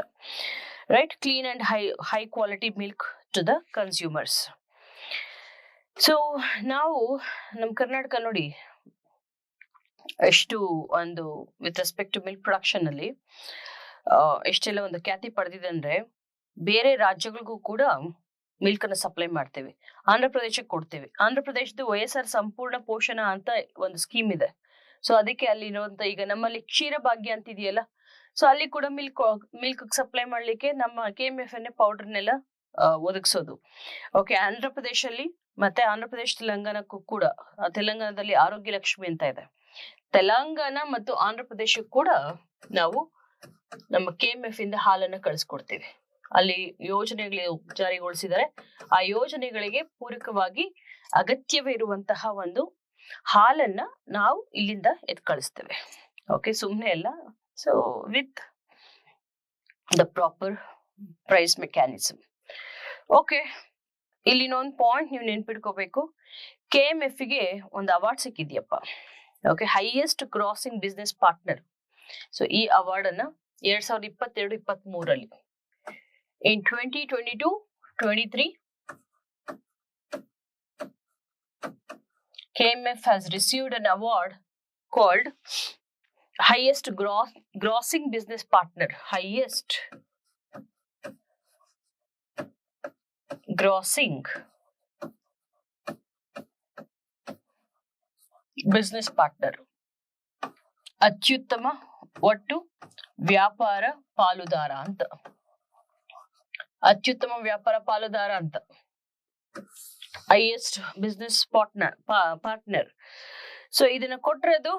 Right, clean and high quality milk to the consumers. So ನಾವು ನಮ್ಮ ಕರ್ನಾಟಕ ನೋಡಿ ಎಷ್ಟು ಒಂದು with respect to milk production ಅಲ್ಲಿ ಎಷ್ಟೆಲ್ಲ ಒಂದು ಖ್ಯಾತಿ ಪಡೆದಿದೆ ಅಂದ್ರೆ, ಬೇರೆ ರಾಜ್ಯಗಳಿಗೂ ಕೂಡ ಮಿಲ್ಕ್ ಅನ್ನ ಸಪ್ಲೈ ಮಾಡ್ತೇವೆ. ಆಂಧ್ರ ಪ್ರದೇಶಕ್ಕೆ ಕೊಡ್ತೇವೆ. ಆಂಧ್ರ ಪ್ರದೇಶದ ವೈಎಸ್ಆರ್ ಸಂಪೂರ್ಣ ಪೋಷಣ ಅಂತ ಒಂದು ಸ್ಕೀಮ್ ಇದೆ. ಸೊ ಅದಕ್ಕೆ ಅಲ್ಲಿ ಇರುವಂತ, ಈಗ ನಮ್ಮಲ್ಲಿ ಕ್ಷೀರ ಭಾಗ್ಯ ಅಂತ ಇದೆಯಲ್ಲ, ಸೊ ಅಲ್ಲಿ ಕೂಡ ಮಿಲ್ಕ್ ಸಪ್ಲೈ ಮಾಡ್ಲಿಕ್ಕೆ ನಮ್ಮ KMFNA ಪೌಡರ್ನೆಲ್ಲ ಒದಗಿಸೋದು. ಓಕೆ, ಆಂಧ್ರ ಪ್ರದೇಶಲ್ಲಿ ಮತ್ತೆ ಆಂಧ್ರ ಪ್ರದೇಶ ತೆಲಂಗಾಣಕ್ಕೂ ಕೂಡ, ತೆಲಂಗಾಣದಲ್ಲಿ ಆರೋಗ್ಯ ಲಕ್ಷ್ಮಿ ಅಂತ ಇದೆ. ತೆಲಂಗಾಣ ಮತ್ತು ಆಂಧ್ರ ಪ್ರದೇಶಕ್ಕೂ ಕೂಡ ನಾವು ನಮ್ಮ KMF ಇಂದ ಹಾಲನ್ನ ಕಳಿಸ್ಕೊಡ್ತೇವೆ. ಅಲ್ಲಿ ಯೋಜನೆಗಳು ಜಾರಿಗೊಳಿಸಿದರೆ ಆ ಯೋಜನೆಗಳಿಗೆ ಪೂರಕವಾಗಿ ಅಗತ್ಯವೇ ಇರುವಂತಹ ಒಂದು ಹಾಲನ್ನ ನಾವು ಇಲ್ಲಿಂದ ಎತ್ ಕಳಿಸ್ತೇವೆ. ಓಕೆ, ಸುಮ್ಮನೆ ಅಲ್ಲ. So with the proper price mechanism. Okay, ಇಲ್ಲಿನ ಒಂದು ಪಾಯಿಂಟ್ ನೀವು ನೆನ್ಪಿಟ್ಕೋಬೇಕು. KMF ಗೆ ಒಂದು ಅವಾರ್ಡ್ ಸಿಕ್ಕಿದ್ಯಪ್ಪ. Okay, highest crossing business partner. So ಈ ಅವಾರ್ಡ್ ಅನ್ನ 2022-23 in 2022-23 KMF has received an award called highest grossing business partner. Highest grossing business partner. ಅತ್ಯುತ್ತಮ ಒಟ್ಟು ವ್ಯಾಪಾರ ಪಾಲುದಾರ ಅಂತ. ಅತ್ಯುತ್ತಮ ವ್ಯಾಪಾರ ಪಾಲುದಾರ ಅಂತ, ಹೈಯೆಸ್ಟ್ ಬಿಸ್ನೆಸ್ ಪಾರ್ಟ್ನರ್. ಸೊ ಇದನ್ನ ಕೊಟ್ಟಿರೋದು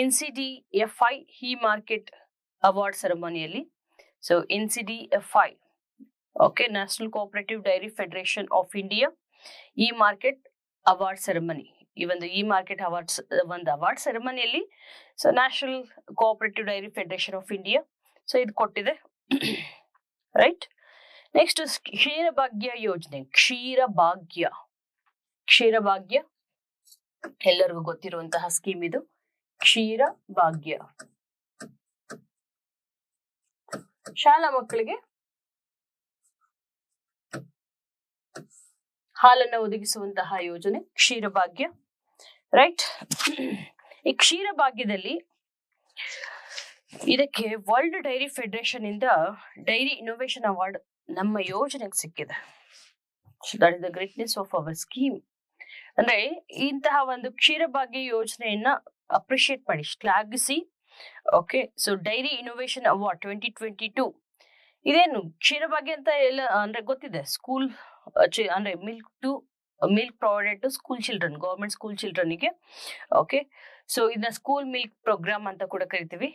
NCDFI ಈ ಮಾರ್ಕೆಟ್ ಅವಾರ್ಡ್ ಸೆರೆಮನಿಯಲ್ಲಿ. So NCDFI, okay, national cooperative dairy federation of India ಈ ಮಾರ್ಕೆಟ್ ಅವಾರ್ಡ್ ಸೆರೆಮನಿ, ಈ ಒಂದು ಈ ಮಾರ್ಕೆಟ್ ಅವಾರ್ಡ್ಸ್ ಒಂದು ಅವಾರ್ಡ್ ಸೆರೆಮನಿಯಲ್ಲಿ so national cooperative dairy federation of India so ಇದು ಕೊಟ್ಟಿದೆ. ರೈಟ್, ನೆಕ್ಸ್ಟ್ ಕ್ಷೀರಭಾಗ್ಯ ಯೋಜನೆ. ಕ್ಷೀರಭಾಗ್ಯ ಎಲ್ಲರಿಗೂ ಗೊತ್ತಿರುವಂತಹ ಸ್ಕೀಮ್ ಇದು. ಕ್ಷೀರಭಾಗ್ಯ ಶಾಲಾ ಮಕ್ಕಳಿಗೆ ಹಾಲನ್ನು ಒದಗಿಸುವಂತಹ ಯೋಜನೆ ಕ್ಷೀರಭಾಗ್ಯ. ರೈಟ್, ಈ ಕ್ಷೀರಭಾಗ್ಯದಲ್ಲಿ ಇದಕ್ಕೆ ವರ್ಲ್ಡ್ ಡೈರಿ ಫೆಡರೇಷನ್ ಇಂದ ಡೈರಿ ಇನ್ನೋವೇಷನ್ ಅವಾರ್ಡ್ ನಮ್ಮ ಯೋಜನೆಗೆ ಸಿಕ್ಕಿದೆ. That is the greatness of our scheme. ಅಂದ್ರೆ ಇಂತಹ ಒಂದು ಕ್ಷೀರಭಾಗ್ಯ ಯೋಜನೆಯನ್ನ ಅಪ್ರಿಶಿಯೇಟ್ ಮಾಡಿ, ಶ್ಲಾಘಿಸಿ. Okay, so dairy innovation award 2022 ಇದೇನು ಕ್ಷೀರಭಾಗ್ಯ ಅಂತ ಎಲ್ಲ ಅಂದ್ರೆ ಗೊತ್ತಿದೆ. ಸ್ಕೂಲ್ ಅಂದ್ರೆ milk provided to school children, government school ಚಿಲ್ಡ್ರನ್ಗೆ. ಓಕೆ, ಸೊ ಇದನ್ನ ಸ್ಕೂಲ್ ಮಿಲ್ಕ್ ಪ್ರೋಗ್ರಾಮ್ ಅಂತ ಕೂಡ ಕರಿತೀವಿ.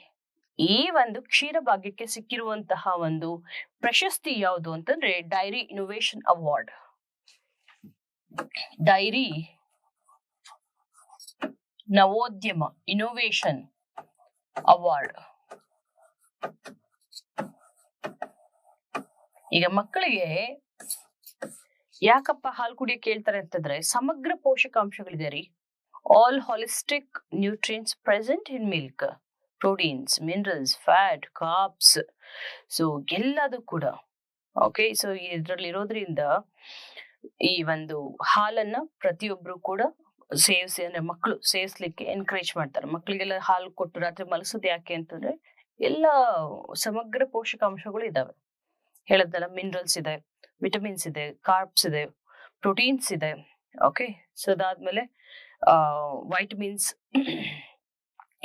ಈ ಒಂದು ಕ್ಷೀರಭಾಗ್ಯಕ್ಕೆ ಸಿಕ್ಕಿರುವಂತಹ ಒಂದು ಪ್ರಶಸ್ತಿ ಯಾವುದು ಅಂತಂದ್ರೆ ಡೈರಿ ಇನ್ನೋವೇಷನ್ ಅವಾರ್ಡ್. ಡೈರಿ ನವೋದ್ಯಮ ಇನ್ನೋವೇಷನ್ ಅವಾರ್ಡ್. ಈಗ ಮಕ್ಕಳಿಗೆ ಯಾಕಪ್ಪ ಹಾಲು ಕುಡಿಯಕ್ಕೆ ಹೇಳ್ತಾರೆ ಅಂತಂದ್ರೆ, ಸಮಗ್ರ ಪೋಷಕಾಂಶಗಳಿದೆ ರೀ. All holistic nutrients present in milk, proteins, minerals, fat, carbs, so ಎಲ್ಲದು ಕೂಡ. ಓಕೆ, ಸೊ ಇದ್ರಲ್ಲಿ ಇರೋದ್ರಿಂದ ಈ ಒಂದು ಹಾಲನ್ನ ಪ್ರತಿಯೊಬ್ರು ಕೂಡ ಸೇವಿಸಿ, ಅಂದ್ರೆ ಮಕ್ಕಳು ಸೇವಿಸ್ಲಿಕ್ಕೆ ಎನ್ಕರೇಜ್ ಮಾಡ್ತಾರೆ. ಮಕ್ಕಳಿಗೆಲ್ಲ ಹಾಲು ಕೊಟ್ಟು ರಾತ್ರಿ ಮಲಗಿಸೋದು ಯಾಕೆ ಅಂತಂದ್ರೆ ಎಲ್ಲ ಸಮಗ್ರ ಪೋಷಕಾಂಶಗಳು ಇದಾವೆ. ಹೇಳದ್ನಲ್ಲ, ಮಿನರಲ್ಸ್ ಇದೆ, ವಿಟಮಿನ್ಸ್ ಇದೆ, ಕಾರ್ಬ್ಸ್ ಇದೆ, ಪ್ರೋಟೀನ್ಸ್ ಇದೆ. ಓಕೆ, ಸೊ ಅದಾದ್ಮೇಲೆ ವೈಟಮಿನ್ಸ್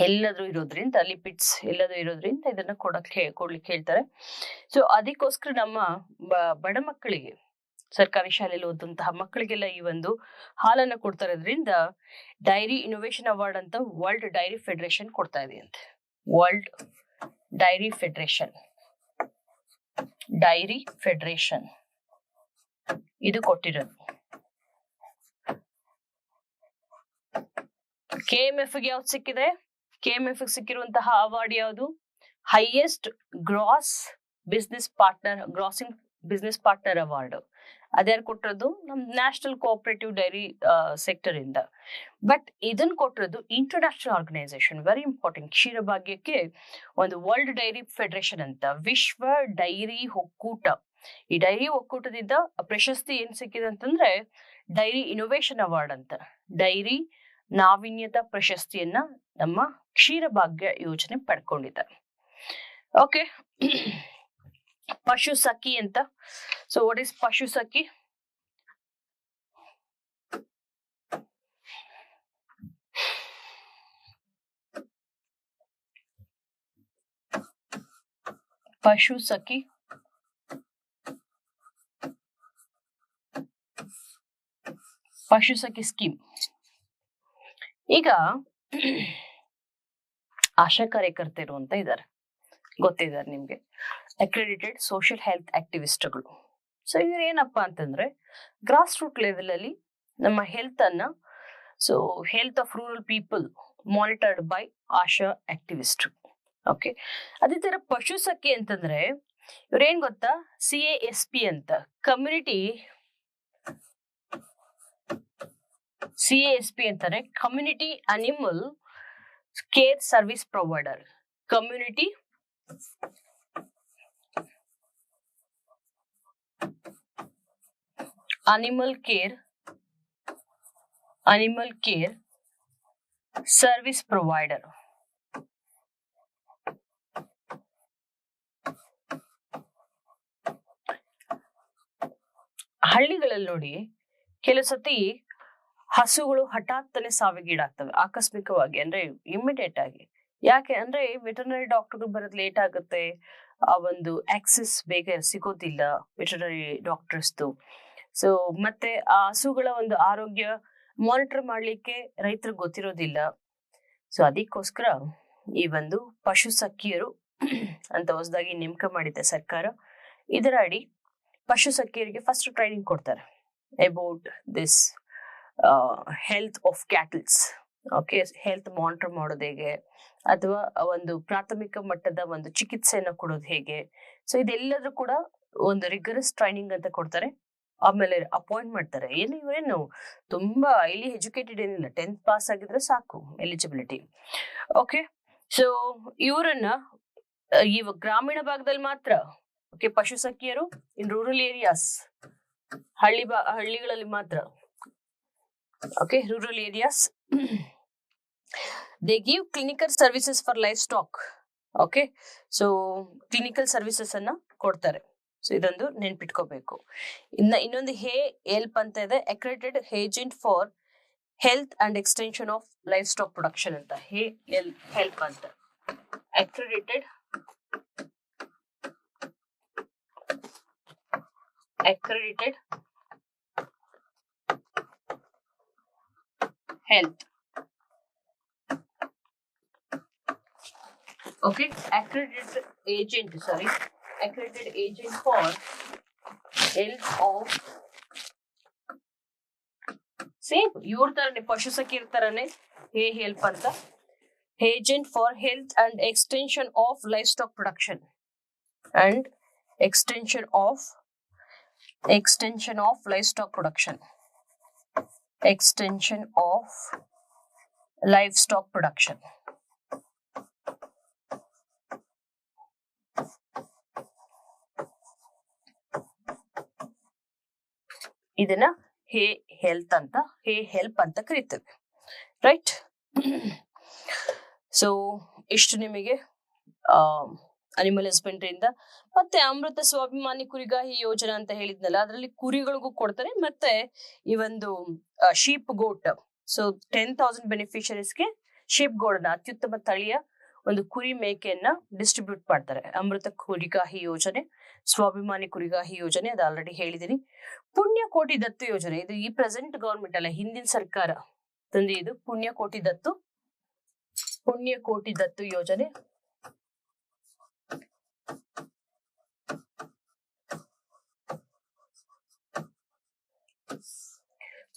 ಎಲ್ಲದೂ ಇರೋದ್ರಿಂದ, ಲಿಪಿಡ್ಸ್ ಎಲ್ಲದೂ ಇರೋದ್ರಿಂದ ಇದನ್ನ ಕೊಡ್ಲಿಕ್ಕೆ ಹೇಳ್ತಾರೆ. ಸೊ ಅದಕ್ಕೋಸ್ಕರ ನಮ್ಮ ಬಡ ಮಕ್ಕಳಿಗೆ, ಸರ್ಕಾರಿ ಶಾಲೆಯಲ್ಲಿ ಓದಂತಹ ಮಕ್ಕಳಿಗೆಲ್ಲ ಈ ಒಂದು ಹಾಲನ್ನ ಕೊಡ್ತಾ ಇರೋದ್ರಿಂದ ಡೈರಿ ಇನ್ನೋವೇಷನ್ ಅವಾರ್ಡ್ ಅಂತ ವರ್ಲ್ಡ್ ಡೈರಿ ಫೆಡರೇಷನ್ ಕೊಡ್ತಾ ಇದೆ ಅಂತೆ. ವರ್ಲ್ಡ್ ಡೈರಿ ಫೆಡರೇಷನ್ ಇದು ಕೊಟ್ಟಿರೋದು. KMF ಗೆ ಯಾವ್ದು ಸಿಕ್ಕಿದೆ? KMF ಸಿಕ್ಕಿರುವಂತಹ ಅವಾರ್ಡ್ ಯಾವುದು? Highest grossing business partner award. ಅದ್ಯಾರು ಕೊಟ್ಟಿರೋದು ನಮ್ ನ್ಯಾಷನಲ್ ಕೋಆಪರೇಟಿವ್ ಡೈರಿ ಸೆಕ್ಟರ್ ಇಂದ. ಬಟ್ ಇದನ್ನ ಕೊಟ್ಟಿರೋದು ಇಂಟರ್ನ್ಯಾಷನಲ್ ಆರ್ಗನೈಸೇಷನ್, ವೆರಿ ಇಂಪಾರ್ಟೆಂಟ್. ಕ್ಷೀರಭಾಗ್ಯಕ್ಕೆ ಒಂದು ವರ್ಲ್ಡ್ ಡೈರಿ ಫೆಡರೇಷನ್ ಅಂತ, ವಿಶ್ವ ಡೈರಿ ಒಕ್ಕೂಟ. ಈ ಡೈರಿ ಒಕ್ಕೂಟದಿಂದ ಪ್ರಶಸ್ತಿ ಏನ್ ಸಿಕ್ಕಿದೆ ಅಂತಂದ್ರೆ ಡೈರಿ ಇನೋವೇಷನ್ ಅವಾರ್ಡ್ ಅಂತ. ಡೈರಿ ನಾವೀನ್ಯತಾ ಪ್ರಶಸ್ತಿಯನ್ನ ನಮ್ಮ ಕ್ಷೀರಭಾಗ್ಯ ಯೋಜನೆ ಪಡ್ಕೊಂಡಿದೆ. ಓಕೆ, ಪಶು ಸಖಿ ಅಂತ. ಸೊ ವಾಟ್ ಇಸ್ ಪಶು ಸಖಿ? ಪಶು ಸಖಿ ಸ್ಕೀಮ್. ಈಗ ಆಶಾ ಕಾರ್ಯಕರ್ತರು ಅಂತ ಇದ್ದಾರೆ, ಗೊತ್ತಿದ್ದಾರೆ ನಿಮ್ಗೆ, ಅಕ್ರೆಡಿಟೆಡ್ ಸೋಷಿಯಲ್ ಹೆಲ್ತ್ ಆಕ್ಟಿವಿಸ್ಟ್ಗಳು. ಸೊ ಇವ್ರು ಏನಪ್ಪಾ ಅಂತಂದ್ರೆ ಗ್ರಾಸ್ ರೂಟ್ ಲೆವೆಲ್ ಅಲ್ಲಿ ನಮ್ಮ ಹೆಲ್ತ್ ಅನ್ನ, so health of rural people monitored by Asha activist. Okay, ಅದೇ ತರ ಪಶು ಸಖಿ ಅಂತಂದ್ರೆ ಇವ್ರೇನ್ ಗೊತ್ತಾ, CASP ಅಂತ, CASP ಅಂತಾರೆ community animal care service provider. Community animal care service provider. ಹಳ್ಳಿಗಳಲ್ಲಿ ನೋಡಿ ಕೆಲವು ಸತಿ ಹಸುಗಳು ಹಠಾತ್ತನೆ ಸಾವಿಗೀಡಾಗ್ತವೆ ಆಕಸ್ಮಿಕವಾಗಿ, ಅಂದ್ರೆ ಇಮಿಡಿಯೇಟ್ ಆಗಿ. ಯಾಕೆ ಅಂದ್ರೆ ವೆಟರ್ನರಿ ಡಾಕ್ಟರ್ ಬರೋದ್ ಲೇಟ್ ಆಗುತ್ತೆ, ಆ ಒಂದು ಆಕ್ಸೆಸ್ ಬೇಗ ಸಿಗೋದಿಲ್ಲ ವೆಟರ್ನರಿ ಡಾಕ್ಟರ್ಸ್ದು. ಸೊ ಮತ್ತೆ ಆ ಹಸುಗಳ ಒಂದು ಆರೋಗ್ಯ ಮಾನಿಟರ್ ಮಾಡ್ಲಿಕ್ಕೆ ರೈತರಿಗೆ ಗೊತ್ತಿರೋದಿಲ್ಲ. ಸೊ ಅದಕ್ಕೋಸ್ಕರ ಈ ಒಂದು ಪಶು ಸಖಿಯರು ಅಂತ ಹೊಸದಾಗಿ ನೇಮಕ ಮಾಡಿದೆ ಸರ್ಕಾರ. ಇದರ ಅಡಿ ಪಶು ಸಖಿಯರಿಗೆ ಫಸ್ಟ್ ಟ್ರೈನಿಂಗ್ ಕೊಡ್ತಾರೆ about this health of cattles. Okay, health monitor ಮಾಡೋದು ಹೇಗೆ, ಅಥವಾ ಒಂದು ಪ್ರಾಥಮಿಕ ಮಟ್ಟದ ಒಂದು ಚಿಕಿತ್ಸೆಯನ್ನ ಕೊಡೋದು ಹೇಗೆ. ಸೊ ಇದೆಲ್ಲದ್ರೂ ಕೂಡ ಒಂದು ರಿಗರಸ್ ಟ್ರೈನಿಂಗ್ ಅಂತ ಕೊಡ್ತಾರೆ. ಆಮೇಲೆ ಅಪಾಯಿಂಟ್ ಮಾಡ್ತಾರೆ. ಇವರೇನು ತುಂಬಾ ಹೈಲಿ ಎಜುಕೇಟೆಡ್ ಏನಿಲ್ಲ, 10th ಪಾಸ್ ಆಗಿದ್ರೆ ಸಾಕು ಎಲಿಜಿಬಿಲಿಟಿ. ಓಕೆ, ಸೊ ಇವರನ್ನ ಈ ಗ್ರಾಮೀಣ ಭಾಗದಲ್ಲಿ ಮಾತ್ರ, ಓಕೆ, ಪಶು ಸಖಿಯರು ಇನ್ ರೂರಲ್ ಏರಿಯಾಸ್, ಹಳ್ಳಿಗಳಲ್ಲಿ ಮಾತ್ರ. Okay, rural areas. They give clinical services for livestock. Okay, so clinical services ಅನ್ನ ಕೊಡ್ತಾರೆ. ಸೊ ಇದೊಂದು ನೆನ್ಪಿಟ್ಕೋಬೇಕು. ಇನ್ನೊಂದು ಹೆಲ್ಪ್ ಅಂತ ಇದೆ, accredited agent for health and extension of life stock production ಅಂತ. ಹೆಲ್ಪ್ ಅಂತ, accredited health. Okay, accredited agent for health of, same ಇವ್ರ ತರನೇ ಪಶು ಸಖಿ ಇರ್ತಾರನೆ ಹೆಲ್ಪ್ ಅಂತ, agent for health and extension of life stock production and extension of livestock production. Extension of livestock production. ಇದನ್ನ help ಅಂತ ಕರೀತೇವೆ, right? So ಇಷ್ಟು ನಿಮಗೆ animal ಹಸ್ಬೆಂಡ್ರಿಯಿಂದ. ಮತ್ತೆ ಅಮೃತ ಸ್ವಾಭಿಮಾನಿ ಕುರಿಗಾಹಿ ಯೋಜನಾ ಅಂತ ಹೇಳಿದ್ನಲ್ಲ, ಅದರಲ್ಲಿ ಕುರಿಗಳಿಗೂ ಕೊಡ್ತಾರೆ. ಮತ್ತೆ ಈ ಒಂದು ಶೀಪ್ ಗೋಟ್, ಸೊ 10,000 ಬೆನಿಫಿಷರೀಸ್ಗೆ ಶೀಪ್ ಗೋಡ್ನ, ಅತ್ಯುತ್ತಮ ತಳಿಯ ಒಂದು ಕುರಿ ಮೇಕೆಯನ್ನ ಡಿಸ್ಟ್ರಿಬ್ಯೂಟ್ ಮಾಡ್ತಾರೆ. ಅಮೃತ ಕುರಿಗಾಹಿ ಯೋಜನೆ, ಸ್ವಾಭಿಮಾನಿ ಕುರಿಗಾಹಿ ಯೋಜನೆ, ಅದು ಆಲ್ರೆಡಿ ಹೇಳಿದೀನಿ. ಪುಣ್ಯಕೋಟಿ ದತ್ತು ಯೋಜನೆ, ಇದು ಈ ಪ್ರೆಸೆಂಟ್ ಗವರ್ಮೆಂಟ್ ಅಲ್ಲ, ಹಿಂದಿನ ಸರ್ಕಾರ ತಂದಿ. ಇದು ಪುಣ್ಯಕೋಟಿ ದತ್ತು ಯೋಜನೆ.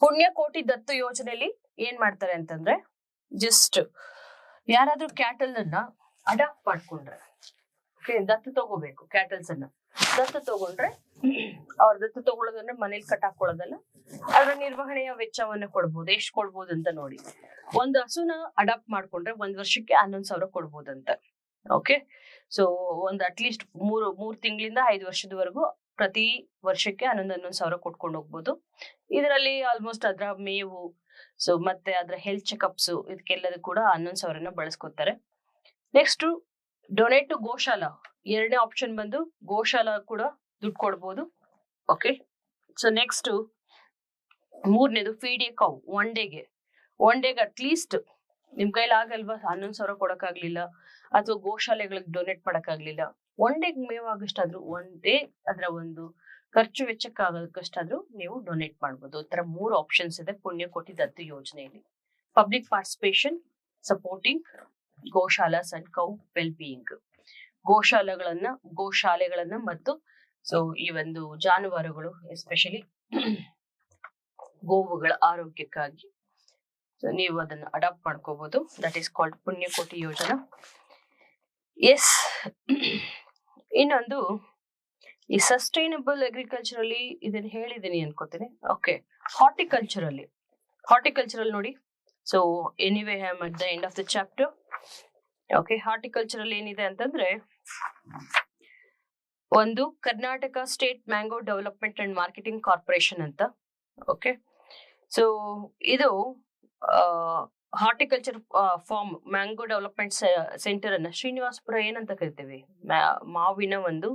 ಪುಣ್ಯಕೋಟಿ ದತ್ತು ಯೋಜನೆಯಲ್ಲಿ ಏನ್ ಮಾಡ್ತಾರೆ ಅಂತಂದ್ರೆ, ಜಸ್ಟ್ ಯಾರಾದ್ರೂ ಕ್ಯಾಟಲ್ ಅನ್ನ ಅಡಾಪ್ಟ್ ಮಾಡ್ಕೊಂಡ್ರೆ, ದತ್ತು ತಗೋಬೇಕು ಕ್ಯಾಟಲ್ಸ್ ಅನ್ನ, ದತ್ತು ತಗೊಂಡ್ರೆ ಅವ್ರ ದತ್ತು ತಗೊಳ್ಳೋದಂದ್ರೆ ಮನೇಲಿ ಕಟ್ಟಾಕೊಳ್ಳೋದಲ್ಲ, ಅದರ ನಿರ್ವಹಣೆಯ ವೆಚ್ಚವನ್ನ ಕೊಡ್ಬೋದು. ಎಷ್ಟು ಕೊಡ್ಬೋದು ಅಂತ ನೋಡಿ. ಒಂದು ಹಸುನ ಅಡಾಪ್ಟ್ ಮಾಡ್ಕೊಂಡ್ರೆ 1 ವರ್ಷಕ್ಕೆ 11,000 ಕೊಡ್ಬೋದಂತೆ. ಓಕೆ, ಸೊ ಒಂದು ಅಟ್ಲೀಸ್ಟ್ ಮೂರ್ ತಿಂಗಳಿಂದ 5 ವರ್ಷದವರೆಗೂ ಪ್ರತಿ ವರ್ಷಕ್ಕೆ 11,000 ಕೊಟ್ಕೊಂಡು ಹೋಗ್ಬೋದು. ಇದರಲ್ಲಿ ಆಲ್ಮೋಸ್ಟ್ ಅದ್ರ ಮೇವು, ಸೊ ಮತ್ತೆ ಅದ್ರ ಹೆಲ್ತ್ ಚೆಕಪ್ಸ್, ಇದಕ್ಕೆಲ್ಲದೂ ಕೂಡ 11,000 ಬಳಸ್ಕೊತಾರೆ. Next donate to goshala. 2ನೇ ಆಪ್ಷನ್ ಬಂದು ಗೋಶಾಲಾ ಕೂಡ ದುಡ್ಡು ಕೊಡ್ಬೋದು. ಓಕೆ, ಸೊ ನೆಕ್ಸ್ಟ್ 3ನೇದು ಫೀಡ್ ಎ ಕೌ. ಒನ್ ಡೇಗೆ ಅಟ್ಲೀಸ್ಟ್ ನಿಮ್ ಕೈಲಿ ಆಗಲ್ವಾ 11,000 ಕೊಡಕ್ಕಾಗ್ಲಿಲ್ಲ, ಅಥವಾ ಗೋಶಾಲೆಗಳಿಗೆ ಡೊನೇಟ್ ಮಾಡಕ್ಕಾಗ್ಲಿಲ್ಲ, ಒನ್ ಡೇಗೆ ಮೇವಾಗಷ್ಟಾದ್ರೂ, ಒನ್ ಡೇ ಅದರ ಒಂದು ಖರ್ಚು ವೆಚ್ಚಕ್ಕಾಗಷ್ಟಾದ್ರೂ ನೀವು ಡೊನೇಟ್ ಮಾಡ್ಬೋದು. ಈ ತರ 3 ಆಪ್ಷನ್ಸ್ ಇದೆ ಪುಣ್ಯಕೋಟಿ ದತ್ತು ಯೋಜನೆಯಲ್ಲಿ. Public participation, supporting goshalas and cow well being. ಗೋಶಾಲೆಗಳನ್ನ ಮತ್ತು ಸೊ ಈ ಒಂದು ಜಾನುವಾರುಗಳು, ಎಸ್ಪೆಷಲಿ ಗೋವುಗಳ ಆರೋಗ್ಯಕ್ಕಾಗಿ ಸೊ ನೀವು ಅದನ್ನ ಅಡಾಪ್ಟ್ ಮಾಡ್ಕೋಬಹುದು. That is called Punyakoti Yojana. S, ಇನ್ನೊಂದು ಈ ಸಸ್ಟೈನಬಲ್ ಅಗ್ರಿಕಲ್ಚರ್ ಅಲ್ಲಿ ಇದನ್ನ ಹೇಳಿದೀನಿ ಅನ್ಕೋತೀನಿ. ಓಕೆ, ಹಾರ್ಟಿಕಲ್ಚರಲ್ ನೋಡಿ. So anyway I am at the end of the chapter. Okay, horticultural ಏನಿದೆ ಅಂತಂದ್ರೆ, ಒಂದು Karnataka state mango development and marketing corporation ಅಂತ. ಓಕೆ, ಸೊ ಇದು horticulture farm mango development centre ಅನ್ನ ಶ್ರೀನಿವಾಸಪುರ ಏನಂತ ಕರಿತೀವಿ, ಮಾವಿನ ಒಂದು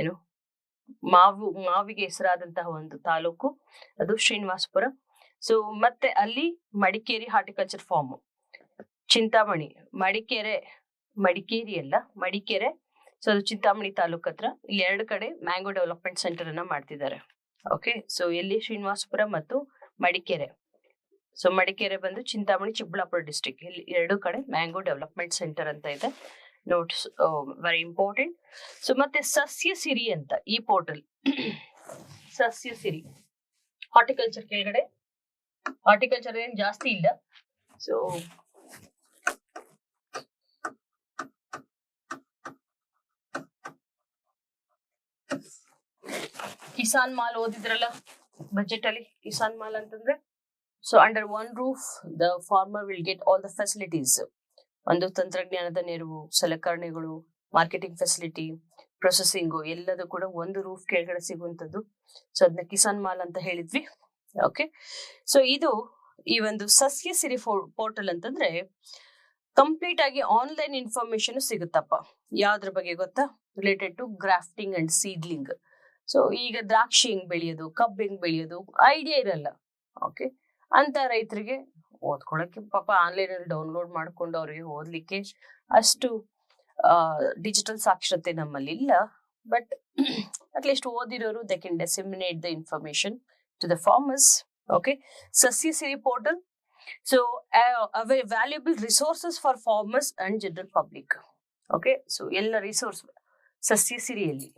ಏನು ಮಾವಿಗೆ ಹೆಸರಾದಂತಹ ಒಂದು ತಾಲೂಕು, ಅದು ಶ್ರೀನಿವಾಸಪುರ. ಸೊ ಮತ್ತೆ ಅಲ್ಲಿ Madikeri horticulture farm, Chintamani, Madikeri. So ಅದು ಚಿಂತಾಮಣಿ ತಾಲೂಕ್ ಹತ್ರ. ಇಲ್ಲಿ 2 ಕಡೆ ಮ್ಯಾಂಗೋ ಡೆವಲಪ್ಮೆಂಟ್ ಸೆಂಟರ್ ಅನ್ನ ಮಾಡ್ತಿದ್ದಾರೆ. ಓಕೆ, ಸೊ ಎಲ್ಲಿ ಶ್ರೀನಿವಾಸಪುರ ಮತ್ತು ಮಡಿಕೇರೆ. ಸೊ ಮಡಿಕೇರೆ ಬಂದು ಚಿಂತಾಮಣಿ, ಚಿಕ್ಕಬಳ್ಳಾಪುರ ಡಿಸ್ಟ್ರಿಕ್ಟ್. ಇಲ್ಲಿ 2 ಕಡೆ ಮ್ಯಾಂಗೋ ಡೆವಲಪ್ಮೆಂಟ್ ಸೆಂಟರ್ ಅಂತ ಇದೆ. Notes very important. ಸೊ ಮತ್ತೆ ಸಸ್ಯ ಸಿರಿ ಅಂತ ಈ ಪೋರ್ಟಲ್. ಸಸ್ಯ ಸಿರಿ ಹಾರ್ಟಿಕಲ್ಚರ್ ಕೆಳಗಡೆ. ಹಾರ್ಟಿಕಲ್ಚರ್ ಏನ್ ಜಾಸ್ತಿ ಇಲ್ಲ. ಸೊ ಕಿಸಾನ್ ಮಾಲ್ ಓದಿದ್ರಲ್ಲ ಬಜೆಟ್ ಅಲ್ಲಿ. ಕಿಸಾನ್ ಮಾಲ್ ಅಂತಂದ್ರೆ, so under one roof the farmer will get all the facilities. ಒಂದು ತಂತ್ರಜ್ಞಾನದ ನೆರವು, ಸಲಕರಣೆಗಳು, ಮಾರ್ಕೆಟಿಂಗ್ ಫೆಸಿಲಿಟಿ, ಪ್ರೊಸೆಸಿಂಗು ಎಲ್ಲದೂ ಕೂಡ ಒಂದು ರೂಫ್ ಕೆಳಗಡೆ ಸಿಗುವಂತದ್ದು. ಸೊ ಅದನ್ನ ಕಿಸಾನ್ ಮಾಲ್ ಅಂತ ಹೇಳಿದ್ವಿ. ಓಕೆ, ಸೊ ಇದು ಈ ಒಂದು ಸಸ್ಯ ಸಿರಿ ಪೋರ್ಟಲ್ ಅಂತಂದ್ರೆ ಕಂಪ್ಲೀಟ್ ಆಗಿ ಆನ್ಲೈನ್ ಇನ್ಫಾರ್ಮೇಶನ್ ಸಿಗುತ್ತಪ್ಪ. ಯಾವ್ದ್ರ ಬಗ್ಗೆ ಗೊತ್ತಾ? Related to grafting and seedling. So ಈಗ ದ್ರಾಕ್ಷಿ ಹೆಂಗ್ ಬೆಳೆಯೋದು, ಕಬ್ಬು ಹೆಂಗ್ ಬೆಳೆಯೋದು ಐಡಿಯಾ ಇರಲ್ಲ. ಓಕೆ, ಅಂತ ರೈತರಿಗೆ ಓದ್ಕೊಳಕ್ಕೆ ಪಾಪ ಆನ್ಲೈನ್ ಅಲ್ಲಿ ಡೌನ್ಲೋಡ್ ಮಾಡ್ಕೊಂಡು ಅವ್ರಿಗೆ ಓದ್ಲಿಕ್ಕೆ ಅಷ್ಟು ಡಿಜಿಟಲ್ ಸಾಕ್ಷರತೆ ನಮ್ಮಲ್ಲಿ ಇಲ್ಲ. ಬಟ್ ಅಟ್ಲೀಸ್ಟ್ ಓದಿರೋರು they can disseminate the information to the farmers. Okay, Sasya Siri portal. So valuable resources for farmers and general public. Okay, so ಎಲ್ಲ ರಿಸೋರ್ಸ್ ಸಸ್ಯ ಸಿರಿಯಲ್ಲಿ.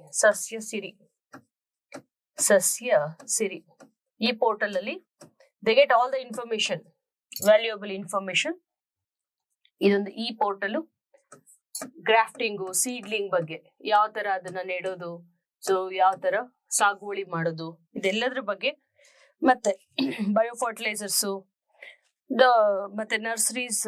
ಸಸ್ಯ ಸಿರಿ ಈ ಪೋರ್ಟಲ್ ಅಲ್ಲಿ they get all the information, valuable information. ಇದೊಂದು ಈ portal grafting, seedling ಬಗ್ಗೆ, ಯಾವ ತರ ಅದನ್ನ ನೆಡೋದು, ಸೊ ಯಾವ ತರ ಸಾಗುವಳಿ ಮಾಡೋದು, ಇದೆಲ್ಲದ್ರ ಬಗ್ಗೆ, ಮತ್ತೆ ಬಯೋ ಫರ್ಟಿಲೈಸರ್ಸು, ಮತ್ತೆ ನರ್ಸರೀಸ್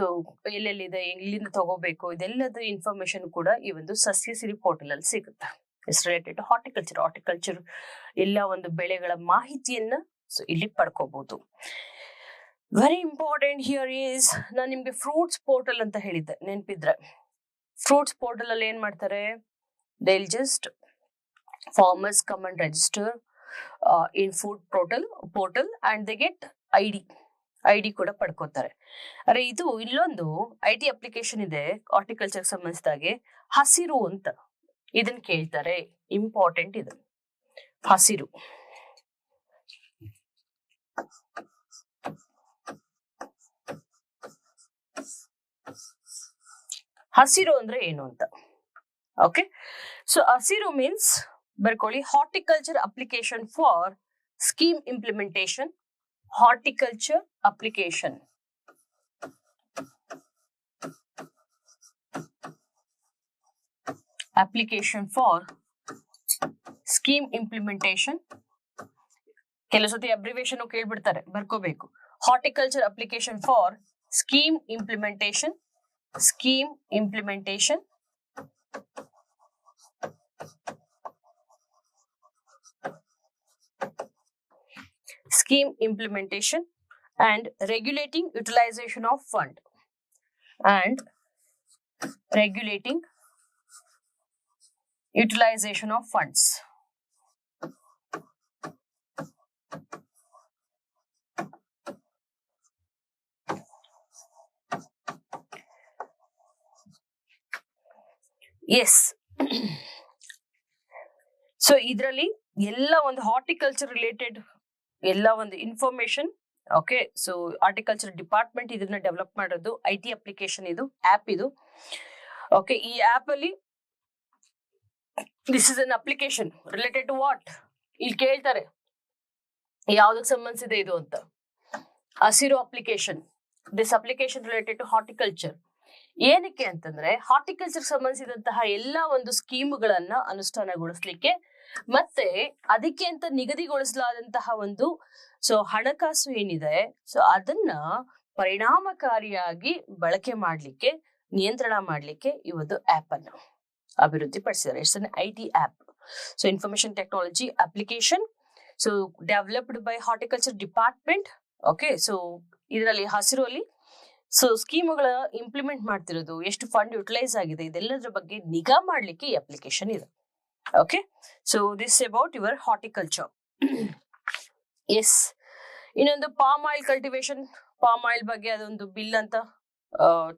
ಎಲ್ಲೆಲ್ಲಿದೆ, ಎಲ್ಲಿಂದ ತಗೋಬೇಕು, ಇದೆಲ್ಲದ ಇನ್ಫಾರ್ಮೇಶನ್ ಕೂಡ ಈ ಒಂದು ಸಸ್ಯ ಸಿರಿ ಪೋರ್ಟಲ್ ಅಲ್ಲಿ ಸಿಗುತ್ತೆ. ಇಟ್ಸ್ ರಿಲೇಟೆಡ್ ಟು ಹಾರ್ಟಿಕಲ್ಚರ್ ಎಲ್ಲ ಒಂದು ಬೆಳೆಗಳ ಮಾಹಿತಿಯನ್ನ ಸೊ ಇಲ್ಲಿ ಪಡ್ಕೋಬಹುದು. ವೆರಿ ಇಂಪಾರ್ಟೆಂಟ್ ಹಿಯರ್ ಈಸ್, ನಾನು ನಿಮ್ಗೆ ಫ್ರೂಟ್ಸ್ ಪೋರ್ಟಲ್ ಅಂತ ಹೇಳಿದ್ದೆ, ನೆನ್ಪಿದ್ರೆ. ಫ್ರೂಟ್ಸ್ ಪೋರ್ಟಲ್ ಅಲ್ಲಿ ಏನ್ ಮಾಡ್ತಾರೆ, they will just farmers come and register in food portal and they get ID ಕೂಡ ಪಡ್ಕೋತಾರೆ. ಅರೆ ಇದು ಇಲ್ಲೊಂದು IT ಅಪ್ಲಿಕೇಶನ್ ಇದೆ ಹಾರ್ಟಿಕಲ್ಚರ್ ಸಂಬಂಧಿಸಿದಾಗೆ, ಹಸಿರು ಅಂತ. ಇದನ್ನ ಕೇಳ್ತಾರೆ, ಇಂಪಾರ್ಟೆಂಟ್ ಇದು. ಹಸಿರು ಅಂದ್ರೆ ಏನು ಅಂತ. ಓಕೆ, ಸೊ ಹಸಿರು ಮೀನ್ಸ್ ಬರ್ಕೊಳ್ಳಿ, horticulture application for scheme implementation. Horticulture application for scheme implementation, ಕೆಲವು ಸತಿ ಅಬ್ರಿವೇಷನ್ ಕೇಳ್ಬಿಡ್ತಾರೆ, ಬರ್ಕೋಬೇಕು. Horticulture application for scheme implementation, scheme implementation. Scheme implementation and regulating utilization of fund, and regulating utilization of funds. Yes. So ಇದರಲ್ಲಿ ಎಲ್ಲ ಒಂದು horticulture related ಎಲ್ಲ ಒಂದು information. Okay, so horticulture department ಇದನ್ನ ಡೆವಲಪ್ ಮಾಡೋದು, IT ಅಪ್ಲಿಕೇಶನ್ ಇದು, app ಇದು. Okay, ಈ ಆಪ್ ಅಲ್ಲಿ this is an application related to what, ಇಲ್ಲಿ ಕೇಳ್ತಾರೆ ಯಾವ್ದಕ್ಕೆ ಸಂಬಂಧಿಸಿದೆ ಇದು ಅಂತ. Hasiru application, this application related to horticulture. ಏನಕ್ಕೆ ಅಂತಂದ್ರೆ ಹಾರ್ಟಿಕಲ್ಚರ್ ಸಂಬಂಧಿಸಿದಂತಹ ಎಲ್ಲ ಒಂದು ಸ್ಕೀಮ್ಗಳನ್ನ ಅನುಷ್ಠಾನಗೊಳಿಸ್ಲಿಕ್ಕೆ, ಮತ್ತೆ ಅದಕ್ಕೆ ಅಂತ ನಿಗದಿಗೊಳಿಸಲಾದಂತಹ ಒಂದು ಹಣಕಾಸು ಏನಿದೆ, ಸೊ ಅದನ್ನ ಪರಿಣಾಮಕಾರಿಯಾಗಿ ಬಳಕೆ ಮಾಡ್ಲಿಕ್ಕೆ, ನಿಯಂತ್ರಣ ಮಾಡ್ಲಿಕ್ಕೆ ಈ ಒಂದು ಆಪ್ ಅನ್ನು ಅಭಿವೃದ್ಧಿ ಪಡಿಸಿದ್ದಾರೆ. It's an IT app. So information technology application, so developed by horticulture department. Okay, so ಇದರಲ್ಲಿ ಹಸಿರು ಅಲ್ಲಿ ಸ್ಕೀಮ್ಗಳ ಇಂಪ್ಲಿಮೆಂಟ್ ಮಾಡ್ತಿರೋದು, ಎಷ್ಟು ಫಂಡ್ ಯುಟಿಲೈಸ್ ಆಗಿದೆ, ಇದೆಲ್ಲದರ ಬಗ್ಗೆ ನಿಗಾ ಮಾಡ್ಲಿಕ್ಕೆ ಈ ಅಪ್ಲಿಕೇಶನ್ ಇದೆ. Okay, so this about your horticulture. Yes, ಇನ್ನೊಂದು palm oil cultivation. Palm oil ಬಗ್ಗೆ ಅದೊಂದು ಬಿಲ್ ಅಂತ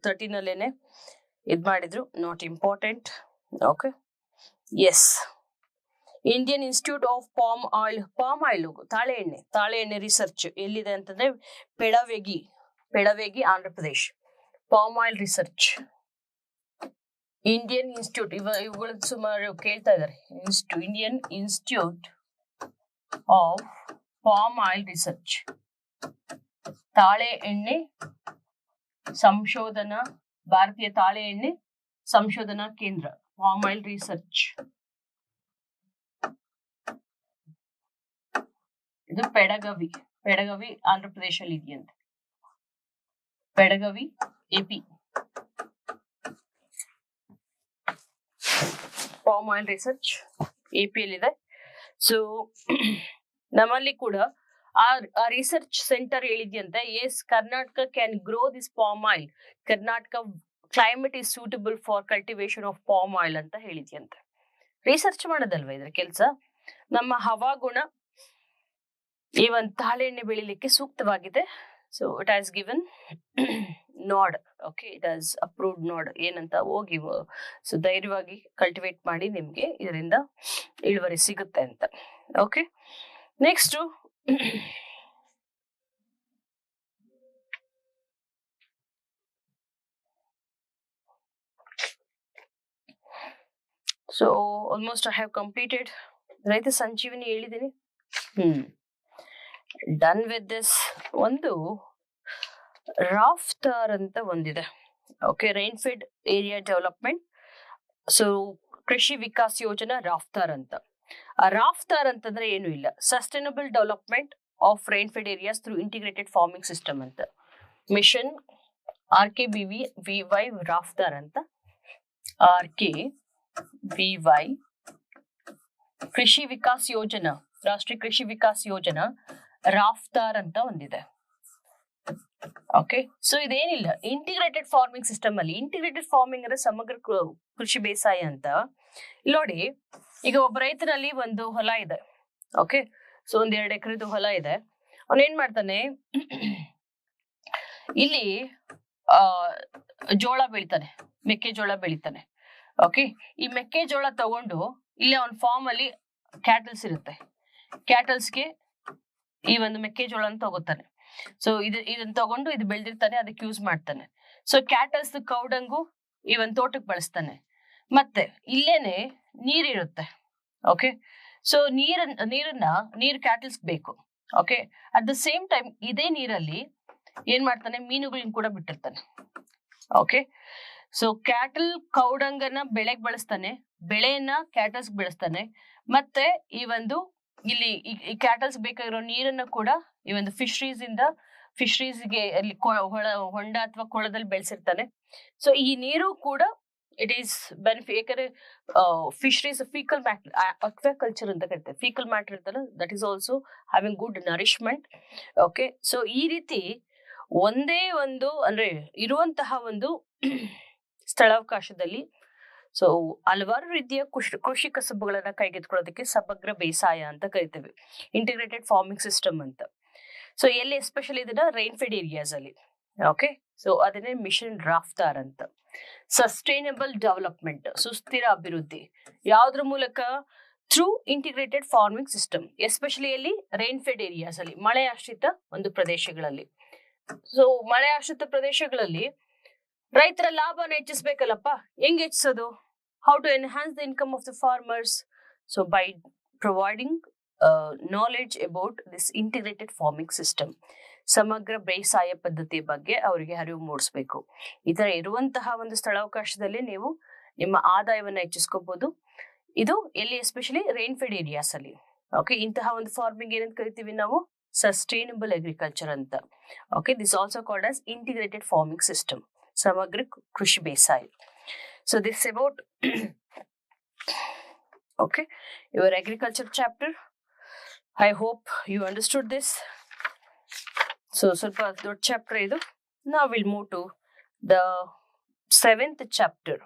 13 ಇದ್ ಮಾಡಿದ್ರು, not important. Okay, yes, Indian institute of palm oil, ತಾಳೆ ಎಣ್ಣೆ ರಿಸರ್ಚ್ ಎಲ್ಲಿದೆ ಅಂತಂದ್ರೆ Pedavegi Andhra Pradesh. Palm oil research, Indian institute, ಇವುಗಳು ಸುಮಾರು ಕೇಳ್ತಾ ಇದ್ದಾರೆ. Indian institute of palm oil research, ತಾಳೆ ಎಣ್ಣೆ ಸಂಶೋಧನಾ, ಭಾರತೀಯ ತಾಳೆ ಎಣ್ಣೆ ಸಂಶೋಧನಾ ಕೇಂದ್ರ, ಪಾಮ್ ಆಯಿಲ್ ರಿಸರ್ಚ್. ಇದು ಪೆಡಗವಿ ಆಂಧ್ರ ಪ್ರದೇಶಲ್ಲಿ ಇದೆಯಂತೆ. Pedavegi AP. Palm oil research AP ಅಲ್ಲಿದೆ. ಸೊ ನಮ್ಮಲ್ಲಿ ಕೂಡ ಆ ರಿಸರ್ಚ್ ಸೆಂಟರ್ ಹೇಳಿದ್ಯಂತೆ, yes Karnataka can grow this palm oil, Karnataka climate is suitable for cultivation of palm oil ಅಂತ ಹೇಳಿದ್ಯಂತೆ. ರಿಸರ್ಚ್ ಮಾಡೋದಲ್ವಾ ಇದ್ರ ಕೆಲಸ. ನಮ್ಮ ಹವಾಗುಣ ಈ ಒಂದು ತಾಳೆ ಎಣ್ಣೆ ಬೆಳಿಲಿಕ್ಕೆ ಸೂಕ್ತವಾಗಿದೆ. So it has given nod. Okay, it has approved nod. ಏನಂತ ಹೋಗಿ ಸೊ ಧೈರ್ಯವಾಗಿ ಕಲ್ಟಿವೇಟ್ ಮಾಡಿ, ನಿಮ್ಗೆ ಇದರಿಂದ ಇಳುವರಿ ಸಿಗುತ್ತೆ ಅಂತ. Okay, next so almost I have completed ರೈತ ಸಂಜೀವಿನಿ ಹೇಳಿದ್ದೀನಿ. Done with this. ಒಂದು ರಾಫ್ತಾರ್ ಅಂತ ಒಂದಿದೆ. Okay, rainfed area development, so ಕೃಷಿ ವಿಕಾಸ್ ಯೋಜನಾ ರಾಫ್ತಾರ್ ಅಂತ. ಆ ರಾಫ್ತಾರ್ ಅಂತಂದ್ರೆ ಏನು ಇಲ್ಲ, sustainable development of rainfed areas through integrated farming system ಅಂತ. ಮಿಷನ್ RKVY ರಾಫ್ತಾರ್ ಅಂತ. RKVY ಕೃಷಿ ವಿಕಾಸ್ ಯೋಜನಾ, ರಾಷ್ಟ್ರೀಯ ಕೃಷಿ ವಿಕಾಸ್ ಯೋಜನಾ ರಾಫ್ತಾರ್ ಅಂತ ಒಂದಿದೆ. ಓಕೆ, ಸೊ ಇದೇನಿಲ್ಲ, ಇಂಟಿಗ್ರೇಟೆಡ್ ಫಾರ್ಮಿಂಗ್ ಸಿಸ್ಟಮ್ ಅಲ್ಲಿ. ಇಂಟಿಗ್ರೇಟೆಡ್ ಫಾರ್ಮಿಂಗ್ ಅಂದ್ರೆ ಸಮಗ್ರ ಕೃಷಿ ಬೇಸಾಯ ಅಂತ. ಇಲ್ಲಿ ನೋಡಿ, ಈಗ ಒಬ್ಬ ರೈತನಲ್ಲಿ ಒಂದು ಹೊಲ ಇದೆ. ಓಕೆ, ಸೊ 1-2 ಎಕರೆದು ಹೊಲ ಇದೆ. ಅವನೇನ್ ಮಾಡ್ತಾನೆ, ಇಲ್ಲಿ ಜೋಳ ಬೆಳಿತಾನೆ, ಮೆಕ್ಕೆಜೋಳ ಬೆಳಿತಾನೆ. ಓಕೆ, ಈ ಮೆಕ್ಕೆಜೋಳ ತಗೊಂಡು ಇಲ್ಲಿ ಅವನ ಫಾರ್ಮ್ ಅಲ್ಲಿ ಕ್ಯಾಟಲ್ಸ್ ಇರುತ್ತೆ. ಕ್ಯಾಟಲ್ಸ್ಗೆ ಈ ಒಂದು ಮೆಕ್ಕೆಜೋಳ ತಗೋತಾನೆ. ಸೊ ಇದನ್ನ ತಗೊಂಡು ಇದು ಬೆಳೆದಿರ್ತಾನೆ, ಅದಕ್ಕೆ ಯೂಸ್ ಮಾಡ್ತಾನೆ. ಸೊ ಕ್ಯಾಟಲ್ಸ್ ಕೌಡಂಗು ಈ ಒಂದು ತೋಟಕ್ಕೆ ಬಳಸ್ತಾನೆ. ಮತ್ತೆ ಇಲ್ಲೇನೆ ನೀರಿರುತ್ತೆ. ಓಕೆ, ಸೊ ನೀರು ಕ್ಯಾಟಲ್ಸ್ ಬೇಕು. Okay, at the same time ಇದೇ ನೀರಲ್ಲಿ ಏನ್ ಮಾಡ್ತಾನೆ, ಮೀನುಗಳನ್ನ ಕೂಡ ಬಿಟ್ಟಿರ್ತಾನೆ. ಓಕೆ, ಸೊ ಕ್ಯಾಟಲ್ ಕೌಡಂಗನ್ನ ಬೆಳೆಗೆ ಬಳಸ್ತಾನೆ, ಬೆಳೆಯನ್ನ ಕ್ಯಾಟಲ್ಸ್ ಬೆಳೆಸ್ತಾನೆ, ಮತ್ತೆ ಈ ಒಂದು ಇಲ್ಲಿ ಈ ಕ್ಯಾಟಲ್ಸ್ ಬೇಕಾಗಿರೋ ನೀರನ್ನ ಕೂಡ ಈ ಒಂದು ಫಿಶರೀಸ್ಗೆ ಅಲ್ಲಿ ಹೊಂಡ ಅಥವಾ ಕೊಳದಲ್ಲಿ ಬೆಳೆಸಿರ್ತಾನೆ. ಸೊ ಈ ನೀರು ಕೂಡ ಇಟ್ ಈಸ್ ಬೆನಿಫಿಟ್. ಯಾಕಂದ್ರೆ ಫಿಶರೀಸ್ ಫೀಕಲ್ ಮ್ಯಾಟರ್, ಅಕ್ವಾಕಲ್ಚರ್ ಅಂತ ಕರಿತಾರೆ. ಫೀಕಲ್ ಮ್ಯಾಟರ್ ಇರ್ತಲ್ಲ, that is also having good nourishment. Okay, so ಈ ರೀತಿ ಒಂದೇ ಒಂದು ಅಂದ್ರೆ ಇರುವಂತಹ ಒಂದು ಸ್ಥಳಾವಕಾಶದಲ್ಲಿ ಸೊ ಹಲವಾರು ರೀತಿಯ ಕೃಷಿ ಕಸಬುಗಳನ್ನ ಕೈಗೆತ್ಕೊಳ್ಳೋದಕ್ಕೆ ಸಮಗ್ರ ಬೇಸಾಯ ಅಂತ ಕರಿತೇವೆ, ಇಂಟಿಗ್ರೇಟೆಡ್ ಫಾರ್ಮಿಂಗ್ ಸಿಸ್ಟಮ್ ಅಂತ. ಸೊ ಎಲ್ಲಿ ಎಸ್ಪೆಷಲಿ ಇದನ್ನ ರೈನ್ ಫೆಡ್ ಏರಿಯಾಸ್ ಅಲ್ಲಿ. ಓಕೆ, ಸೊ ಅದನ್ನೇ ಮಿಷನ್ ರಾಫ್ತಾರ್ ಅಂತ. ಸಸ್ಟೈನಬಲ್ ಡೆವಲಪ್ಮೆಂಟ್, ಸುಸ್ಥಿರ ಅಭಿವೃದ್ಧಿ ಯಾವ್ದ್ರ ಮೂಲಕ? Through integrated farming system, especially ಅಲ್ಲಿ ರೈನ್ ಫೆಡ್ ಏರಿಯಾಸ್ ಅಲ್ಲಿ, ಮಳೆ ಆಶ್ರಿತ ಒಂದು ಪ್ರದೇಶಗಳಲ್ಲಿ. ಸೊ ಮಳೆ ಆಶ್ರಿತ ಪ್ರದೇಶಗಳಲ್ಲಿ ರೈತರ ಲಾಭನ ಹೆಚ್ಚಿಸ್ಬೇಕಲ್ಲಪ್ಪ. ಹೆಂಗ್ ಹೆಚ್ಚಿಸೋದು? How to enhance the income of the farmers? So by providing knowledge about this integrated farming system, ಸಮಗ್ರ ಬೇಸಾಯ ಪದ್ಧತಿ ಬಗ್ಗೆ ಅವರಿಗೆ ಅರಿವು ಮೂಡಿಸ್ಬೇಕು. ಈ ತರ ಇರುವಂತಹ ಒಂದು ಸ್ಥಳಾವಕಾಶದಲ್ಲಿ ನೀವು ನಿಮ್ಮ ಆದಾಯವನ್ನ ಹೆಚ್ಚಿಸ್ಕೋಬಹುದು. ಇದು ಎಲ್ಲಿ? ಎಸ್ಪೆಷಲಿ ರೈನ್ ಫೆಡ್ ಏರಿಯಾಸ್ ಅಲ್ಲಿ. ಓಕೆ, ಇಂತಹ ಒಂದು ಫಾರ್ಮಿಂಗ್ ಏನಂತ ಕರಿತೀವಿ ನಾವು? ಸಸ್ಟೈನಬಲ್ ಅಗ್ರಿಕಲ್ಚರ್ ಅಂತ. Okay, this also called as integrated farming system, ಸಮಗ್ರ ಕೃಷಿ ಬೇಸಾಯ. So this about okay, your agriculture chapter. I hope you understood this. So ಸ್ವಲ್ಪ ದೊಡ್ಡ ಚಾಪ್ಟರ್ ಇದು. Now we'll move to the 7th chapter.